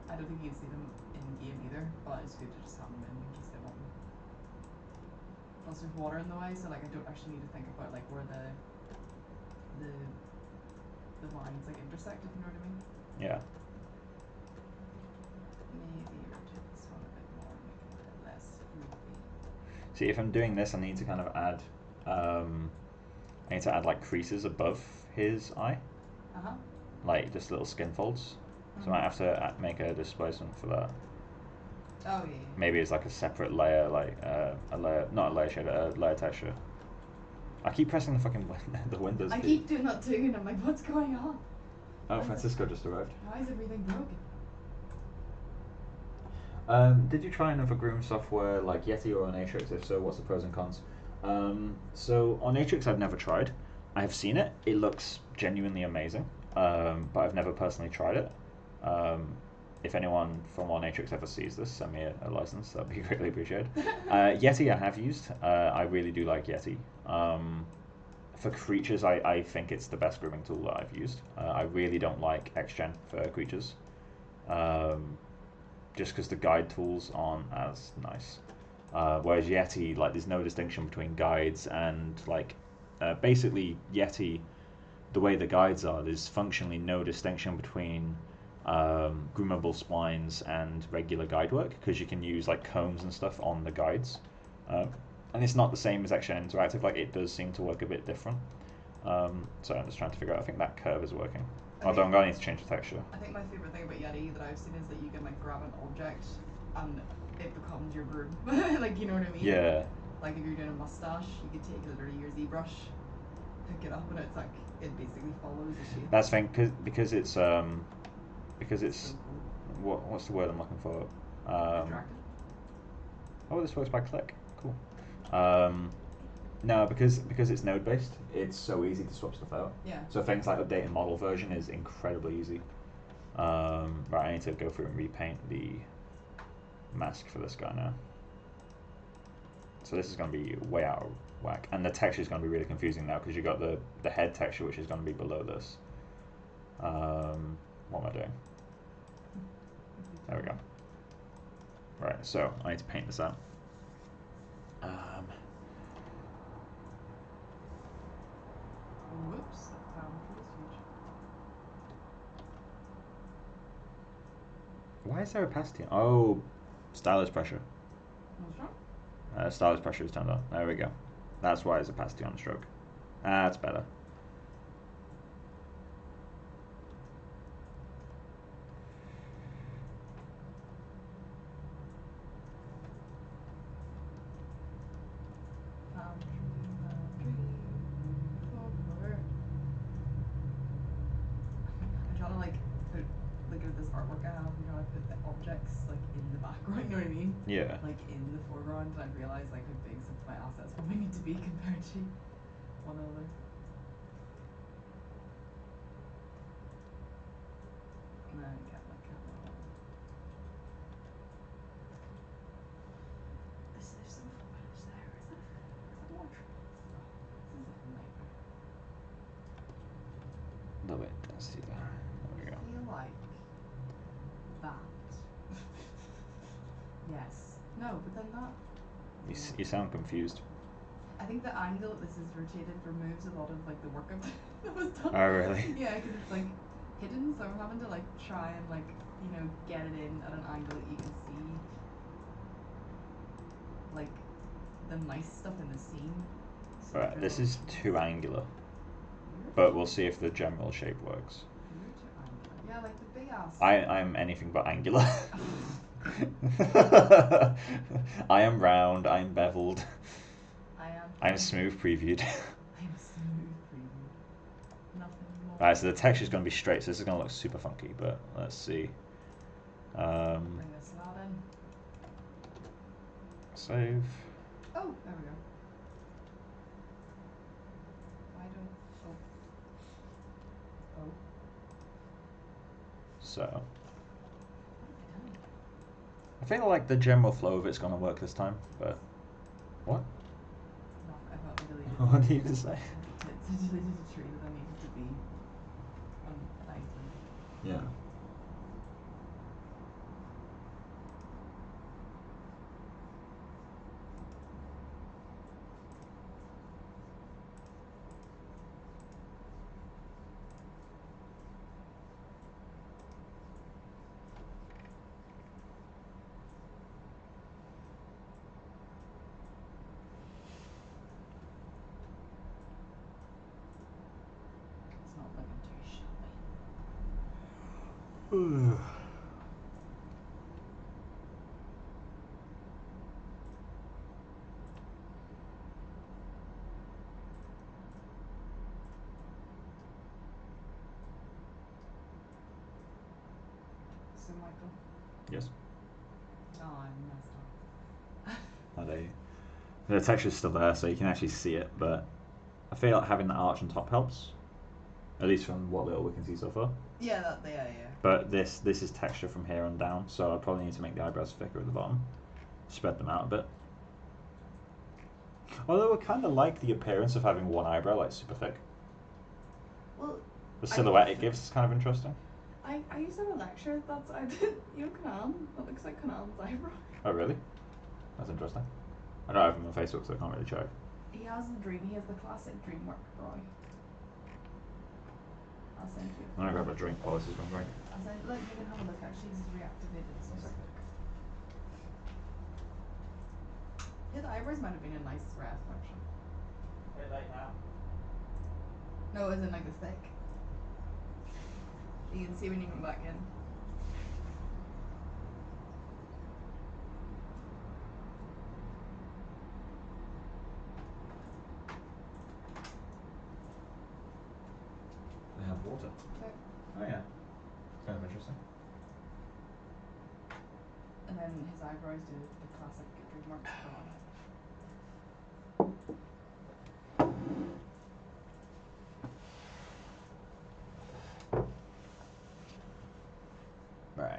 I don't think you can see them in game either, but it's good to just have them in case they want them. Plus there's water in the way, so like I don't actually need to think about like where the lines like intersect, if you know what I mean. Yeah. Maybe rotate this one a bit more, make it a bit less goofy. See, if I'm doing this, I need to kind of add, I need to add like creases above his eye, like just little skin folds. So I might have to make a displacement for that. Oh yeah. Maybe it's like a separate layer, like a layer, not a layer shader, a layer texture. I keep pressing the fucking the Windows key. I keep doing that too, and I'm like, what's going on? Oh, Francisco just arrived. Why is everything broken? Did you try another groom software like Yeti or Onatrix? If so, what's the pros and cons? So Onatrix I've never tried. I have seen it. It looks genuinely amazing, but I've never personally tried it. If anyone from Onatrix ever sees this, send me a license. That'd be greatly appreciated. Yeti I have used. I really do like Yeti. For creatures, I think it's the best grooming tool that I've used. I really don't like XGen for creatures. Just because the guide tools aren't as nice. Whereas Yeti, like, there's no distinction between guides and, like, basically Yeti, the way the guides are, there's functionally no distinction between groomable splines and regular guide work, because you can use, like, combs and stuff on the guides. And it's not the same as XGen Interactive, like, it does seem to work a bit different. So I'm just trying to figure out, I think that curve is working. Although I'm going to need to change the texture. I think my favourite thing about Yeti that I've seen is that you can like grab an object and it becomes your groom. Like, you know what I mean? Yeah. Like if you're doing a mustache, you could take literally your ZBrush, pick it up, and it's like, it basically follows the shape. That's the thing, because it's so cool. What's the word I'm looking for? Attractive? Oh, this works by click. Cool. No, because it's node based, it's so easy to swap stuff out. Yeah. So things like updating model version is incredibly easy. Right, I need to go through and repaint the mask for this guy now. So this is going to be way out of whack, and the texture is going to be really confusing now because you got the head texture, which is going to be below this. What am I doing? There we go. Right, so I need to paint this out. Whoops, that sound was huge. Why is there opacity? Oh, stylus pressure. What's wrong? Stylus pressure is turned on. There we go. That's why there's opacity on the stroke. That's better. I'm trying to like put, look at this artwork I have, I'm trying to put the objects like in the background, you know what I mean? Yeah. Like in the foreground, and I've realised like how big some of my assets probably need to be compared to one another. And then get my camera on. There's some footage there, is that water? This is a nightmare. Love it. Let's see that. There we go. I feel like that. Yes. No, but then that. You sound confused. I think the angle this is rotated removes a lot of like the work that was done. Oh, really? Yeah, because it's like hidden, so I'm having to like try and like, you know, get it in at an angle that you can see like the nice stuff in the scene. So Right, this is too angular, but we'll see if the general shape works. Yeah, like the big ass. I'm anything but angular. I am round, I'm beveled. I'm smooth previewed. I'm smooth previewed. Nothing more. Alright, so the texture's going to be straight, so this is going to look super funky, but let's see. Bring this slot in. Save. Oh, there we go. Why don't... Oh. So. What have I done? I feel like the general flow of it's going to work this time, but... What? No, I thought I deleted What did you just say? I deleted a tree that I needed to be So Michael. Yes. Oh, I messed up. Are they? The texture's still there, so you can actually see it, but I feel like having the arch on top helps, at least from what little we can see so far. Yeah, yeah. But this is texture from here on down, so I probably need to make the eyebrows thicker at the bottom, spread them out a bit. Although I kind of like the appearance of having one eyebrow like super thick. Well, The silhouette it gives is kind of interesting. I used to have a lecture that's I did. You know Kanan? That looks like Kanan's eyebrow. Oh really? That's interesting. I don't have him on Facebook, so I can't really check. He has the dream. He has the classic DreamWorks brow. I'll send you. I'm gonna grab a drink while this is going great. I'll send. Look, you can have a look. Actually, he's reactivated. So yeah, the eyebrows might have been a nice ref actually. Hey, late now. No, it isn't like this thick. You can see when you come back in. They have water. Okay. Oh yeah. Kind of interesting. And then his eyebrows do the classic DreamWorks brow. Right.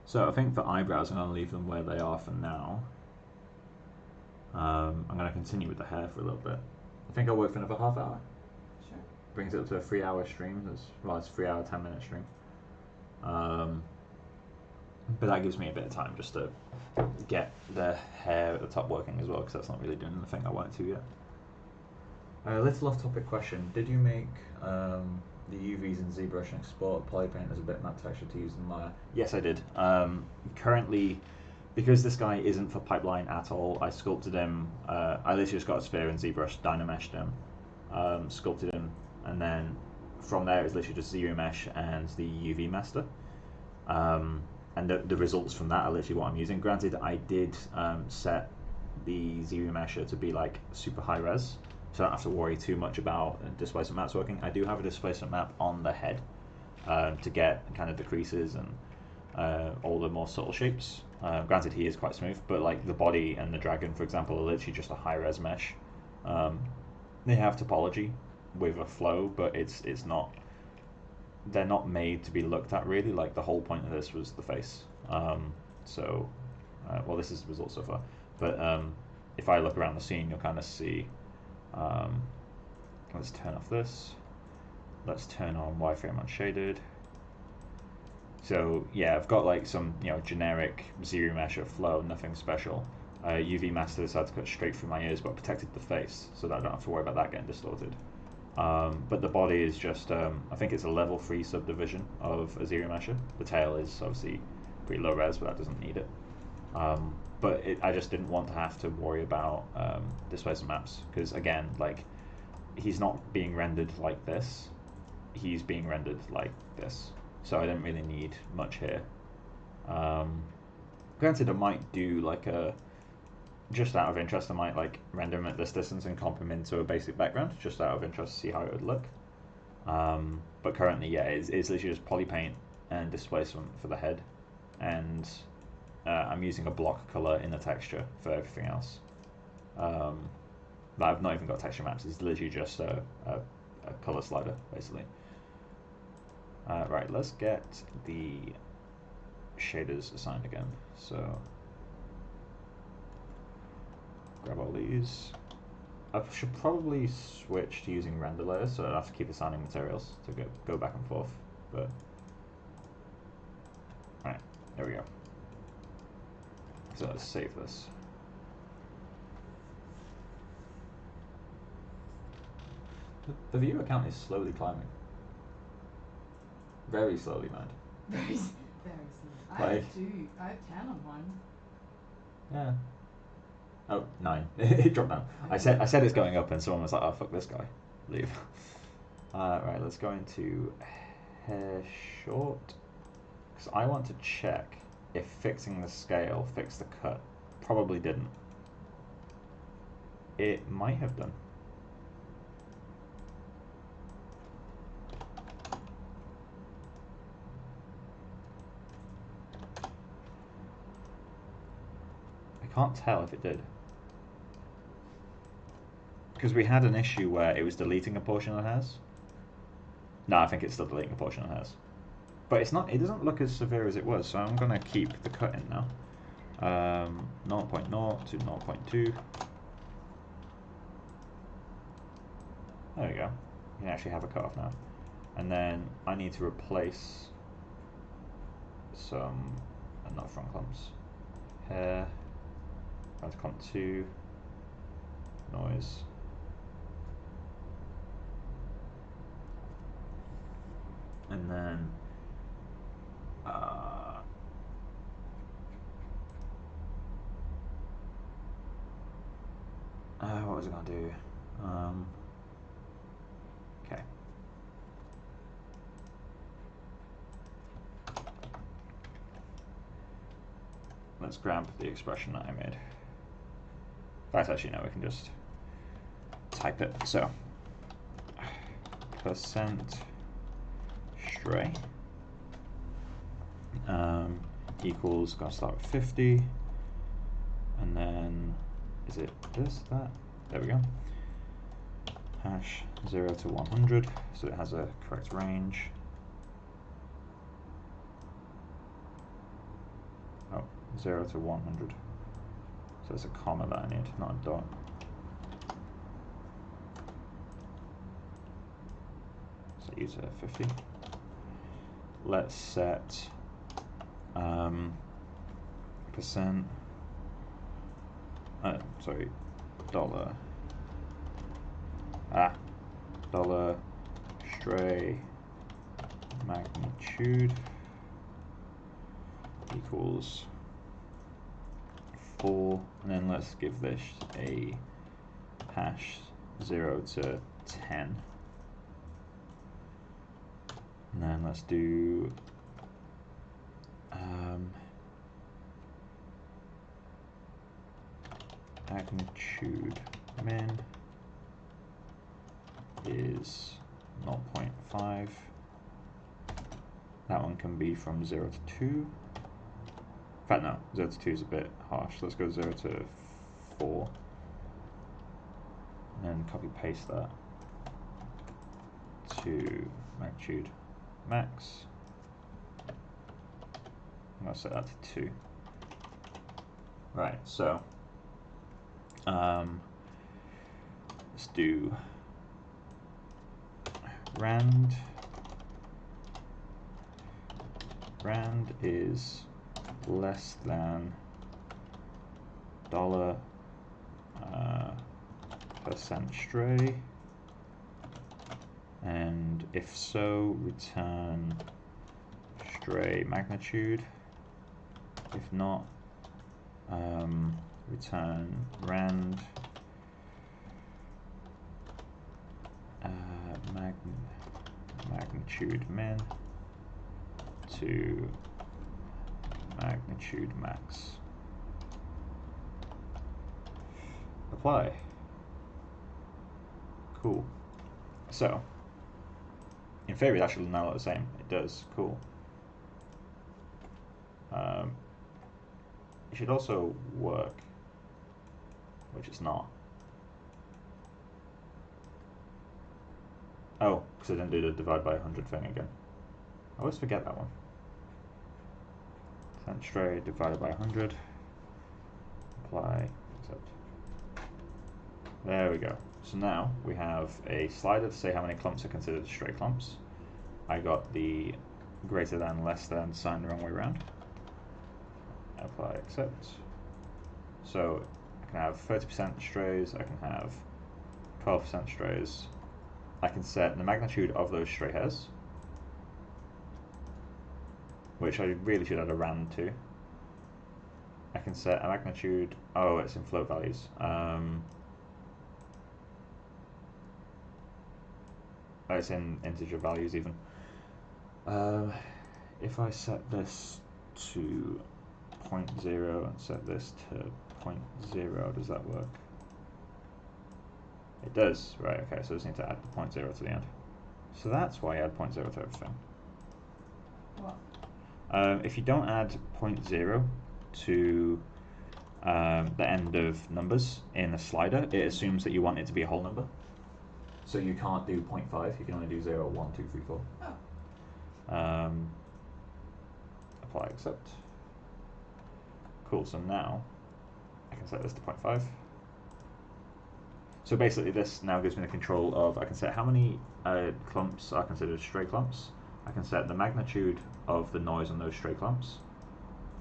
So I think for eyebrows I'm going to leave them where they are for now. I'm going to continue with the hair for a little bit. I think I'll work for another half hour. Sure. Brings it up to a 3-hour stream. It's a 3-hour, 10-minute stream. But that gives me a bit of time just to get the hair at the top working as well, because that's not really doing the thing I want it to yet. A little off-topic question: did you make the UVs in ZBrush and export polypaint as a bitmap texture to use in Maya? Yes, I did. Currently, because this guy isn't for pipeline at all, I sculpted him. I literally just got a sphere in ZBrush, dynameshed him, sculpted him, and then from there it's literally just zero mesh and the UV master. And the results from that are literally what I'm using. Granted, I did set the zero mesher to be like super high res, so I don't have to worry too much about displacement maps working. I do have a displacement map on the head to get kind of the creases and all the more subtle shapes. Granted, he is quite smooth, but like the body and the dragon, for example, are literally just a high res mesh. They have topology with a flow, but it's not. They're not made to be looked at really. Like the whole point of this was the face. Well, this is the result so far. But if I look around the scene, you'll kind of see. Let's turn off this. Let's turn on wireframe unshaded. So yeah, I've got like some generic zero mesh of flow, nothing special. UV master decided to cut straight through my ears, but protected the face, so that I don't have to worry about that getting distorted. But the body is just, I think it's a level 3 subdivision of a zero mesher. The tail is obviously pretty low res, but that doesn't need it. But I just didn't want to have to worry about displacement maps, because again, like, he's not being rendered like this, he's being rendered like this. So I didn't really need much here. Granted, I might do like just out of interest, I might like render him at this distance and comp him into a basic background, just out of interest to see how it would look. But currently, yeah, it's literally just poly paint and displacement for the head, and I'm using a block color in the texture for everything else. But I've not even got texture maps, it's literally just a color slider, basically. Right, let's get the shaders assigned again. So grab all these. I should probably switch to using render layers, so I don't have to keep assigning materials to go back and forth. But alright, there we go. So let's save this. The viewer count is slowly climbing. Very slowly, mind. Very slowly. I have 2. I have 10 on mine. Yeah. Oh, 9. It dropped down. I said it's going up, and someone was like, "Oh fuck this guy, leave." Right, let's go into hair short, because I want to check if fixing the scale fixed the cut. Probably didn't. It might have done. I can't tell if it did. Because we had an issue where it was deleting a portion of the hairs. No, I think it's still deleting a portion of the hairs. But it's not. It doesn't look as severe as it was, so I'm going to keep the cut in now. 0.0 to 0.2. There we go. You can actually have a cut off now. And then I need to replace some, not front clumps, hair, that's clump 2, noise. And then what was I going to do? Okay. Let's grab the expression that I made. In fact, actually, no, we can just type it. So, percent stray equals, going to start with 50, and then, is it this, that? There we go. Hash 0 to 100, so it has a correct range. Oh, 0 to 100. So it's a comma that I need, not a dot. So use a 50. Let's set percent. Sorry, dollar. Dollar stray magnitude equals 4, and then let's give this a hash 0 to 10, and then let's do magnitude min is 0.5. That one can be from 0 to 2. In fact, no, 0 to 2 is a bit harsh. Let's go 0 to 4. And then copy paste that to magnitude max. I'm going to set that to 2. Right, so let's do rand. Rand is less than dollar percent stray, and if so, return stray magnitude. If not, return rand magnitude min to magnitude max. Apply. Cool. So, in theory, that should now look the same. It does. Cool. It should also work, which it's not. Oh, because I didn't do the divide by 100 thing again. I always forget that one. Percent stray divided by 100. Apply. Accept. There we go. So now we have a slider to say how many clumps are considered stray clumps. I got the greater than, less than sign the wrong way around. Apply, accept. So I can have 30% strays, I can have 12% strays. I can set the magnitude of those stray hairs, which I really should add a rand to. I can set a magnitude, oh, it's in float values. Oh, it's in integer values even. If I set this to 0.0 and set this to 0.0, does that work? It does, right, okay, so I just need to add the 0.0 to the end. So that's why I add 0.0 to everything. What? If you don't add 0.0 to the end of numbers in a slider, it assumes that you want it to be a whole number. So you can't do 0.5, you can only do 0, 1, 2, 3, 4. Oh. Apply accept. Cool, so now I can set this to 0.5. So basically this now gives me the control of, I can set how many clumps are considered stray clumps. I can set the magnitude of the noise on those stray clumps.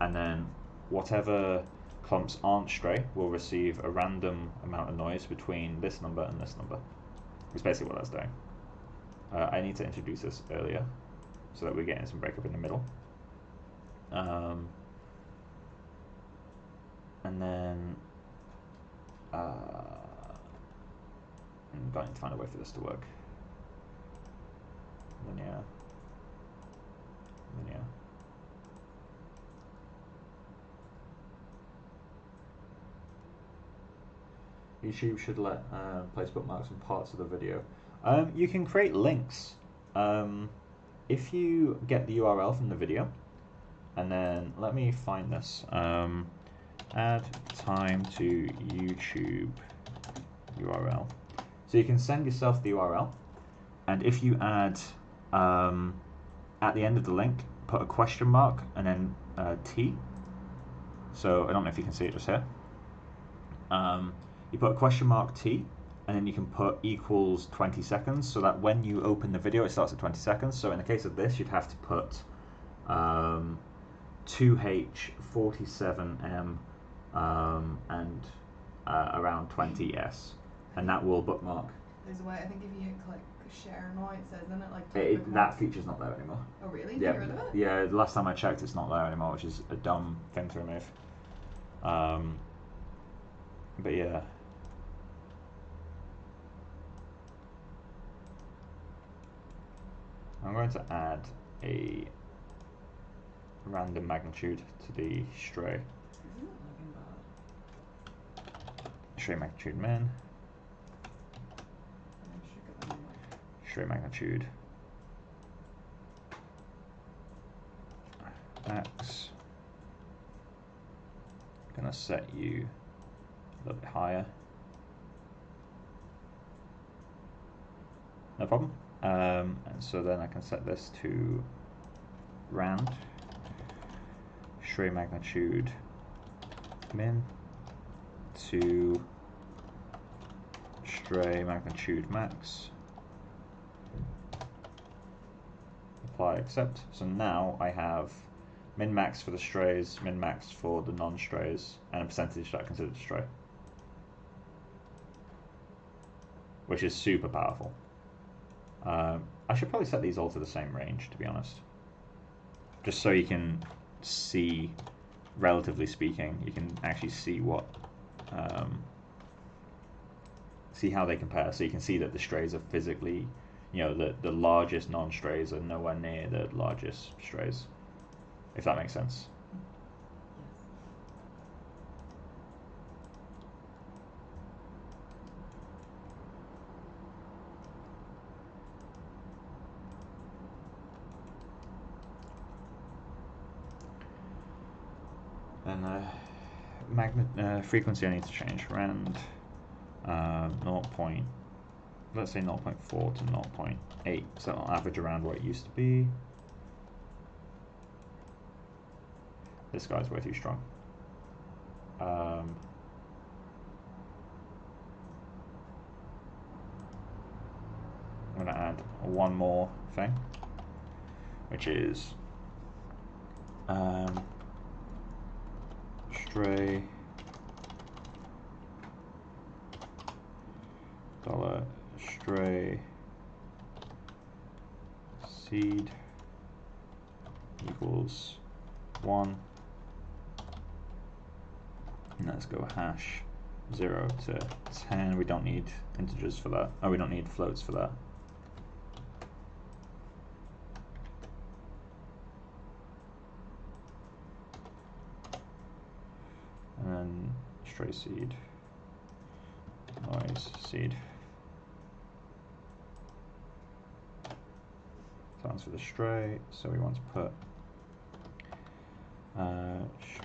And then whatever clumps aren't stray will receive a random amount of noise between this number and this number. It's basically what that's doing. I need to introduce this earlier so that we're getting some breakup in the middle. And then I'm going to find a way for this to work. Linear. Linear. YouTube should let place bookmarks in parts of the video. You can create links. If you get the URL from the video, and then let me find this. Add time to YouTube URL. So you can send yourself the URL, and if you add at the end of the link, put a question mark and then T. So I don't know if you can see it just here. You put a question mark T, and then you can put equals 20 seconds, so that when you open the video, it starts at 20 seconds. So in the case of this, you'd have to put 2H47M and around 20S, and that will bookmark. There's a way, I think if you hit click share now, it says in it like that feature's not there anymore. Oh really? Yeah, Get rid of it? yeah. The last time I checked, it's not there anymore, which is a dumb thing to remove. But yeah. I'm going to add a random magnitude to the stray. Stray magnitude min. Stray magnitude max. I'm gonna set you a little bit higher. No problem. And so then I can set this to rand, stray magnitude min to stray magnitude max. Apply accept. So now I have min max for the strays, min max for the non-strays, and a percentage that I consider a stray, which is super powerful. I should probably set these all to the same range, to be honest, just so you can see, relatively speaking, you can actually see what see how they compare. So you can see that the strays are physically, you know, the largest non-strays are nowhere near the largest strays, if that makes sense. And frequency I need to change. Rand 0. Let's say 0.4 to 0.8, so I'll average around what it used to be. This guy's way too strong. I'm going to add one more thing, which is stray $stray seed equals 1, and let's go hash 0 to 10. We don't need integers for that. Oh, we don't need floats for that. stray seed, noise seed. Sounds for the stray, so we want to put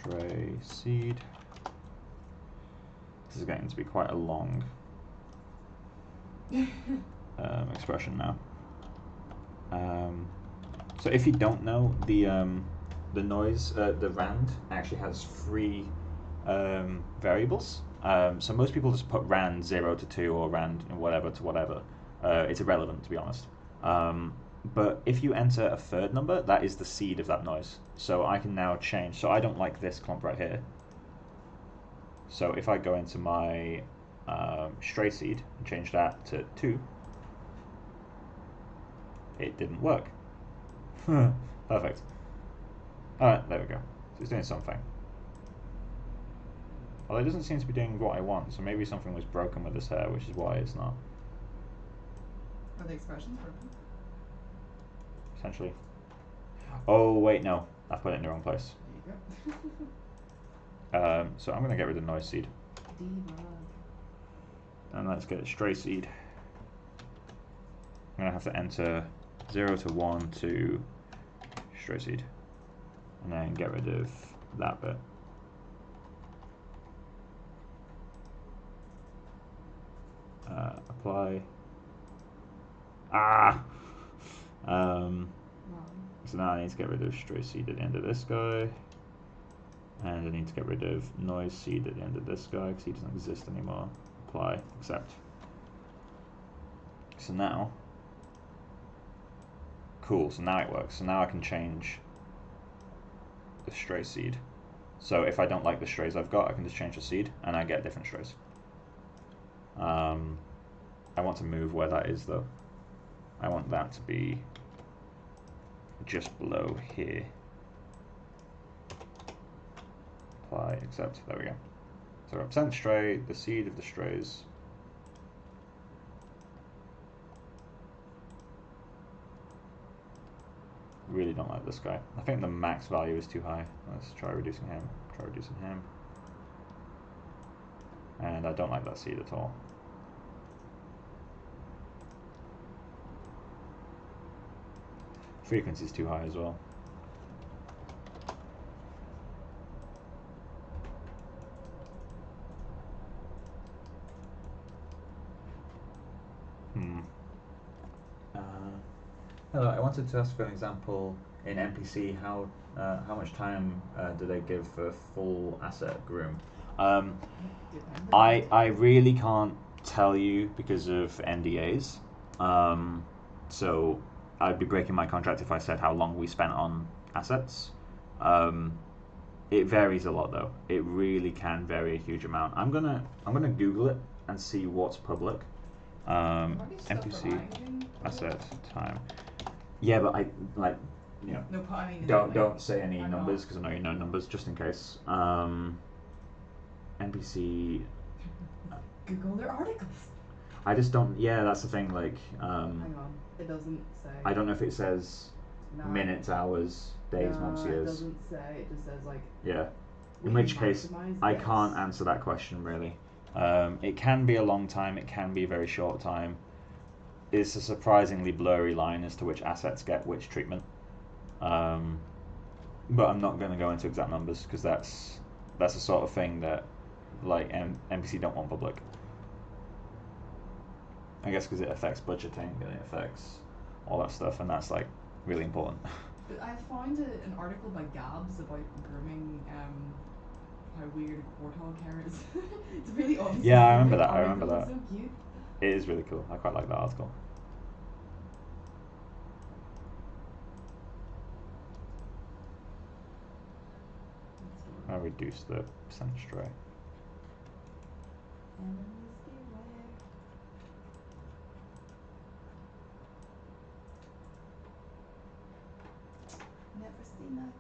stray seed. This is getting to be quite a long expression now. So if you don't know, the noise, the rand actually has 3 variables. So most people just put rand 0 to 2 or rand whatever to whatever. It's irrelevant, to be honest. But if you enter a 3rd number, that is the seed of that noise. So I can now change. So I don't like this clump right here. So if I go into my stray seed and change that to 2, it didn't work. Perfect. Alright, there we go. So it's doing something. Although it doesn't seem to be doing what I want, so maybe something was broken with this hair, which is why it's not. Are the expressions broken? Essentially. Oh, wait, no. I put it in the wrong place. There you go. So I'm going to get rid of noise seed. Debug. And let's get a stray seed. I'm going to have to enter 0 to 1 to stray seed. And then get rid of that bit. Apply. Ah! So now I need to get rid of stray seed at the end of this guy. And I need to get rid of noise seed at the end of this guy because he doesn't exist anymore. Apply, accept. So now, cool, so now it works. So now I can change the stray seed. So if I don't like the strays I've got, I can just change the seed and I get different strays. I want to move where that is though. I want that to be just below here. Apply, accept, there we go. So represent stray, the seed of the strays. Really don't like this guy. I think the max value is too high. Let's try reducing him. Try reducing him. And I don't like that seed at all. Frequency is too high as well. Hello, I wanted to ask for an example in NPC. How much time do they give for full asset groom? I really can't tell you because of NDAs. So I'd be breaking my contract if I said how long we spent on assets. It varies a lot though. It really can vary a huge amount. I'm gonna Google it and see what's public. NPC asset time. Yeah, but I like, you know, No, I mean, don't say any numbers because I know you know numbers just in case. NPC. Google their articles. I just don't. Yeah, that's the thing. Like, Hang on, it doesn't say. I don't know if it says No. minutes, hours, days, months, It years. doesn't say. It just says like. Yeah. we In which case, maximize I this. can't answer that question really. It can be a long time. It can be a very short time. It's a surprisingly blurry line as to which assets get which treatment. But I'm not going to go into exact numbers because that's the sort of thing that like NPC don't want public. I guess because it affects budgeting and it affects all that stuff, and that's like really important. But I found an article by Gabs about grooming. How weird warthog hair is. It's really obvious. Yeah, I remember that. I remember It's that. so cute. It is really cool. I quite like that article. I'll reduce the percent stray.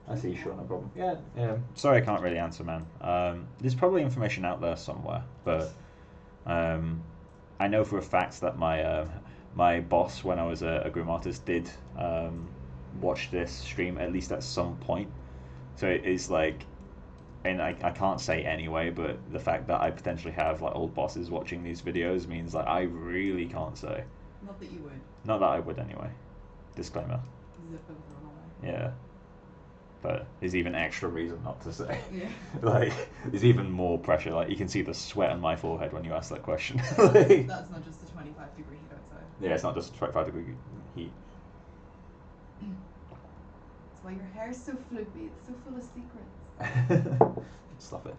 I see, sure, no problem. Yeah, sorry I can't really answer, man. There's probably information out there somewhere, but I know for a fact that my boss, when I was a groom artist, did watch this stream at least at some point. So it is like, and I can't say anyway, but the fact that I potentially have like old bosses watching these videos means that I really can't say. Not that you would. Not that I would anyway. Disclaimer. Zip them thrown away. Yeah. But there's even extra reason not to say. Yeah. Like, there's even more pressure. Like, you can see the sweat on my forehead when you ask that question. That's not just the 25-degree heat outside. Yeah, it's not just 25-degree heat. That's why your hair's so floopy. It's so full of secrets. Stop it.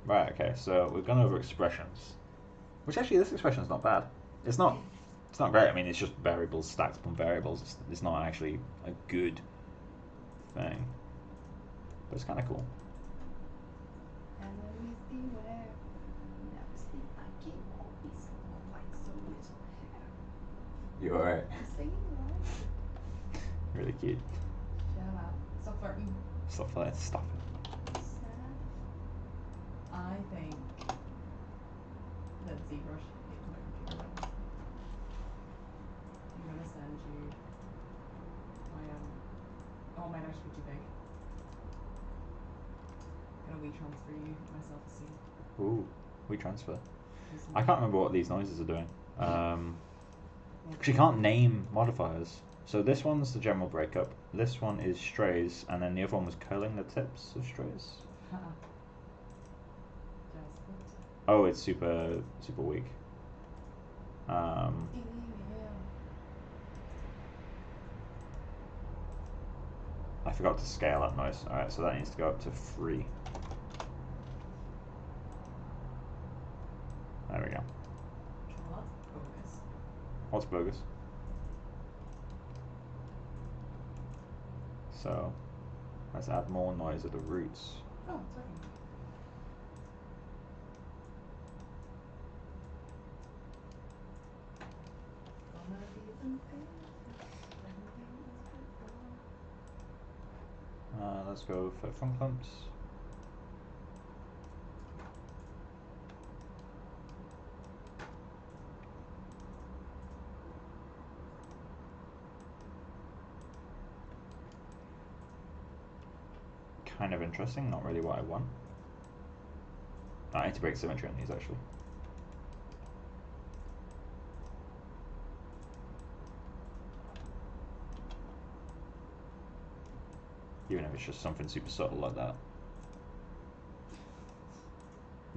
Right, okay, so we've gone over expressions. Which actually, this expression's not bad. It's not great. I mean, it's just variables stacked upon variables. It's not actually a good thing. But it's kind of cool. You alright? Really cute. Shut up. Stop flirting. Stop it. Stop it. I think that ZBrush hates my computer right now. I'm gonna send you my oh, it might actually be too big. I'm gonna transfer you my self-esteem. Ooh, we transfer. I can't remember what these noises are doing. Because you can't name modifiers. So this one's the general breakup. This one is strays, and then the other one was curling the tips of strays. Oh, it's super weak. I forgot to scale that noise. Alright, so that needs to go up to 3. There we go. What's bogus? So, let's add more noise at the roots. Oh, sorry. Let's go for front clumps. Kind of interesting, not really what I want. I need to break symmetry on these actually. Even if it's just something super subtle like that.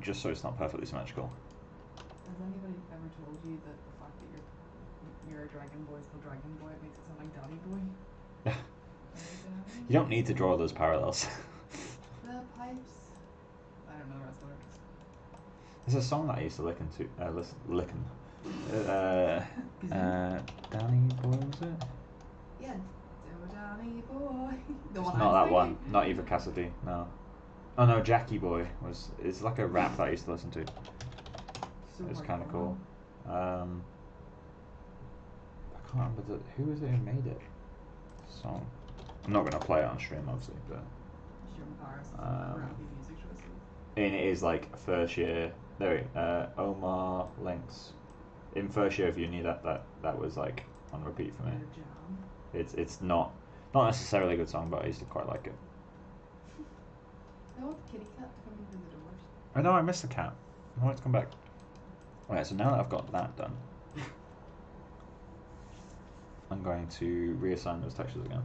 Just so it's not perfectly symmetrical. Has anybody ever told you that the fact that your dragon boy is called Dragon Boy makes it sound like Daddy Boy? You don't need to draw those parallels. The pipes. I don't know the rest of it. There's a song that I used to listen to. Danny Boy, was it? Yeah. Danny Boy. The one Not I was that one. thinking. Not Eva Cassidy. No. Oh no, Jackie Boy was. It's like a rap that I used to listen to. So It's hard kind of to cool. I can't remember who was it who made it. Song. I'm not gonna play it on stream, obviously, but. You're embarrassed of crappy music choices. And it is like first year. There, Omar Links. In first year of uni, that was like on repeat for me. Your jam. It's not necessarily a good song, but I used to quite like it. I want the kitty cat to come in through the doors. I know I missed the cat. I want it to come back. Alright, so now that I've got that done, I'm going to reassign those textures again.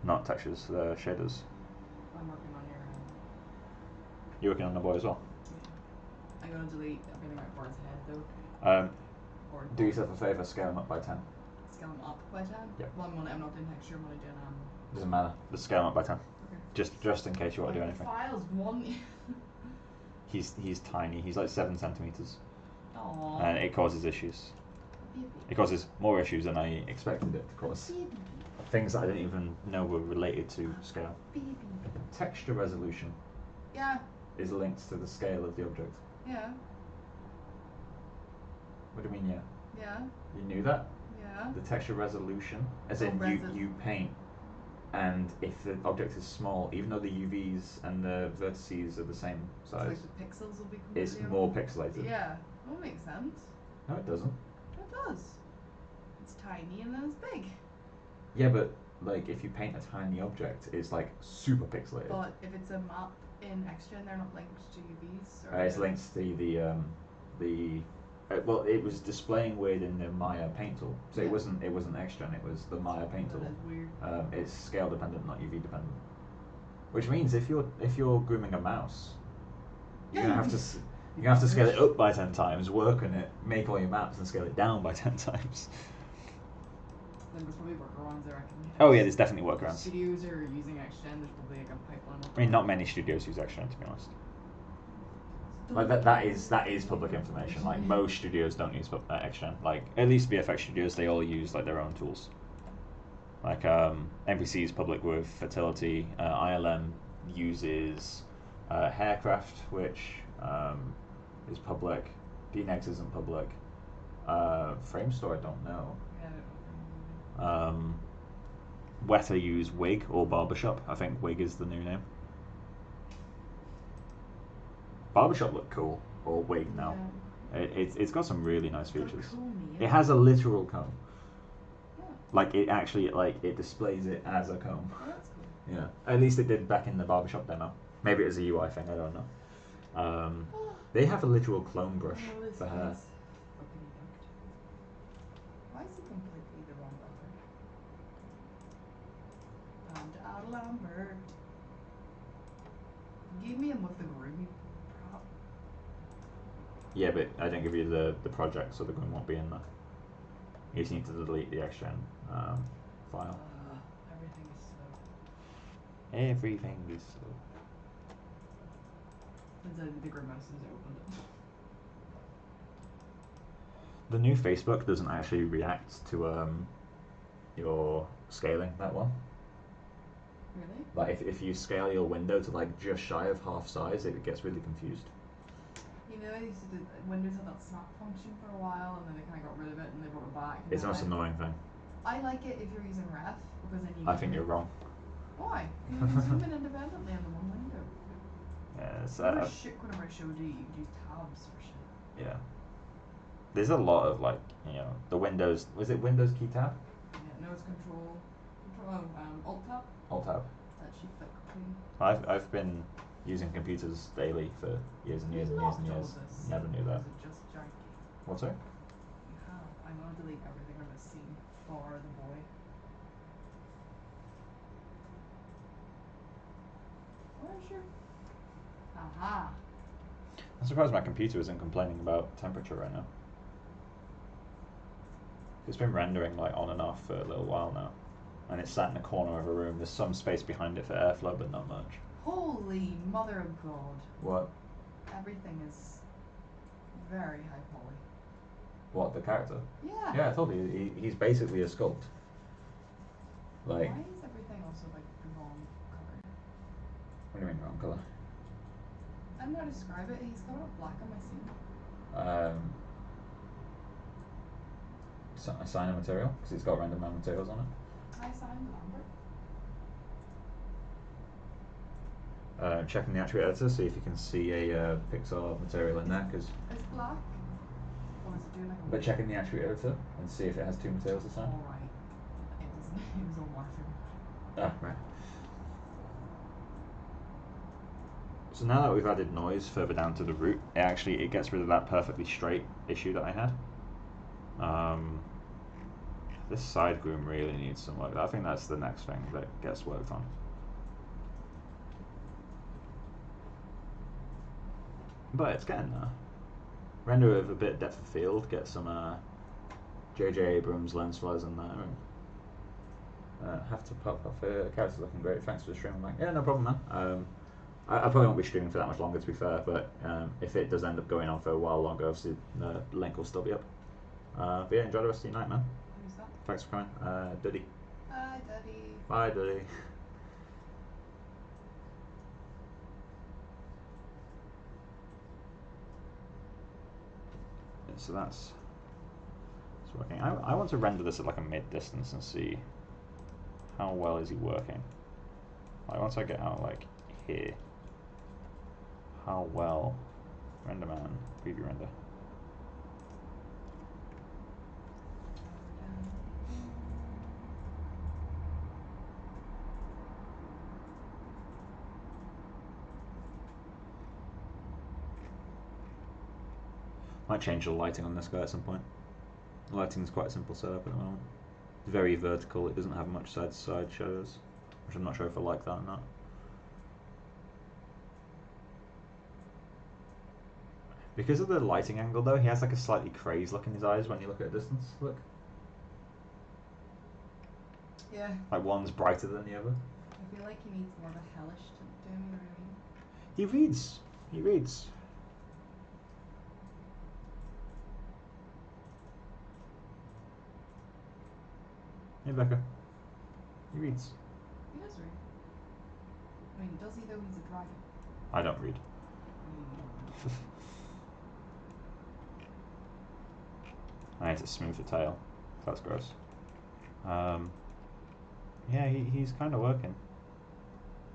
Not textures, the shaders. I'm working on your. You're working on the boy as well. Yeah. I'm gonna delete everything right for his head though. Or Do yourself a favour, scale them up by 10. Scale him up by 10. Yep. I'm not doing texture. I'm only doing Doesn't matter. Just scale them up by 10. Okay. Just in case you want to do anything. Files one. He's tiny. He's like 7 centimeters, Aww. and it causes issues. It causes more issues than I expected it to cause. Things that I didn't even know were related to scale. Texture resolution. Yeah. Is linked to the scale of the object. Yeah. What do you mean, yeah? Yeah. You knew that? Yeah. The texture resolution, as Oh, in you paint, and if the object is small, even though the UVs and the vertices are the same size, Like the pixels will be it's completely more off. pixelated. Yeah. That makes sense. No, it doesn't. It does. It's tiny and then it's big. Yeah, but like if you paint a tiny object, it's like super pixelated. But if it's a map in Xgen, they're not linked to UVs. Or It's linked to the well, it was displaying weird in the Maya paint tool, so Yeah. it wasn't Xgen, it was the Maya paint tool. That is weird. It's scale dependent, not UV dependent. Which means if you're grooming a mouse, you're gonna have to scale it up by 10 times, work on it, make all your maps, and scale it down by 10 times. Then there's probably workarounds, I reckon. Oh yeah, there's definitely workarounds. Studios are using Xgen. There's probably like a pipeline. I mean, not many studios use Xgen, to be honest. Like that is public information. Like most studios don't use Xgen. Like at least VFX studios, they all use like their own tools. Like MVC is public with Fertility. ILM uses Haircraft, which is public. DNegs isn't public. Framestore, I don't know. Yeah, I don't know. Weta use Wig or Barbershop. I think Wig is the new name. Barbershop look cool, or Wig now. Yeah. It's got some really nice features. Cool, It has a literal comb. Yeah. Like it actually it displays it as a comb. Oh, that's cool. Yeah, at least it did back in the Barbershop demo. Maybe it was a UI thing. I don't know. They have a literal clone brush for hair. Why is it completely the wrong color? And out Lambert. Give me him with the groovy prop. Yeah, but I didn't give you the project, so the groom won't be in there. You just need to delete the Xgen file. Everything is slow. Everything is slow. Since I did the grimace since I opened it. The new Facebook doesn't actually react to your scaling that well. Really? Like if you scale your window to like just shy of half size, it gets really confused. You know, I used to do, Windows had that snap function for a while, and then they kind of got rid of it, and they brought it back. It's the most annoying thing. I like it if you're using Ref, because then you. I think you're wrong. Why? You can zoom in independently on the one window. Yeah, it's, Remember shit whenever I showed you, you could use tabs for shit. yeah. There's a lot of like, the Windows. Was it Windows key tab? Yeah, no, it's control. Alt tab. Alt tab. That should fit clean. I've been using computers daily for years and years and years and years. Never knew that. Is it just janky? What's that? You have. I'm gonna delete everything on this scene for the boy. Where's your? Aha. I'm surprised my computer isn't complaining about temperature right now. It's been rendering like on and off for a little while now, and it's sat in the corner of a room. There's some space behind it for airflow, but not much. Holy mother of God! What? Everything is very high poly. What, the character? Yeah. Yeah, I told you he's basically a sculpt. Like. Why is everything also like the wrong color? What do you mean wrong color? I don't know how to describe it. He's got black on my scene. Assign a material because it's got random materials on it. I signed Lambert. Checking the attribute editor, see if you can see a Pixar material in there. Cause It's black. Or is it doing like a? but checking the attribute editor and see if it has two materials assigned. All right. It doesn't. It was all morphing. Ah, right. So now that we've added noise further down to the root, it gets rid of that perfectly straight issue that I had. This side groom really needs some work. I think that's the next thing that gets worked on. But it's getting there. Render with a bit of depth of field, get some J.J. Abrams lens flares in there. And, have to pop off character's looking great. Thanks for the stream. I'm like, yeah, no problem, man. I probably won't be streaming for that much longer, to be fair, but if it does end up going on for a while longer, obviously the link will still be up. But yeah, enjoy the rest of your night, man. Who's that? Thanks for coming. Duddy. Hi, Daddy. Bye, Duddy. Yeah, so that's working. I want to render this at like a mid-distance and see how well is he working. Like once I get out like here, how well render man, preview render. Might change the lighting on this guy at some point. The lighting is quite a simple setup at the moment. It's very vertical, it doesn't have much side shadows, which I'm not sure if I like that or not. Because of the lighting angle though, he has like a slightly crazed look in his eyes when you look at a distance. Look. Yeah. Like one's brighter than the other. I feel like he needs more of a hellish to him, you know what I mean? He reads. He reads. Hey Becca. He reads. He does read. I mean, does he though? He's a dragon. I don't read. I need to smooth the tail. That's gross. Yeah, he's kind of working.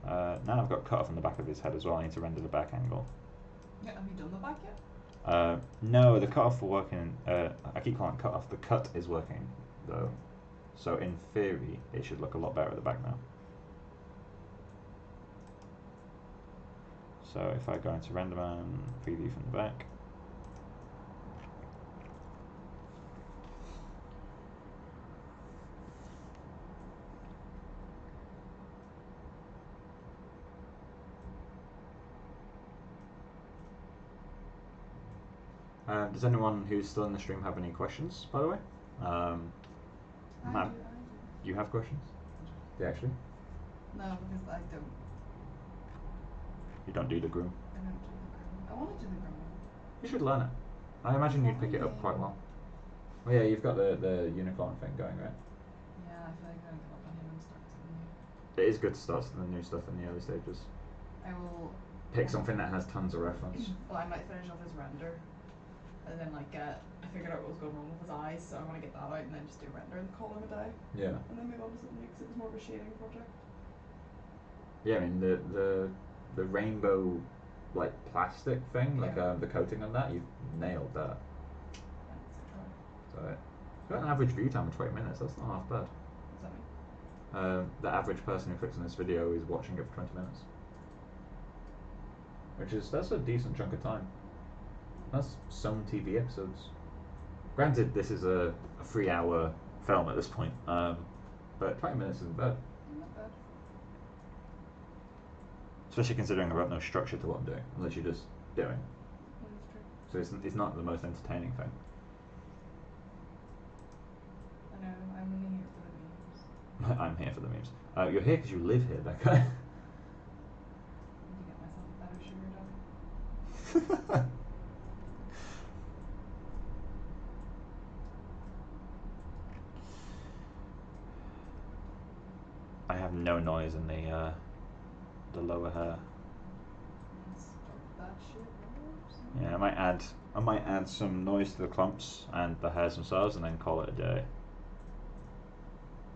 Now I've got cut off on the back of his head as well. I need to render the back angle. Yeah, have you done the back yet? No, the cut off for working. I keep calling it cut off. The cut is working though, so in theory it should look a lot better at the back now. So if I go into RenderMan, preview from the back. Does anyone who's still in the stream have any questions, by the way? I do. You have questions? Do you actually? No, because I don't. You don't do the groom? I don't do the grooming. I want to do the grooming. You should learn it. I imagine you'd pick it up quite well. Well, yeah, you've got the unicorn thing going, right? Yeah, I feel like I'm going to give up on him and start something new. It is good to start the new stuff in the early stages. I will pick something that has tons of reference. Well, I might finish off his render, and then like I figured out what was going wrong with his eyes, so I want to get that out and then just do render and call him a day. Yeah. And then move on to something because it was more of a shading project. Yeah, I mean the rainbow like plastic thing, like Yeah. the coating on that, you've nailed that. Thanks. So it's got an average view time of 20 minutes. That's not half bad. What's that mean? The average person who clicks on this video is watching it for 20 minutes, that's a decent chunk of time. That's some TV episodes. Granted, this is a 3-hour film at this point, but 20 minutes isn't bad. Not bad. Especially considering I've got no structure to what I'm doing, unless you're just doing. That is true. So it's not the most entertaining thing. I know, I'm only here for the memes. I'm here for the memes. You're here because you live here, Becca. I need to get myself a better sugar daddy. I have no noise in the lower hair. Stop that shit. Yeah, I might add some noise to the clumps and the hairs themselves, and then call it a day.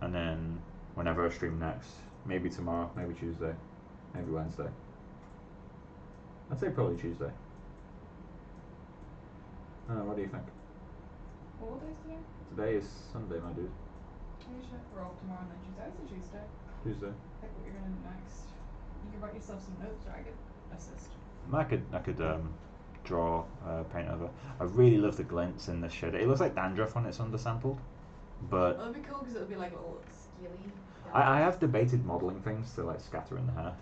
And then whenever I stream next, maybe tomorrow, maybe Tuesday, maybe Wednesday. I'd say probably Tuesday. What do you think? What day is today? Today is Sunday, my dude. Holy shit, we're off tomorrow and then Tuesday. I say Tuesday. Tuesday. Pick what you're gonna do next. You can write yourself some notes, or I could assist. I could draw, paint over. I really love the glints in this shader. It looks like dandruff when it's undersampled, but Well, it'd be cool because it would be like little scaly. I have debated modelling things to like scatter in the hair.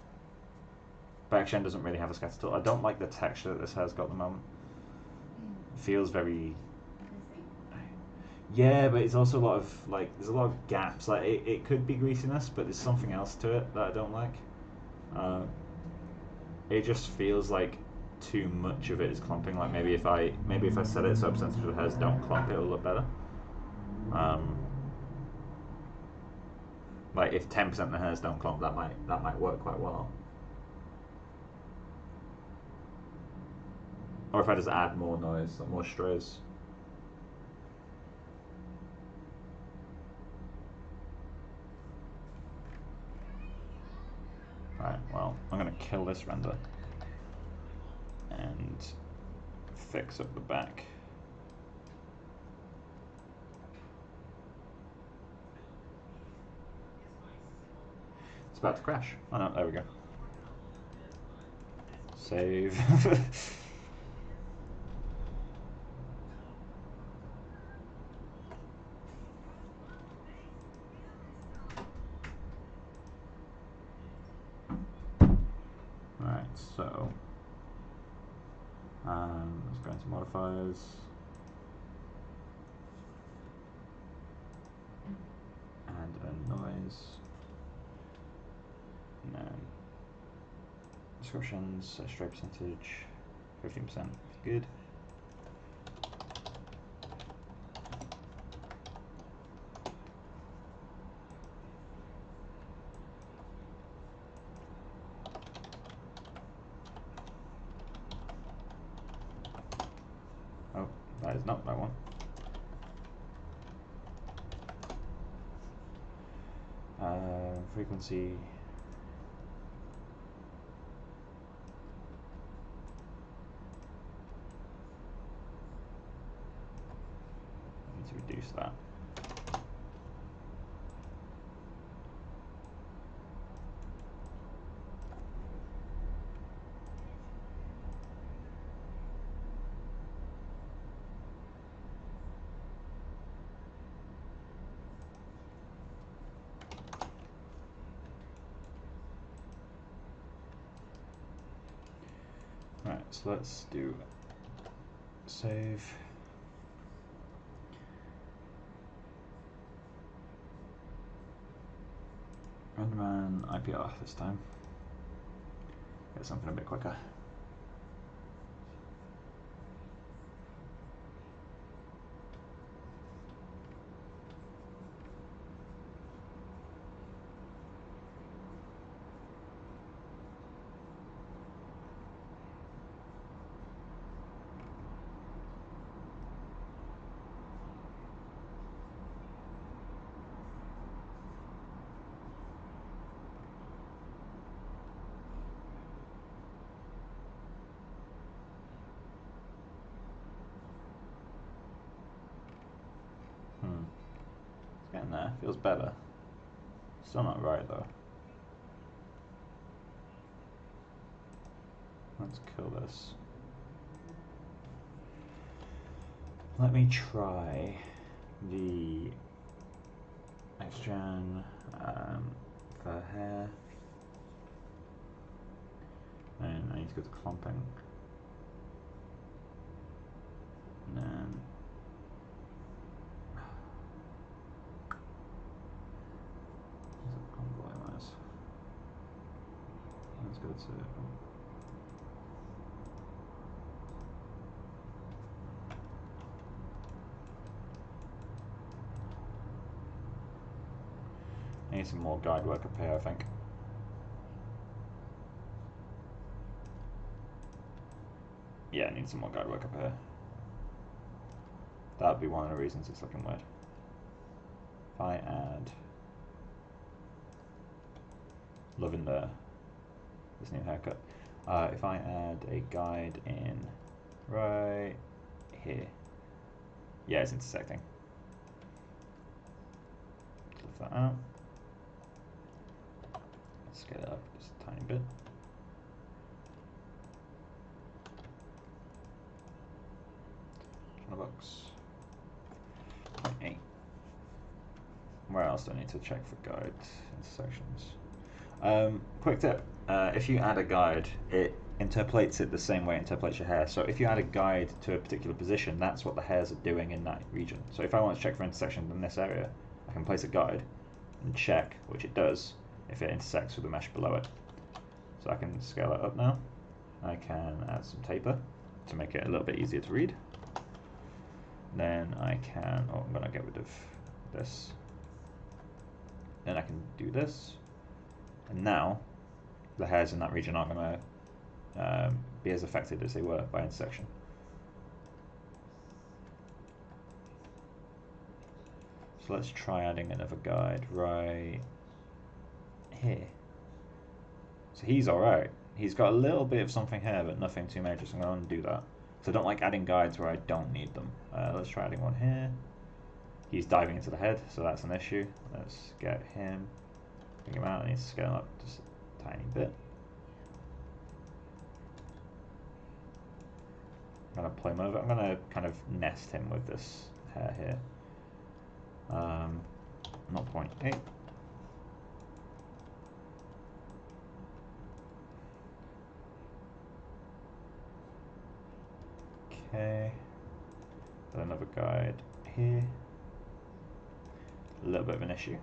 Backshen doesn't really have a scatter tool. I don't like the texture that this hair's got at the moment. It feels very... Yeah, but it's also a lot of, like, there's a lot of gaps. Like, it could be greasiness, but there's something else to it that I don't like. It just feels like too much of it is clumping. Like, maybe if I set it so a percentage of the hairs don't clump, it'll look better. Like, if 10% of the hairs don't clump, that might work quite well. Or if I just add more noise, like more strays. Right, well, I'm going to kill this render and fix up the back. It's about to crash. Oh no, there we go. Save. So let's go into modifiers. And a noise. And then descriptions, set stray percentage, 15%, good. Oh, that is not that one. Frequency. I need to reduce that. Right, so let's do save. Renderman IPR this time. Get something a bit quicker. It's getting there, feels better. Still not right though. Let's kill this. Let me try the next gen for hair. And I need to go to clumping. And then let's go to I need some more guide work up here, I think. Yeah, I need some more guide work up here. That'd be one of the reasons it's looking weird. If I add, loving this new haircut. If I add a guide in right here, yeah, it's intersecting. Click that out. Let's get it up just a tiny bit. Box 0.8. Where else do I need to check for guide intersections? Quick tip, if you add a guide, it interpolates it the same way it interpolates your hair. So if you add a guide to a particular position, that's what the hairs are doing in that region. So if I want to check for intersections in this area, I can place a guide and check, which it does, if it intersects with the mesh below it. So I can scale it up now. I can add some taper to make it a little bit easier to read. Then I can, oh, I'm going to get rid of this. Then I can do this. And now the hairs in that region aren't going to be as affected as they were by intersection. So let's try adding another guide right here. So he's alright. He's got a little bit of something here, but nothing too major, so I'm going to undo that. So I don't like adding guides where I don't need them. Let's try adding one here. He's diving into the head, so that's an issue. Let's get him, bring him out. I need to scale up just a tiny bit. I'm going to play him over. I'm going to kind of nest him with this hair here. 0.8. Okay. Got another guide here. A little bit of an issue.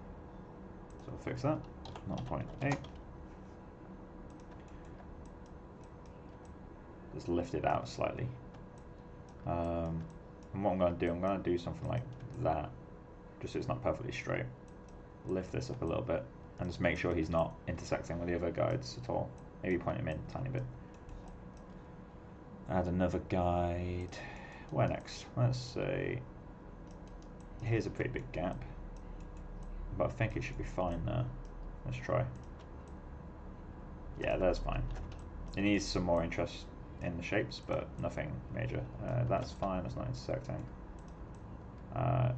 So I'll fix that. 0.8. Just lift it out slightly. And what I'm going to do something like that, just so it's not perfectly straight. Lift this up a little bit, and just make sure he's not intersecting with the other guides at all. Maybe point him in a tiny bit. Add another guide. Where next? Let's say, here's a pretty big gap, but I think it should be fine there. Let's try. Yeah, that's fine. It needs some more interest in the shapes, but nothing major. That's fine, that's not intersecting.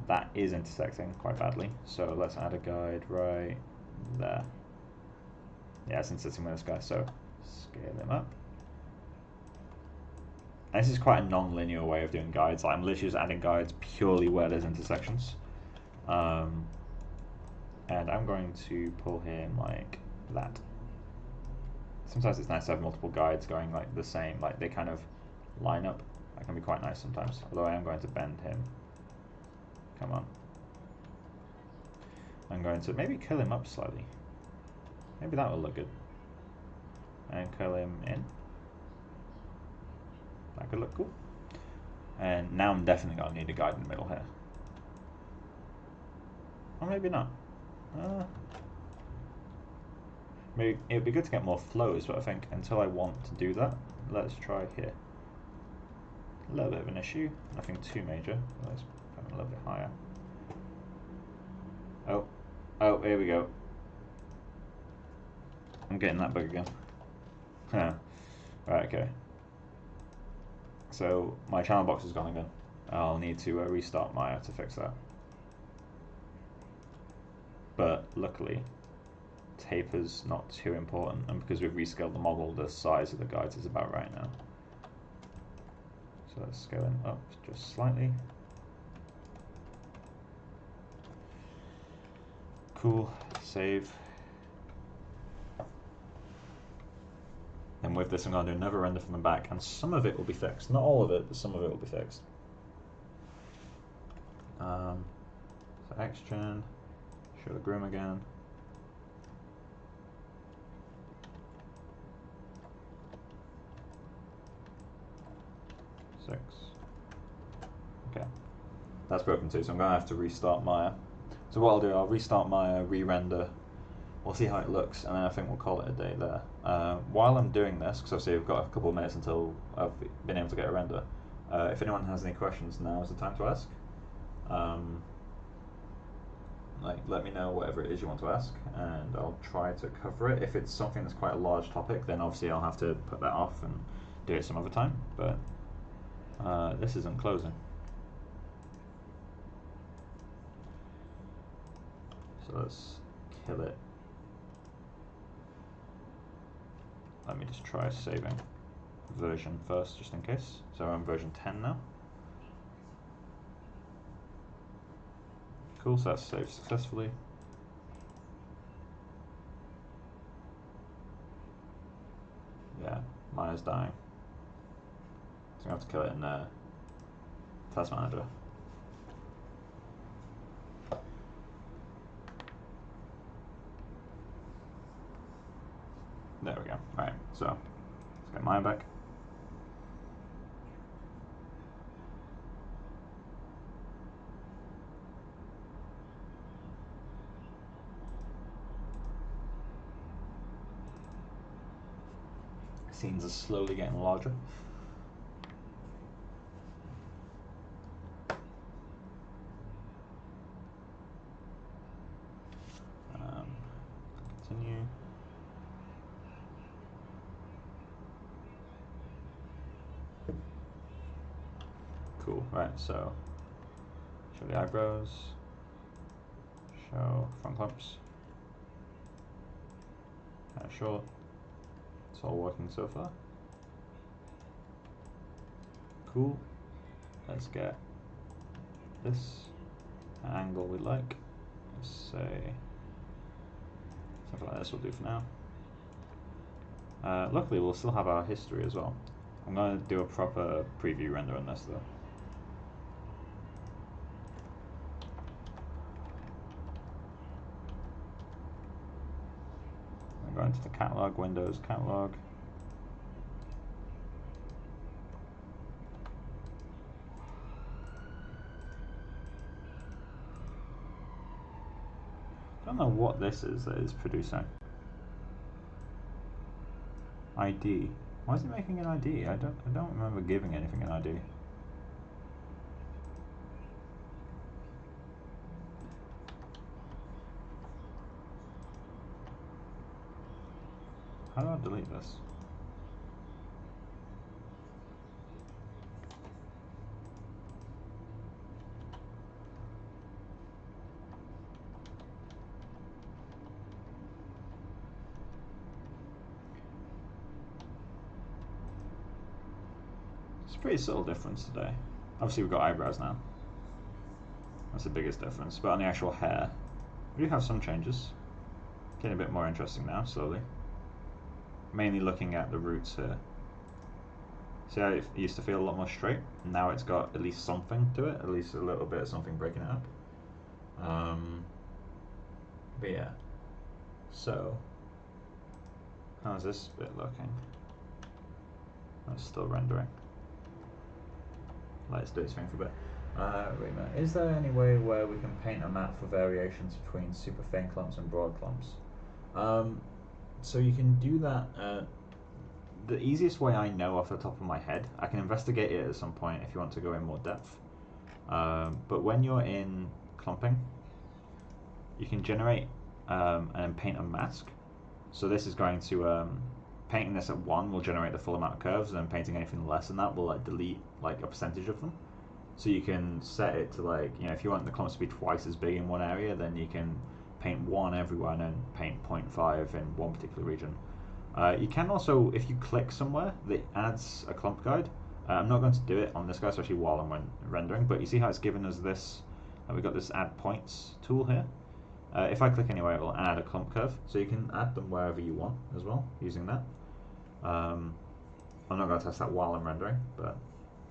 That is intersecting quite badly, so let's add a guide right there. Yeah, it's intersecting with this guy, so scale him up. And this is quite a non-linear way of doing guides. Like, I'm literally just adding guides purely where there's intersections. And I'm going to pull him like that. Sometimes it's nice to have multiple guides going like the same, like they kind of line up. That can be quite nice sometimes, although I am going to bend him. Come on. I'm going to maybe curl him up slightly. Maybe that will look good. And curl him in. That could look cool. And now I'm definitely going to need a guide in the middle here. Or maybe not. Maybe it would be good to get more flows, but I think until I want to do that, let's try here. A little bit of an issue, nothing too major. Let's put it a little bit higher. Oh, here we go. I'm getting that bug again. Huh. Right, okay. So my channel box is gone again. I'll need to restart Maya to fix that. But luckily, taper's not too important, and because we've rescaled the model, the size of the guides is about right now. So let's scale him up just slightly. Cool, save. And with this I'm going to do another render from the back, and some of it will be fixed. Not all of it, but some of it will be fixed. So XGen, show the groom again. Okay, that's broken too, so I'm going to have to restart Maya. So what I'll do, I'll restart Maya, re-render, we'll see how it looks, and then I think we'll call it a day there. While I'm doing this, because obviously I've got a couple of minutes until I've been able to get a render, if anyone has any questions, now is the time to ask. Like, let me know whatever it is you want to ask, and I'll try to cover it. If it's something that's quite a large topic, then obviously I'll have to put that off and do it some other time, but this isn't closing. So let's kill it. Let me just try saving version first, just in case. So I'm on version 10 now. Cool, so that's saved successfully. Yeah, Maya's dying. So I'm going to have to kill it in Task Manager. There we go. Alright, so let's get Maya back. Scenes are slowly getting larger. Continue. Cool, right, so show the eyebrows, show front clumps, kind of short. It's all working so far. Cool. Let's get this angle we like. Let's say something like this will do for now. Luckily we'll still have our history as well. I'm going to do a proper preview render on this though. I'm going to the catalog, Windows, catalog. I don't know what this is that is producing. ID. Why is it making an ID? I don't remember giving anything an ID. How do I delete this? It's a pretty subtle difference today. Obviously we've got eyebrows now. That's the biggest difference. But on the actual hair, we do have some changes. Getting a bit more interesting now, slowly. Mainly looking at the roots here. See how it used to feel a lot more straight? Now it's got at least something to it, at least a little bit of something breaking it up. But yeah. So, how's this bit looking? That's still rendering. Let's do this thing for a bit. Wait a minute. Is there any way where we can paint a map for variations between super thin clumps and broad clumps? So you can do that. The easiest way I know off the top of my head, I can investigate it at some point if you want to go in more depth. But when you're in clumping, you can generate and paint a mask. So this is going to painting this at 1 will generate the full amount of curves, and then painting anything less than that will like delete like a percentage of them. So you can set it to like, you know, if you want the clumps to be twice as big in one area, then you can paint 1 everywhere and then paint 0.5 in one particular region. You can also, if you click somewhere that adds a clump guide, I'm not going to do it on this guy, especially while I'm rendering, but you see how it's given us this, we've got this add points tool here. If I click anywhere, it will add a clump curve, so you can add them wherever you want as well, using that. I'm not going to test that while I'm rendering, but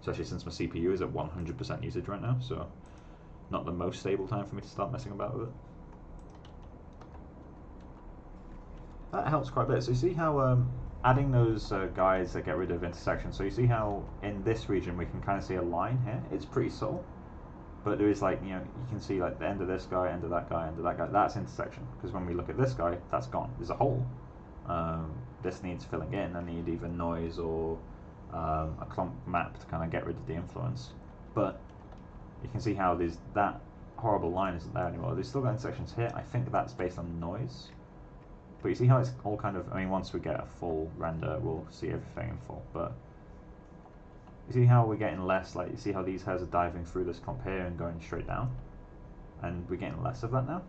especially since my CPU is at 100% usage right now, so not the most stable time for me to start messing about with it. That helps quite a bit. So you see how adding those guides that get rid of intersections, so you see how in this region we can kind of see a line here. It's pretty subtle, but there is like, you know, you can see like the end of this guy, end of that guy, end of that guy. That's intersection, because when we look at this guy, that's gone. There's a hole. This needs filling in. I need either noise or a clump map to kind of get rid of the influence. But you can see how there's that horrible line isn't there anymore. There's still got intersections here. I think that's based on noise. But you see how it's all kind of, I mean, once we get a full render, we'll see everything in full. But you see how we're getting less, like, you see how these hairs are diving through this clump here and going straight down? And we're getting less of that now?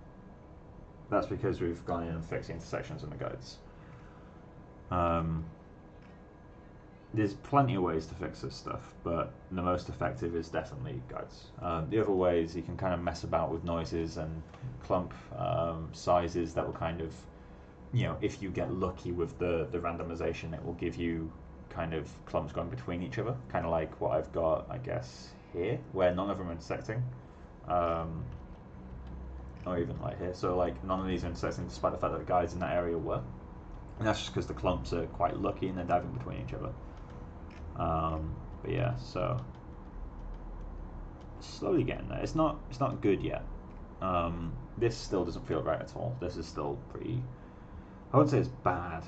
That's because we've gone in and fixed the intersections in the guides. There's plenty of ways to fix this stuff, but the most effective is definitely guides. The other ways, you can kind of mess about with noises and clump sizes that will kind of, you know, if you get lucky with the randomization, it will give you kind of clumps going between each other, kind of like what I've got, I guess, here, where none of them are intersecting, or even like here. So like none of these are intersecting despite the fact that the guides in that area were. And that's just because the clumps are quite lucky and they're diving between each other. But yeah, so slowly getting there. It's not good yet. This still doesn't feel right at all. This is still pretty, I wouldn't say it's bad,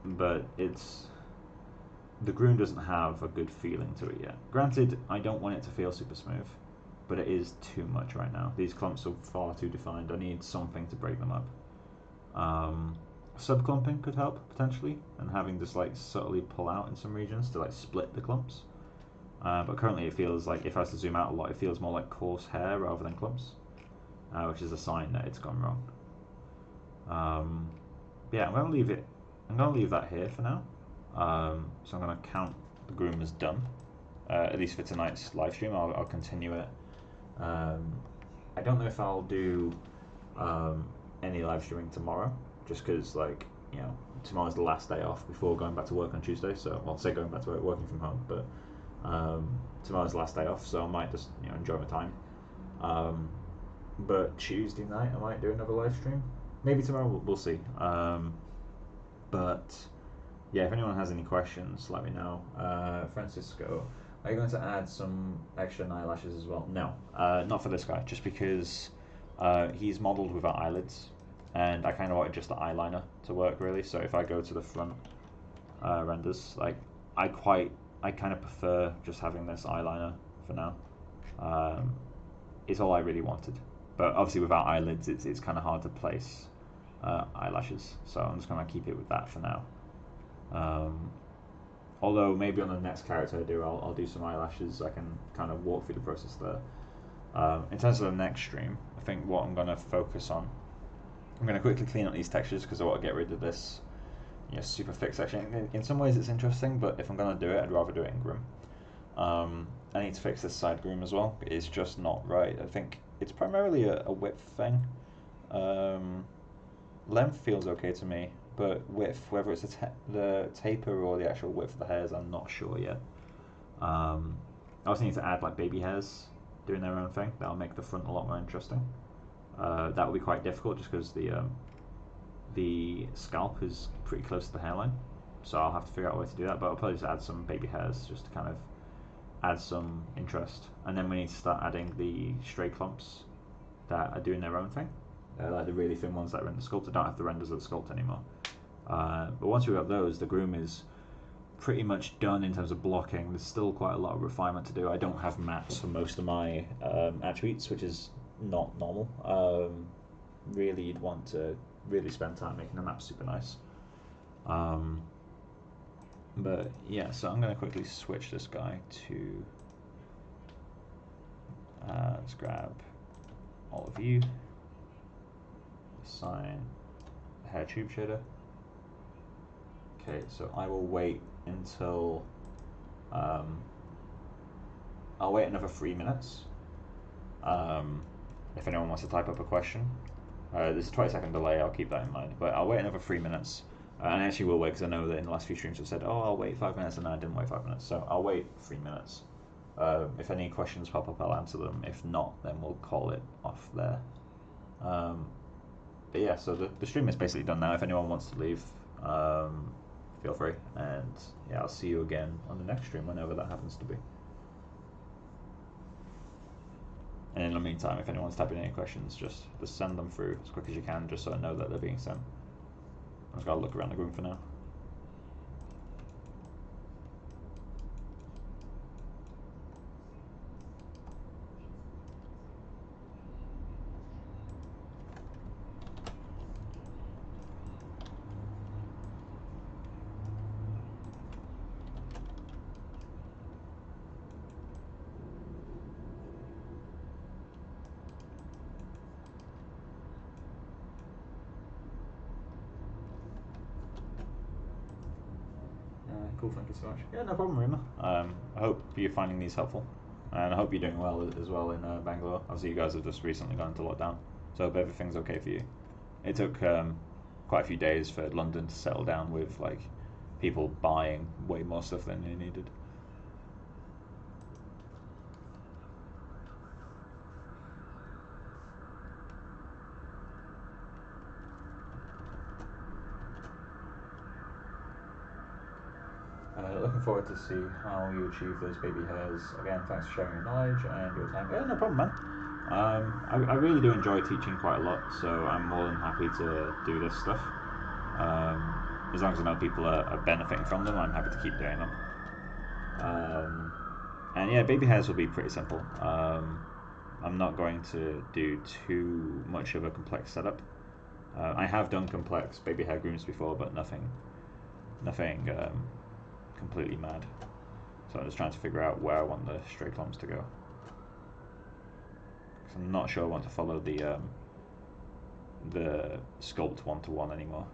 but it's, the groom doesn't have a good feeling to it yet. Granted, I don't want it to feel super smooth, but it is too much right now. These clumps are far too defined. I need something to break them up. Sub-clumping could help, potentially, and having this like subtly pull out in some regions to like split the clumps. But currently it feels like, if I was to zoom out a lot, it feels more like coarse hair rather than clumps, which is a sign that it's gone wrong. Yeah, I'm going to leave that here for now. So I'm going to count the groom as done, at least for tonight's live stream. I'll continue it. I don't know if I'll do any live streaming tomorrow, just because like you know, tomorrow's the last day off before going back to work on Tuesday. So, well, say going back to work, working from home, but tomorrow's the last day off, so I might just enjoy my time. But Tuesday night I might do another live stream. Maybe tomorrow, we'll see. But yeah, if anyone has any questions, let me know. Francisco, are you going to add some extra eyelashes as well? No, not for this guy, just because he's modelled without eyelids, and I kind of wanted just the eyeliner to work really. So if I go to the front renders, like I kind of prefer just having this eyeliner for now. It's all I really wanted, but obviously without eyelids, it's kind of hard to place eyelashes. So I'm just gonna keep it with that for now. Although maybe on the next character I do, I'll do some eyelashes. I can kind of walk through the process there. In terms of the next stream, I think what I'm going to focus on, I'm going to quickly clean up these textures because I want to get rid of this super thick section. In some ways it's interesting, but if I'm going to do it, I'd rather do it in Groom. I need to fix this side Groom as well. It's just not right. I think it's primarily a width thing. Length feels okay to me, but width, whether it's the taper or the actual width of the hairs, I'm not sure yet. I also need to add like baby hairs doing their own thing. That'll make the front a lot more interesting. That will be quite difficult just because the scalp is pretty close to the hairline, so I'll have to figure out a way to do that. But I'll probably just add some baby hairs just to kind of add some interest. And then we need to start adding the stray clumps that are doing their own thing. Like the really thin ones that render sculpt. I don't have the renders of the sculpt anymore. But once we've got those, the Groom is pretty much done in terms of blocking. There's still quite a lot of refinement to do. I don't have maps for most of my attributes, which is not normal. Really, you'd want to really spend time making the map super nice. But yeah, so I'm going to quickly switch this guy to, let's grab all of you, assign the hair tube shader. Okay, so I will wait until, I'll wait another 3 minutes. If anyone wants to type up a question. There's a 20-second delay, I'll keep that in mind, but I'll wait another 3 minutes. And I actually will wait because I know that in the last few streams I've said, oh, I'll wait 5 minutes, and then I didn't wait 5 minutes. So I'll wait 3 minutes. If any questions pop up, I'll answer them. If not, then we'll call it off there. But yeah, so the stream is basically done now. If anyone wants to leave, feel free. And yeah, I'll see you again on the next stream, whenever that happens to be. And in the meantime, if anyone's typing any questions, just send them through as quick as you can, just so I know that they're being sent. I've just got to look around the room for now. Cool, thank you so much. Yeah, no problem, Rima. I hope you're finding these helpful, and I hope you're doing well as well in Bangalore. Obviously, you guys have just recently gone into lockdown, so I hope everything's okay for you. It took quite a few days for London to settle down with like people buying way more stuff than they needed. Looking forward to see how you achieve those baby hairs. Again, thanks for sharing your knowledge and your time. Yeah, no problem, man. I really do enjoy teaching quite a lot, so I'm more than happy to do this stuff. As long as I know people are benefiting from them, I'm happy to keep doing them. And yeah, baby hairs will be pretty simple. I'm not going to do too much of a complex setup. I have done complex baby hair grooms before, but nothing completely mad. So I'm just trying to figure out where I want the stray clumps to go. 'Cause I'm not sure I want to follow the sculpt 1-to-1 anymore.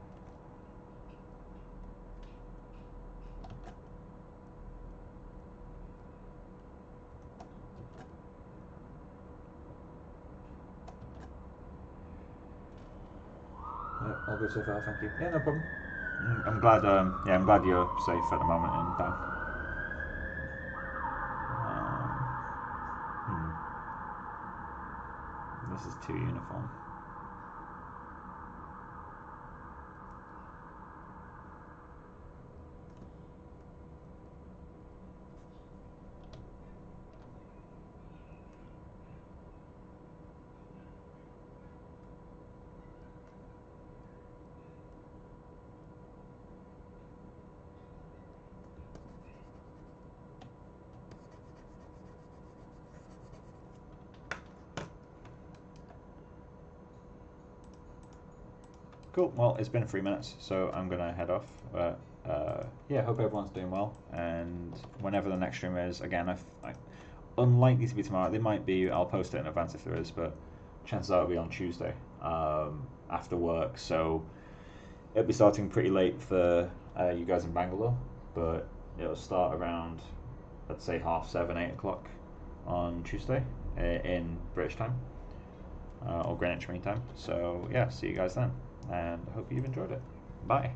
Yeah, all good so far, thank you. Yeah, no problem. I'm glad. Yeah, I'm glad you're safe at the moment in time. This is too uniform. Cool. Well, it's been 3 minutes, so I'm gonna head off. But yeah, hope everyone's doing well. And whenever the next stream is, again, unlikely to be tomorrow. They might be. I'll post it in advance if there is, but chances are it'll be on Tuesday after work. So it'll be starting pretty late for you guys in Bangalore, but it'll start around, let's say, 7:30, 8 o'clock on Tuesday in British time or Greenwich Mean Time. So yeah, see you guys then, and I hope you've enjoyed it. Bye.